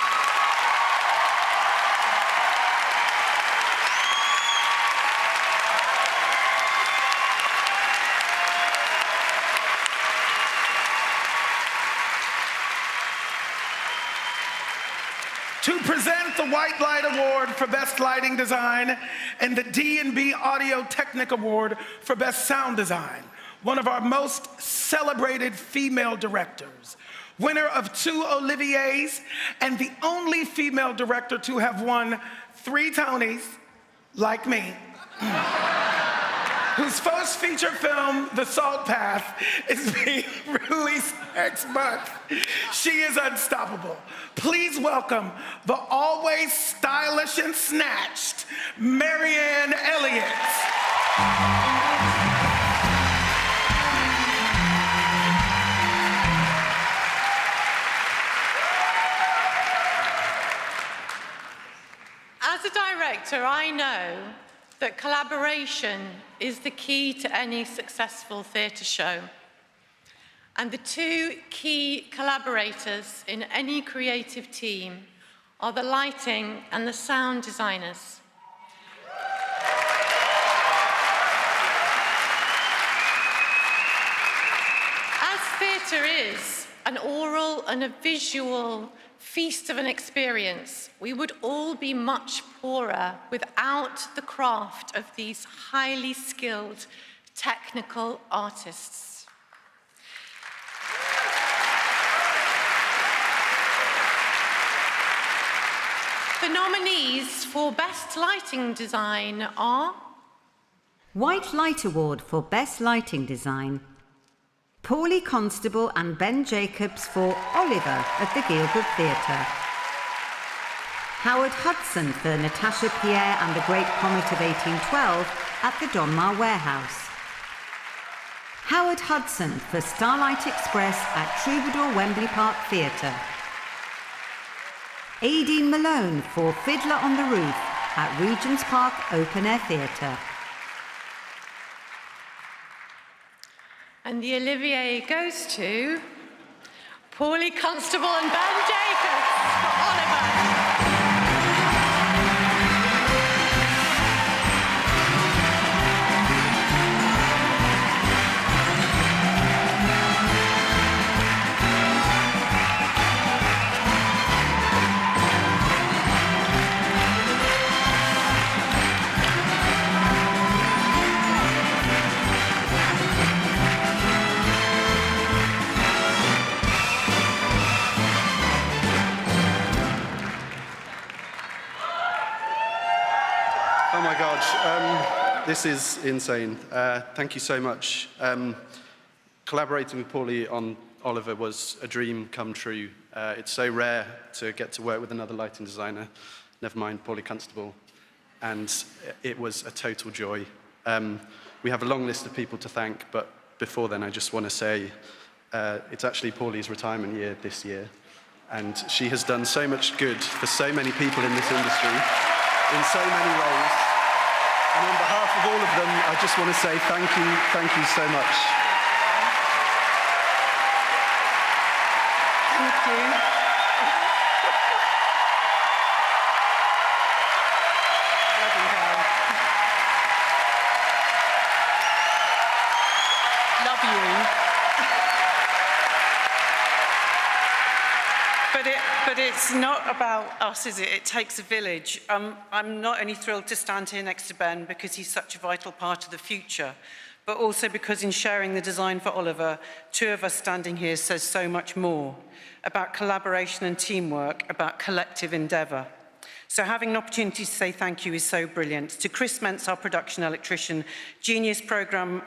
To present the White Light Award for Best Lighting Design and the D&B Audio Technic Award for Best Sound Design, one of our most celebrated female directors, winner of 2 Oliviers, and the only female director to have won 3 Tonys, like me, whose first feature film, The Salt Path, is being released next month. She is unstoppable. Please welcome the always stylish and snatched Marianne Elliott. As a director, I know that collaboration is the key to any successful theatre show. And the 2 key collaborators in any creative team are the lighting and the sound designers. As theatre is an oral and a visual feast of an experience, we would all be much poorer without the craft of these highly skilled technical artists. The nominees for Best Lighting Design are White Light Award for Best Lighting Design, Paulie Constable and Ben Jacobs for Oliver at the Gilbert Theatre, Howard Hudson for Natasha Pierre and the Great Comet of 1812 at the Donmar Warehouse, Howard Hudson for Starlight Express at Troubadour Wembley Park Theatre, Aideen Malone for Fiddler on the Roof at Regent's Park Open Air Theatre. And the Olivier goes to Paulie Constable and Ben Jacobs for Oliver. This is insane. Thank you so much. Collaborating with Paulie on Oliver was a dream come true. It's so rare to get to work with another lighting designer, never mind Paulie Constable, and it was a total joy. We have a long list of people to thank, but before then I just want to say it's actually Paulie's retirement year this year, and she has done so much good for so many people in this industry, in so many roles. And on behalf of all of them, I just want to say thank you so much. Thank you. Love you. But it's not about us, is it? It takes a village. I'm not only thrilled to stand here next to Ben because he's such a vital part of the future, but also because in sharing the design for Oliver, two of us standing here says so much more about collaboration and teamwork, about collective endeavour. So having an opportunity to say thank you is so brilliant. To Chris Mentz, our production electrician, genius programmer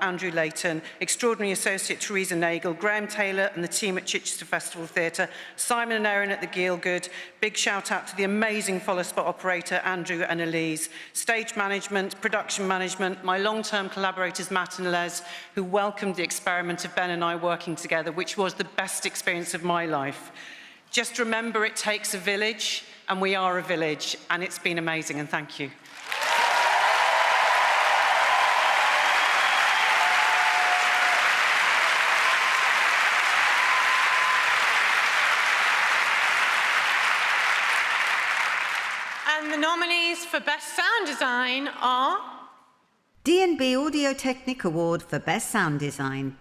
Andrew Layton, extraordinary associate Theresa Nagel, Graham Taylor and the team at Chichester Festival Theatre, Simon and Erin at the Gielgud, big shout out to the amazing follow spot operator Andrew and Elise, stage management, production management, my long-term collaborators Matt and Les, who welcomed the experiment of Ben and I working together, which was the best experience of my life. Just remember, it takes a village, and we are a village, and it's been amazing, and thank you. And the nominees for Best Sound Design are... D&B Audio Technic Award for Best Sound Design.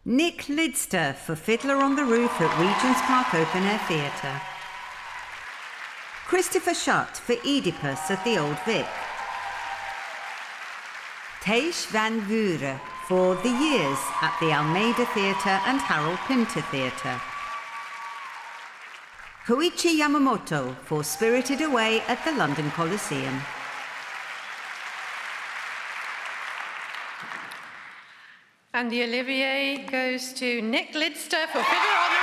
Nick Lidster for Fiddler on the Roof at Regent's Park Open Air Theatre. Christopher Schutt for Oedipus at the Old Vic. Teish van Vure for The Years at the Almeida Theatre and Harold Pinter Theatre. Koichi Yamamoto for Spirited Away at the London Coliseum. And the Olivier goes to Nick Lidster for Fiddler on the Roof.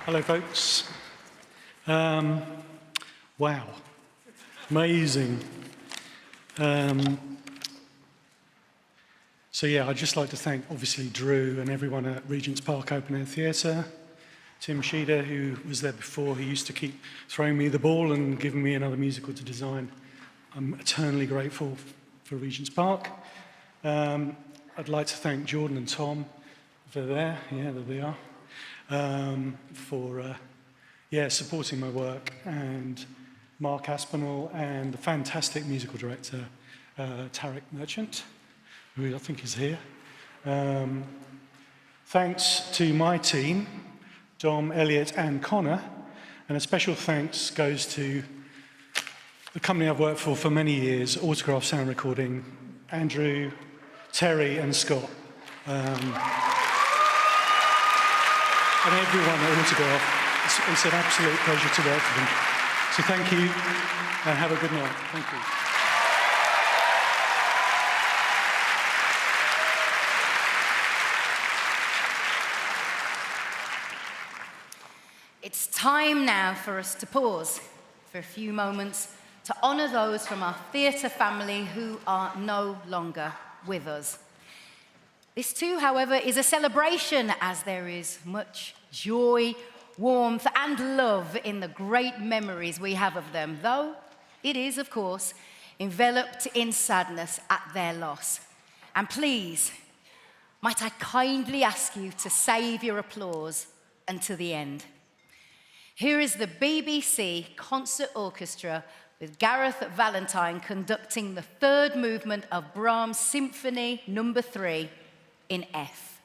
Hello, folks. Wow, amazing. So yeah, I'd just like to thank, obviously, Drew and everyone at Regent's Park Open Air Theatre. Tim Sheeder, who was there before, he used to keep throwing me the ball and giving me another musical to design. I'm eternally grateful for Regent's Park. I'd like to thank Jordan and Tom for there. Yeah, there they are. For supporting my work, and Mark Aspinall and the fantastic musical director Tarek Merchant, who I think is here. Thanks to my team, Dom, Elliot and Connor, and a special thanks goes to the company I've worked for many years, Autograph Sound Recording, Andrew, Terry and Scott. And everyone at Autograph, it's an absolute pleasure to work with them. So thank you, and have a good night. Thank you. It's time now for us to pause for a few moments to honour those from our theatre family who are no longer with us. This too, however, is a celebration, as there is much joy, warmth and love in the great memories we have of them, though it is, of course, enveloped in sadness at their loss. And please, might I kindly ask you to save your applause until the end. Here is the BBC Concert Orchestra with Gareth Valentine conducting the third movement of Brahms' Symphony No. 3, in F.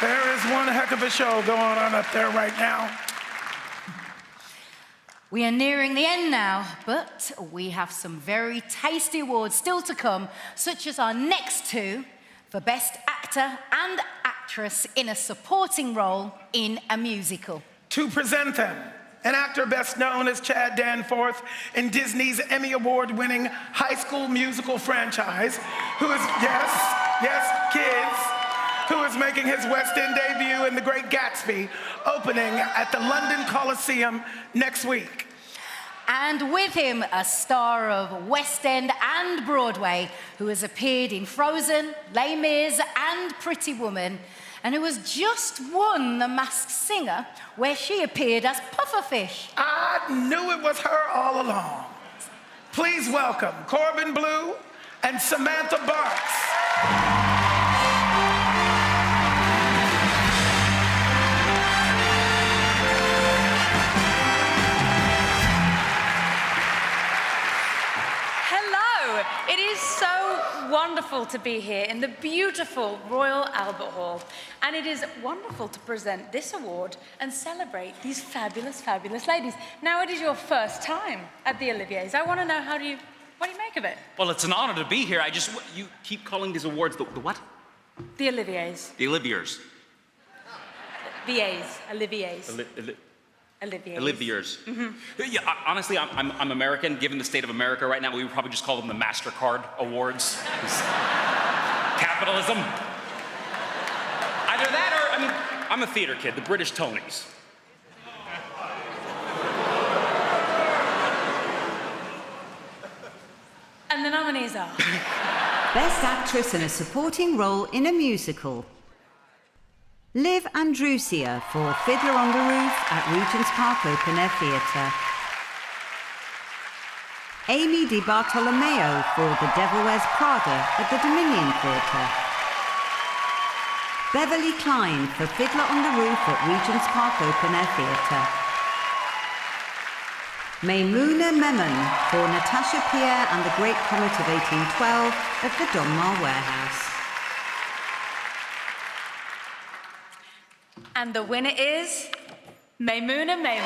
There is one heck of a show going on up there right now. We are nearing the end now, but we have some very tasty awards still to come, such as our next two for Best Actor and Actress in a Supporting Role in a Musical. To present them, an actor best known as Chad Danforth in Disney's Emmy Award-winning High School Musical franchise, who is, yes, kids, who is making his West End debut in The Great Gatsby, opening at the London Coliseum next week. And with him, a star of West End and Broadway, who has appeared in Frozen, Les Mis, and Pretty Woman, and who has just won The Masked Singer, where she appeared as Pufferfish. I knew it was her all along. Please welcome Corbin Bleu and Samantha Barks. Hello! It is so wonderful to be here in the beautiful Royal Albert Hall. And it is wonderful to present this award and celebrate these fabulous, fabulous ladies. Now, it is your first time at the Oliviers. I want to know, what do you make of it? Well, it's an honor to be here. You keep calling these awards the what? The Oliviers. The Oliviers. The A's. Oliviers. Oliviers. Oliviers. Mm-hmm. Yeah, honestly, I'm American. Given the state of America right now, we would probably just call them the Mastercard Awards. Capitalism. Either that or, I'm a theater kid, the British Tonys. And the nominees are... Best Actress in a Supporting Role in a Musical. Liv Andrusia for Fiddler on the Roof at Regent's Park Open Air Theatre. Amy Di Bartolomeo for The Devil Wears Prada at the Dominion Theatre. Beverley Klein for Fiddler on the Roof at Regent's Park Open Air Theatre. Maymouna Memon for Natasha Pierre and the Great Comet of 1812 at the Donmar Warehouse. And the winner is Maymouna Memon.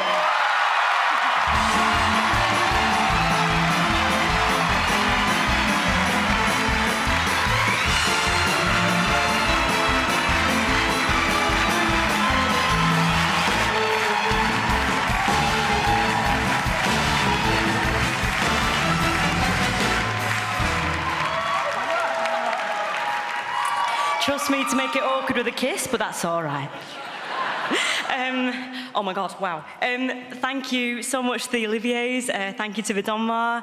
Trust me to make it awkward with a kiss, but that's all right. Oh my God, wow. Thank you so much to the Oliviers. Thank you to the Donmar.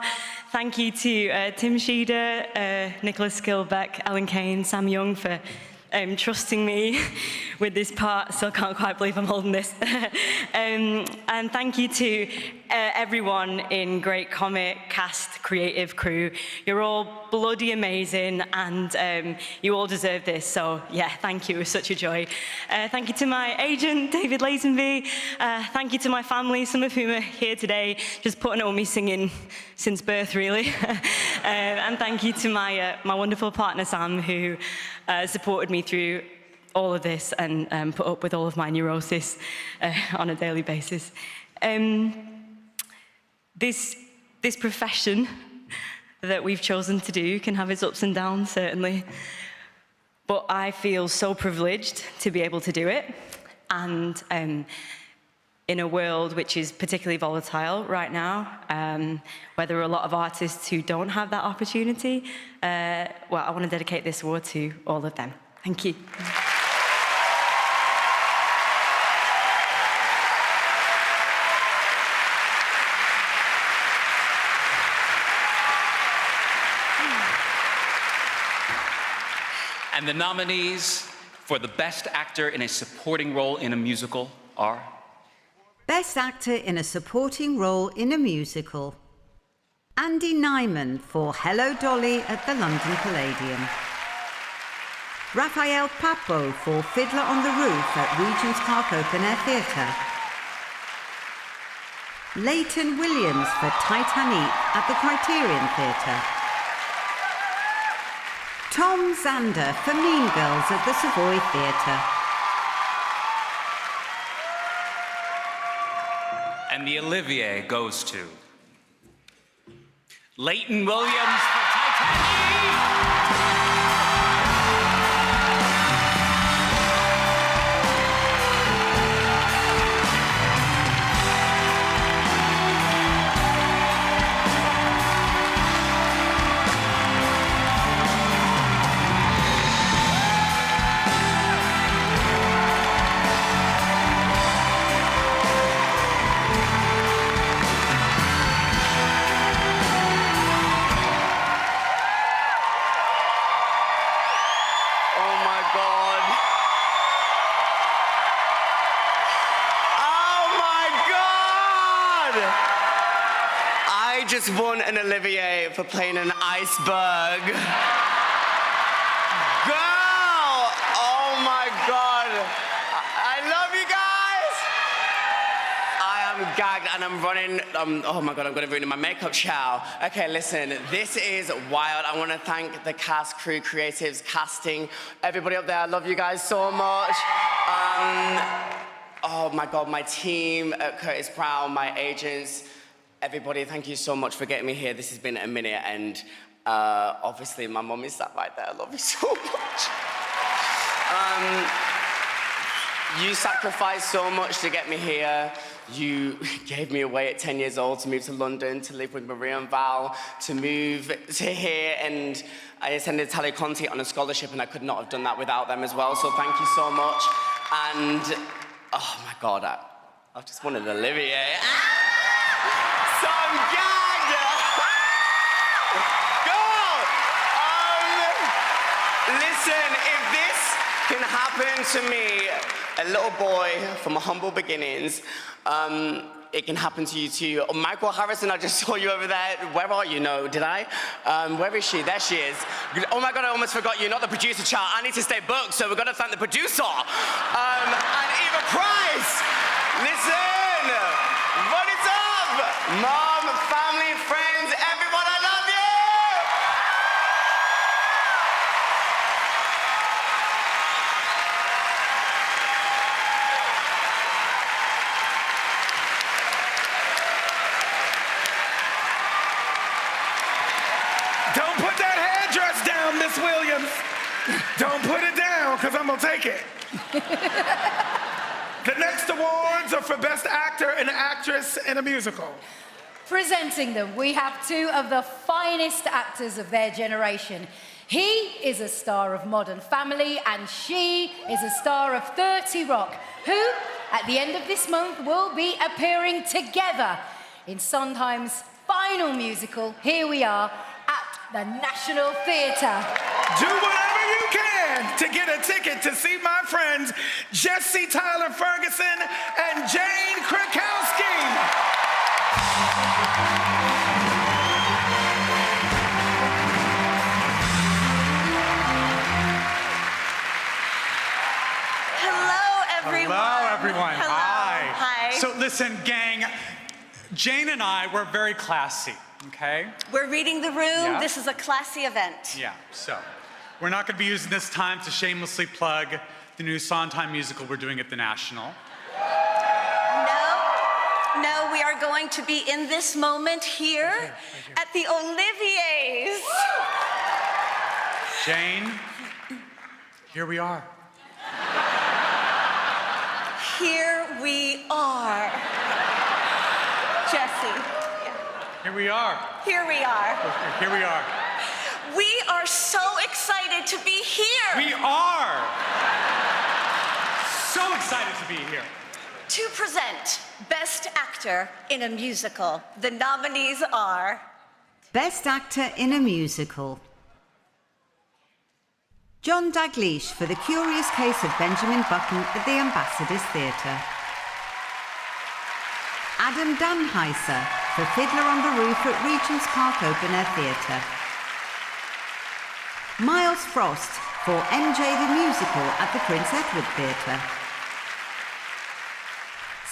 Thank you to Tim Sheeder, Nicholas Skilbeck, Ellen Kane, Sam Young for trusting me with this part. Still can't quite believe I'm holding this. And thank you to everyone in Great Comet, cast, creative crew. You're all bloody amazing, and you all deserve this. So yeah, thank you. It was such a joy. Thank you to my agent, David Lazenby. Thank you to my family, some of whom are here today, just putting up with me singing since birth, really. And thank you to my wonderful partner, Sam, who supported me through all of this and put up with all of my neurosis on a daily basis. This profession that we've chosen to do can have its ups and downs, certainly. But I feel so privileged to be able to do it. And in a world which is particularly volatile right now, where there are a lot of artists who don't have that opportunity, well, I want to dedicate this award to all of them. Thank you. And the nominees for the Best Actor in a Supporting Role in a Musical are... Best Actor in a Supporting Role in a Musical. Andy Nyman for Hello Dolly at the London Palladium. Raphael Papo for Fiddler on the Roof at Regent's Park Open Air Theatre. Leighton Williams for Titanic at the Criterion Theatre. Tom Zander for Mean Girls at the Savoy Theatre. And the Olivier goes to... Leighton Williams for Titanic! God! I just won an Olivier for playing an iceberg. Girl! Oh my God! I love you guys! I am gagged and I'm running. Oh my God, I'm gonna ruin my makeup chow. Okay, listen, this is wild. I wanna thank the cast, crew, creatives, casting, everybody up there. I love you guys so much. Oh my God, my team, Curtis Brown, my agents, everybody, thank you so much for getting me here. This has been a minute, and obviously my mom is sat right there. I love you so much. You sacrificed so much to get me here. You gave me away at 10 years old to move to London, to live with Maria and Val, to move to here, and I attended Tally Conti on a scholarship, and I could not have done that without them as well, so thank you so much. And, oh my God, I've just won an Olivier. So I'm gagged! Girl! Listen, if this can happen to me, a little boy from humble beginnings, it can happen to you too. Oh, Michael Harrison, I just saw you over there. Where are you? No, did I? Where is she? There she is. Oh my God, I almost forgot you. Not the producer, child. I need to stay booked, so we're gonna thank the producer. And Eva Price. Listen, run it up. Mom, family, friends, everyone, I love you. Don't put that headdress down, Miss Williams. Don't put it down, because I'm going to take it. The next awards are for Best Actor and Actress in a Musical. Presenting them, we have two of the finest actors of their generation. He is a star of Modern Family, and she is a star of 30 Rock, who, at the end of this month, will be appearing together in Sondheim's final musical, Here We Are, at the National Theatre. Do whatever you can to get a ticket to see my friends Jesse Tyler Ferguson and Jane Krakowski. Hello, everyone. Hello, everyone. Hello. Hi. Hi. So listen, gang, Jane and I were very classy, okay? We're reading the room. Yeah. This is a classy event. Yeah, so we're not going to be using this time to shamelessly plug the new Sondheim musical we're doing at the National. No, we are going to be in this moment here at the Oliviers. Jane, here we are. Here we are. Jesse. Here we are. Here we are. Here we are. We are so excited to be here. We are. So excited to be here. To present Best Actor in a Musical, the nominees are... Best Actor in a Musical. John Dalglish for The Curious Case of Benjamin Button at the Ambassadors Theatre. Adam Danheiser for Fiddler on the Roof at Regent's Park Open Air Theatre. Miles Frost for MJ the Musical at the Prince Edward Theatre.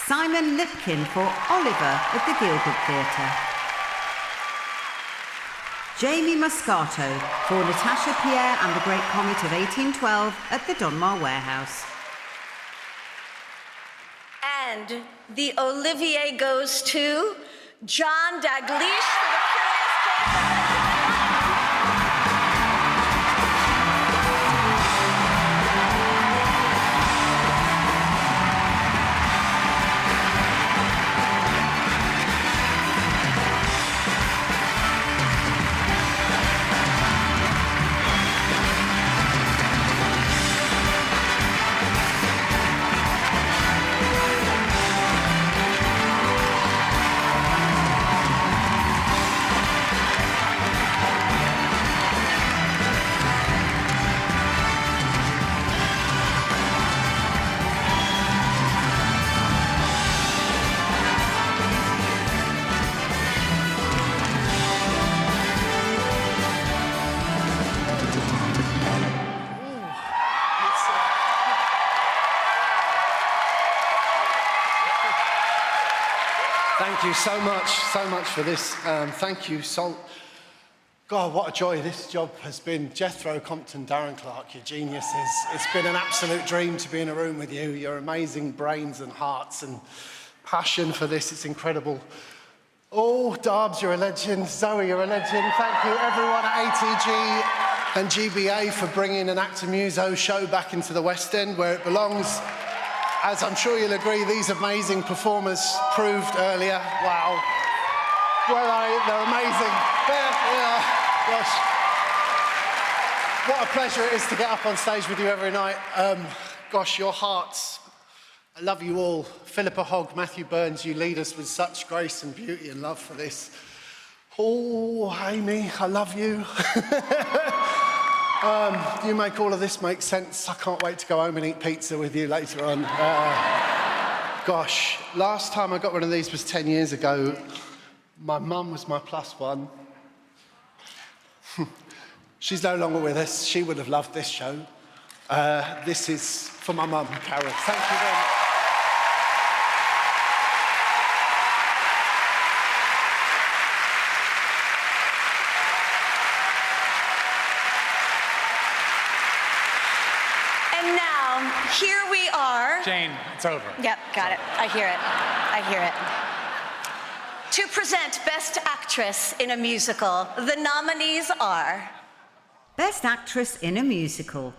Simon Lipkin for Oliver at the Gilbert Theatre. Jamie Moscato for Natasha Pierre and the Great Comet of 1812 at the Donmar Warehouse. And the Olivier goes to John Dalglish for The Curious Case of... Thank you so much for this. Thank you, Salt. God, what a joy this job has been. Jethro, Compton, Darren Clark, you're geniuses. It's been an absolute dream to be in a room with you. Your amazing brains and hearts and passion for this, it's incredible. Oh, Darbs, you're a legend. Zoe, you're a legend. Thank you, everyone at ATG and GBA for bringing an Actor Muso show back into the West End where it belongs. As I'm sure you'll agree, these amazing performers proved earlier. Wow. They're amazing. Gosh. What a pleasure it is to get up on stage with you every night. Gosh, your hearts. I love you all. Philippa Hogg, Matthew Burns, you lead us with such grace and beauty and love for this. Oh, Amy, I love you. You make all of this make sense. I can't wait to go home and eat pizza with you later on. Gosh, last time I got one of these was 10 years ago. My mum was my +1. She's no longer with us. She would have loved this show. This is for my mum, Carol. Thank you very much. And now, here we are. Jane, it's over. Yep, got it. I hear it. I hear it. To present Best Actress in a Musical, the nominees are... Best Actress in a Musical.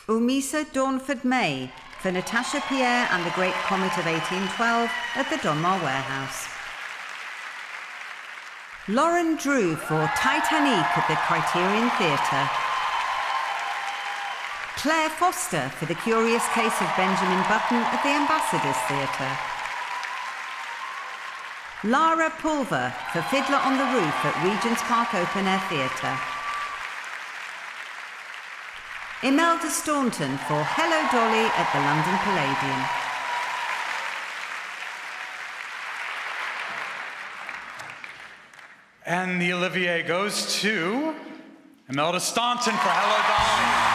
Umisa Dawnford-May for Natasha Pierre and the Great Comet of 1812 at the Donmar Warehouse. Lauren Drew for Titanic at the Criterion Theatre. Claire Foster for The Curious Case of Benjamin Button at the Ambassadors Theatre. Lara Pulver for Fiddler on the Roof at Regent's Park Open Air Theatre. Imelda Staunton for Hello Dolly at the London Palladium. And the Olivier goes to Imelda Staunton for Hello Dolly.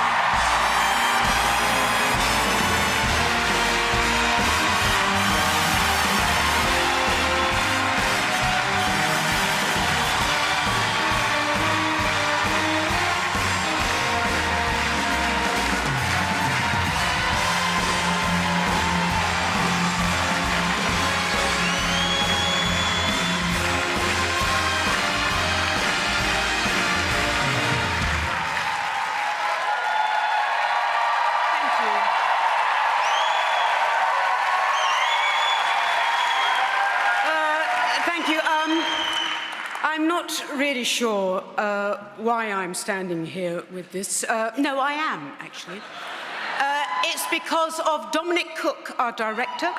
I'm not really sure why I'm standing here with this. No, I am, actually. It's because of Dominic Cook, our director,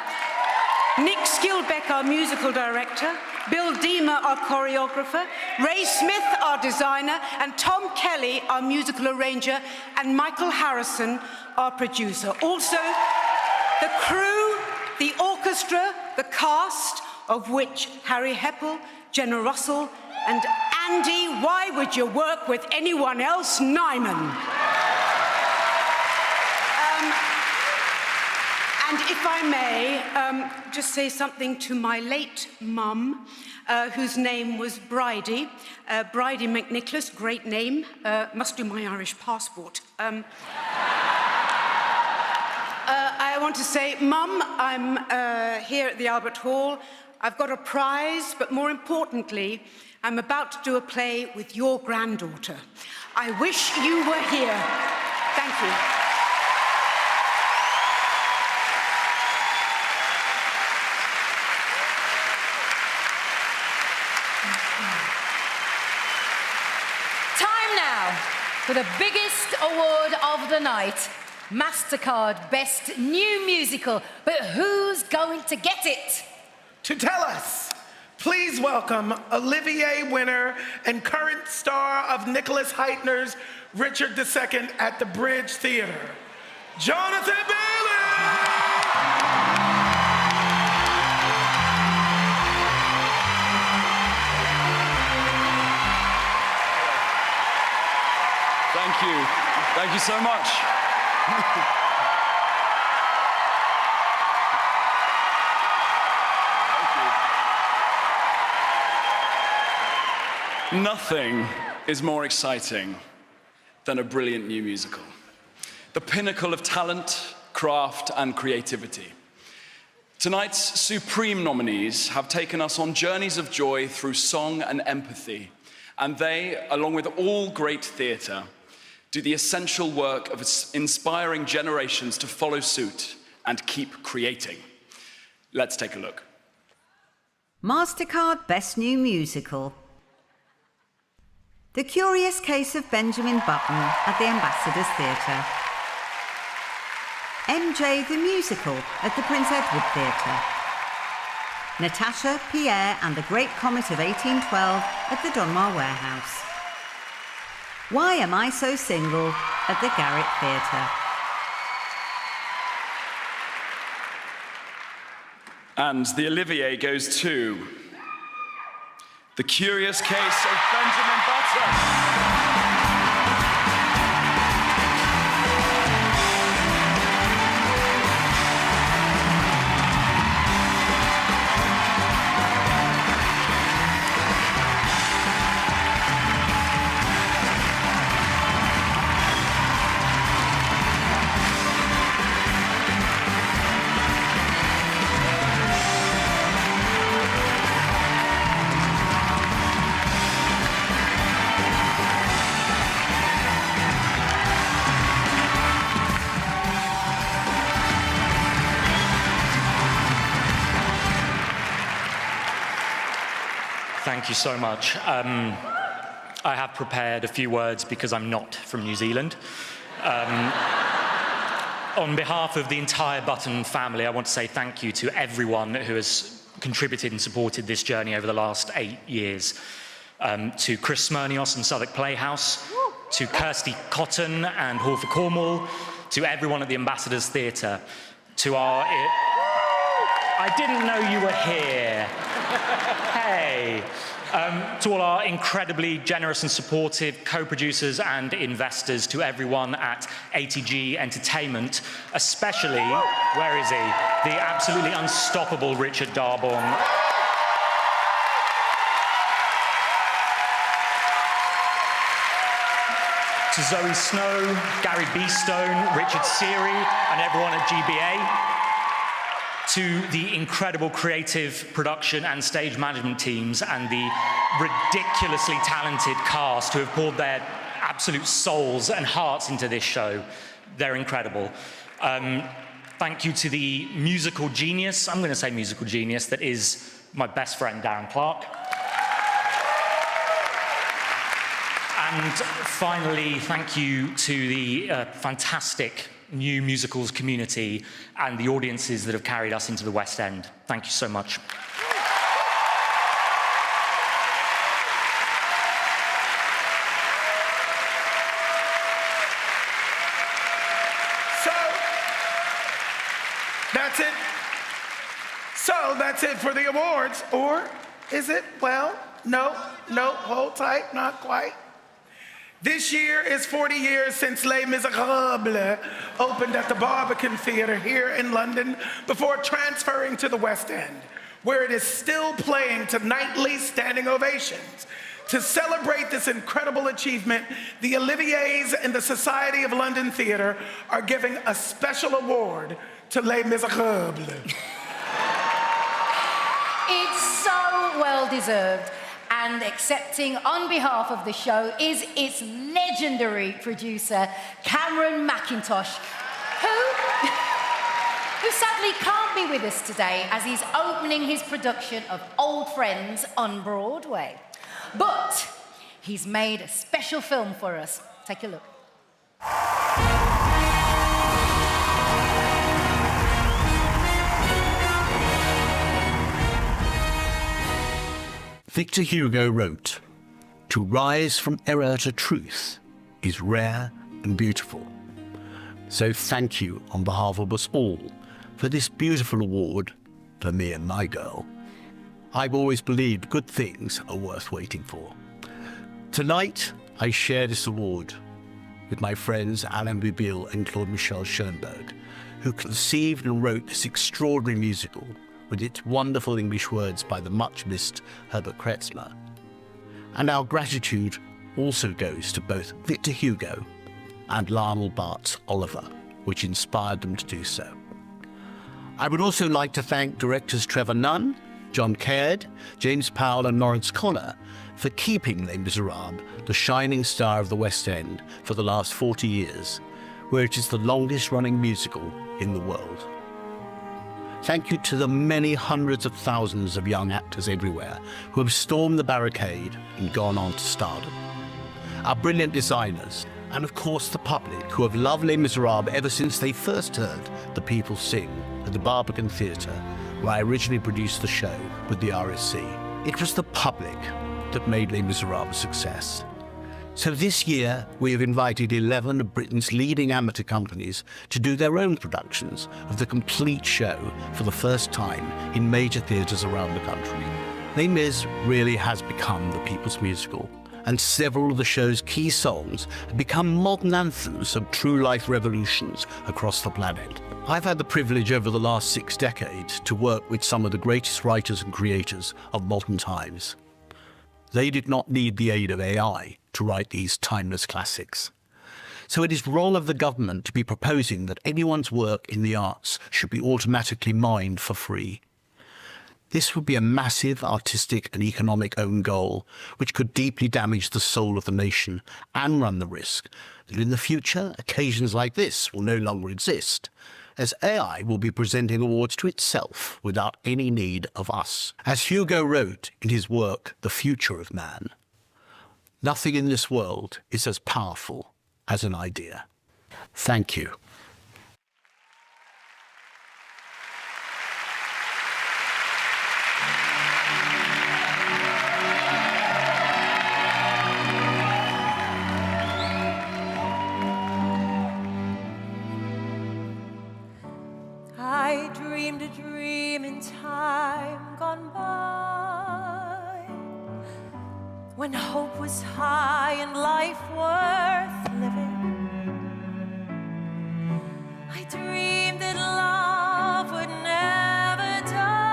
Nick Skilbeck, our musical director, Bill Deemer, our choreographer, Ray Smith, our designer, and Tom Kelly, our musical arranger, and Michael Harrison, our producer. Also, the crew, the orchestra, the cast, of which Harry Heppel, Jenna Russell, and Andy, why would you work with anyone else, Nyman? And if I may, just say something to my late mum, whose name was Bridie. Bridie McNicholas, great name. Must do my Irish passport. I want to say, Mum, I'm here at the Albert Hall. I've got a prize, but more importantly, I'm about to do a play with your granddaughter. I wish you were here. Thank you. Time now for the biggest award of the night, Mastercard Best New Musical. But who's going to get it? To tell us, please welcome Olivier winner and current star of Nicholas Heitner's Richard II at the Bridge Theatre, Jonathan Bailey! Thank you. Thank you so much. Nothing is more exciting than a brilliant new musical. The pinnacle of talent, craft, and creativity. Tonight's supreme nominees have taken us on journeys of joy through song and empathy, and they, along with all great theatre, do the essential work of inspiring generations to follow suit and keep creating. Let's take a look. Mastercard Best New Musical. The Curious Case of Benjamin Button at the Ambassadors Theatre. MJ the Musical at the Prince Edward Theatre. Natasha Pierre and the Great Comet of 1812 at the Donmar Warehouse. Why Am I So Single at the Garrick Theatre. And the Olivier goes to The Curious Case of Benjamin Button. Thank you so much. I have prepared a few words because I'm not from New Zealand. On behalf of the entire Button family, I want to say thank you to everyone who has contributed and supported this journey over the last 8 years. To Chris Smirnios and Southwark Playhouse, to Kirsty Cotton and Hall for Cornwall, to everyone at the Ambassadors Theatre, to our... I didn't know you were here. Hey. To all our incredibly generous and supportive co-producers and investors, to everyone at ATG Entertainment, especially, where is he? The absolutely unstoppable Richard Darborn. To Zoe Snow, Gary Beestone, Richard Seary, and everyone at GBA. To the incredible creative production and stage management teams and the ridiculously talented cast who have poured their absolute souls and hearts into this show. They're incredible. Thank you to the musical genius, I'm going to say musical genius, that is my best friend, Darren Clark. And finally, thank you to the fantastic new musicals community and the audiences that have carried us into the West End. Thank you so much. So that's it for the awards, or is it? Well, no, hold tight, not quite. This year is 40 years since Les Misérables opened at the Barbican Theatre here in London before transferring to the West End, where it is still playing to nightly standing ovations. To celebrate this incredible achievement, the Oliviers and the Society of London Theatre are giving a special award to Les Misérables. It's so well deserved. And accepting on behalf of the show is its legendary producer, Cameron McIntosh, who sadly can't be with us today as he's opening his production of Old Friends on Broadway. But he's made a special film for us. Take a look. Victor Hugo wrote, "To rise from error to truth is rare and beautiful." So thank you on behalf of us all for this beautiful award for me and my girl. I've always believed good things are worth waiting for. Tonight, I share this award with my friends Alain Boublil and Claude Michel Schoenberg, who conceived and wrote this extraordinary musical with its wonderful English words by the much-missed Herbert Kretzmer. And our gratitude also goes to both Victor Hugo and Lionel Bart's Oliver, which inspired them to do so. I would also like to thank directors Trevor Nunn, John Caird, James Powell and Lawrence Connor for keeping Les Misérables the shining star of the West End for the last 40 years, where it is the longest running musical in the world. Thank you to the many hundreds of thousands of young actors everywhere who have stormed the barricade and gone on to stardom. Our brilliant designers, and of course the public who have loved Les Misérables ever since they first heard the people sing at the Barbican Theatre, where I originally produced the show with the RSC. It was the public that made Les Misérables a success. So this year, we have invited 11 of Britain's leading amateur companies to do their own productions of the complete show for the first time in major theatres around the country. Les Mis really has become the people's musical, and several of the show's key songs have become modern anthems of true-life revolutions across the planet. I've had the privilege over the last 6 decades to work with some of the greatest writers and creators of modern times. They did not need the aid of AI to write these timeless classics. So it is role of the government to be proposing that anyone's work in the arts should be automatically mined for free. This would be a massive artistic and economic own goal, which could deeply damage the soul of the nation and run the risk that in the future, occasions like this will no longer exist, as AI will be presenting awards to itself without any need of us. As Hugo wrote in his work, The Future of Man, nothing in this world is as powerful as an idea. Thank you. I dreamed a dream in time gone by, when hope was high and life worth living. I dreamed that love would never die.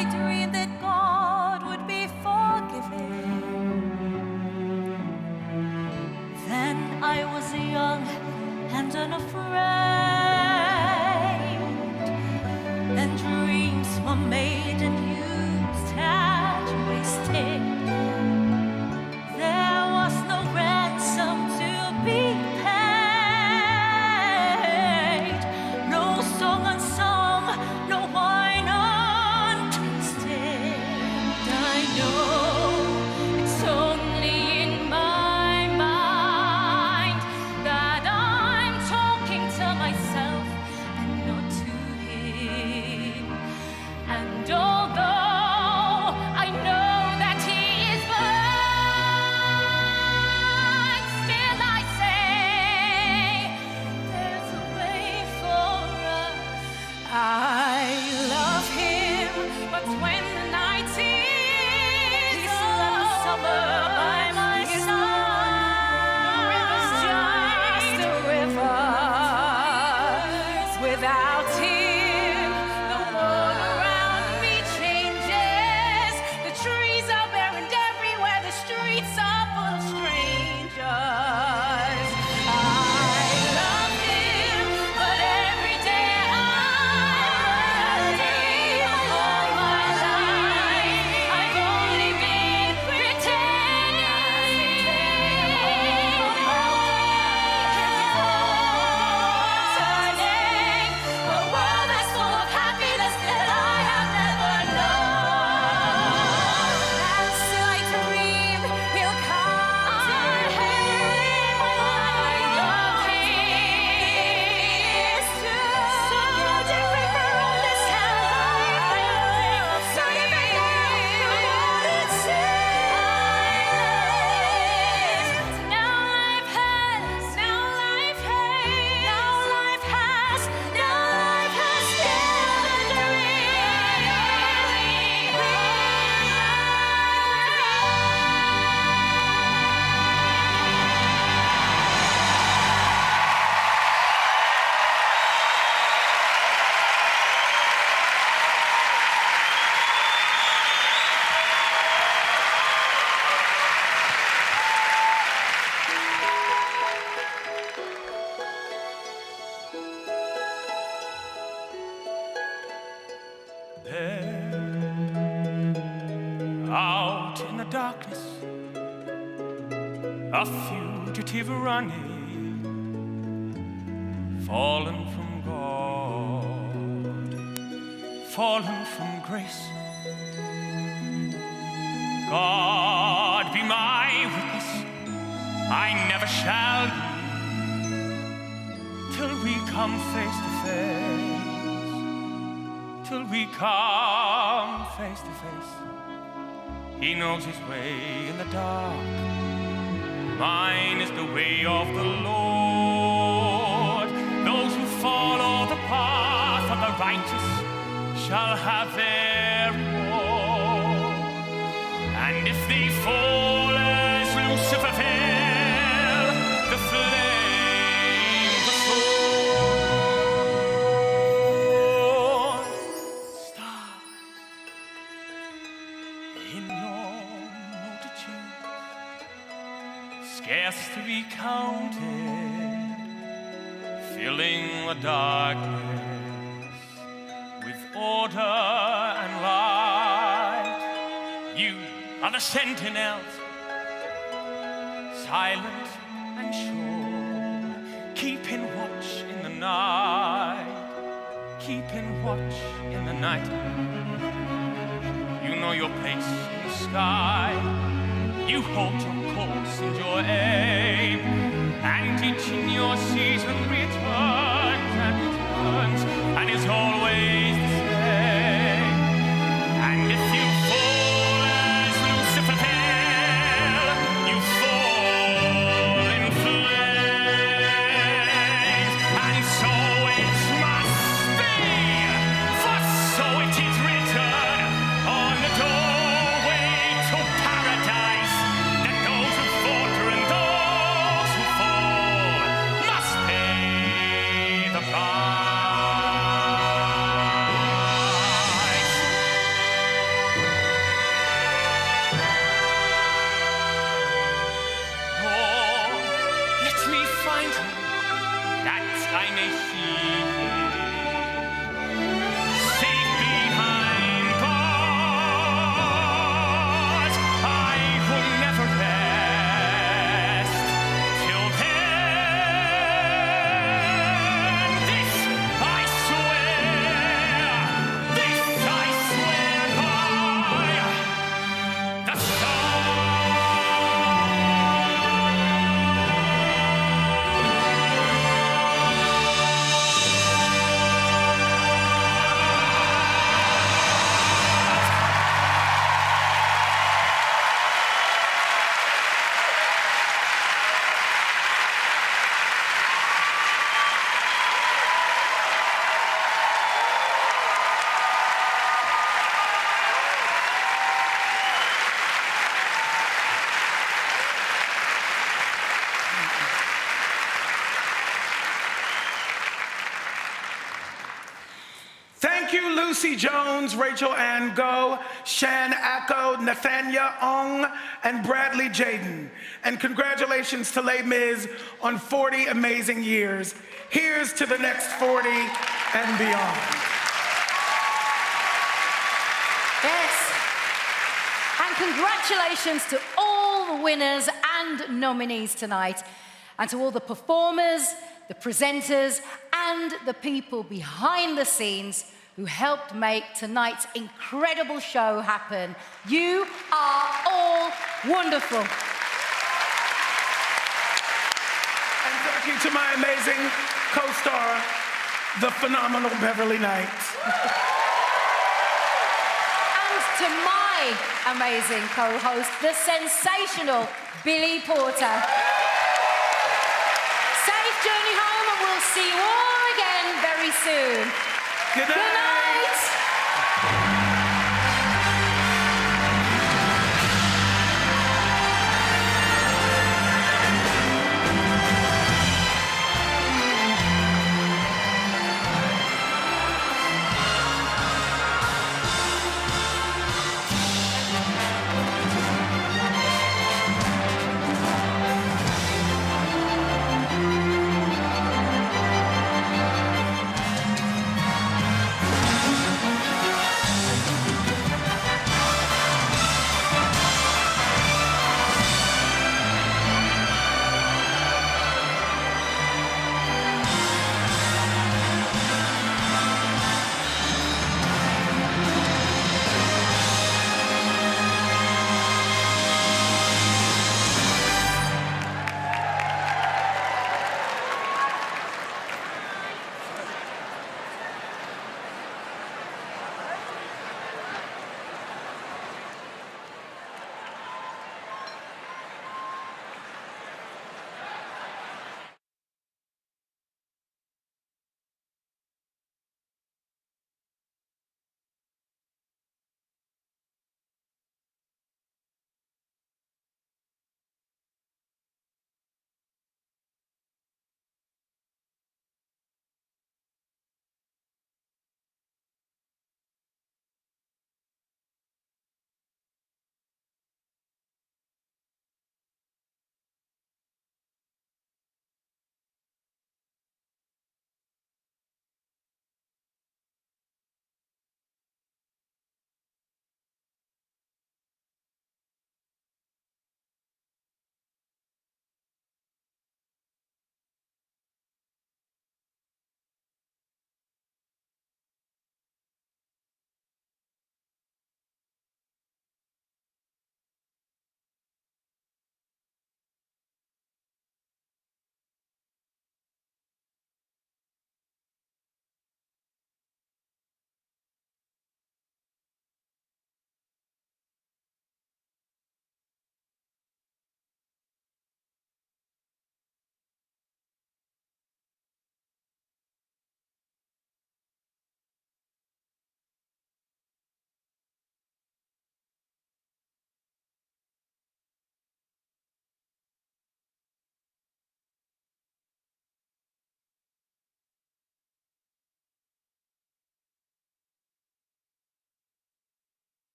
I dreamed that God would be forgiving. Then I was young and unafraid, and dreams were made and used and wasted. There was no ransom to be paid, no song unsung, no wine untasted. I know it's only in my mind that I'm talking to myself and not to him. And although I know that he is blind, still I say there's a way for us. I love him, but when the night is summer by my side, just a river. Without him, the world around me changes. The trees are bare and everywhere the streets are full of strangers. I love him, but every day I'm hurting. All my life I've only been pretending. Turning darkness, a fugitive running, fallen from God, fallen from grace. God be my witness, I never shall yield till we come face to face, till we come face to face. He knows his way in the dark, mine is the way of the Lord. Those who follow the path of the righteous shall have their reward. And if they fall as Lucifer fell, the flame, the sword, stars in your multitude, scarce to be counted, filling the darkness with order and light. You are the sentinels, silent and sure, keeping watch in the night, keeping watch in the night. You know your place in the sky, you hold your course and your aim, and each in your season returns and returns, and is always the same. And if you fall as Lucifer fell, you fall in flames. And so it must be, for so it is written on the doorway to paradise, that those who falter and those who fall must pay the price. Lord, let me find him, that I may see him, safe behind bars. I will never rest till then. This I swear by the Thank you, Lucy Jones, Rachel Ann Go, Shan Acko, Nathania Ong, and Bradley Jaden. And congratulations to Les Mis on 40 amazing years. Here's to the next 40 and beyond. Yes. And congratulations to all the winners and nominees tonight, and to all the performers, the presenters, and the people behind the scenes who helped make tonight's incredible show happen. You are all wonderful. And thank you to my amazing co-star, the phenomenal Beverley Knight. And to my amazing co-host, the sensational Billy Porter. Safe journey home, and we'll see you all again very soon. Good night.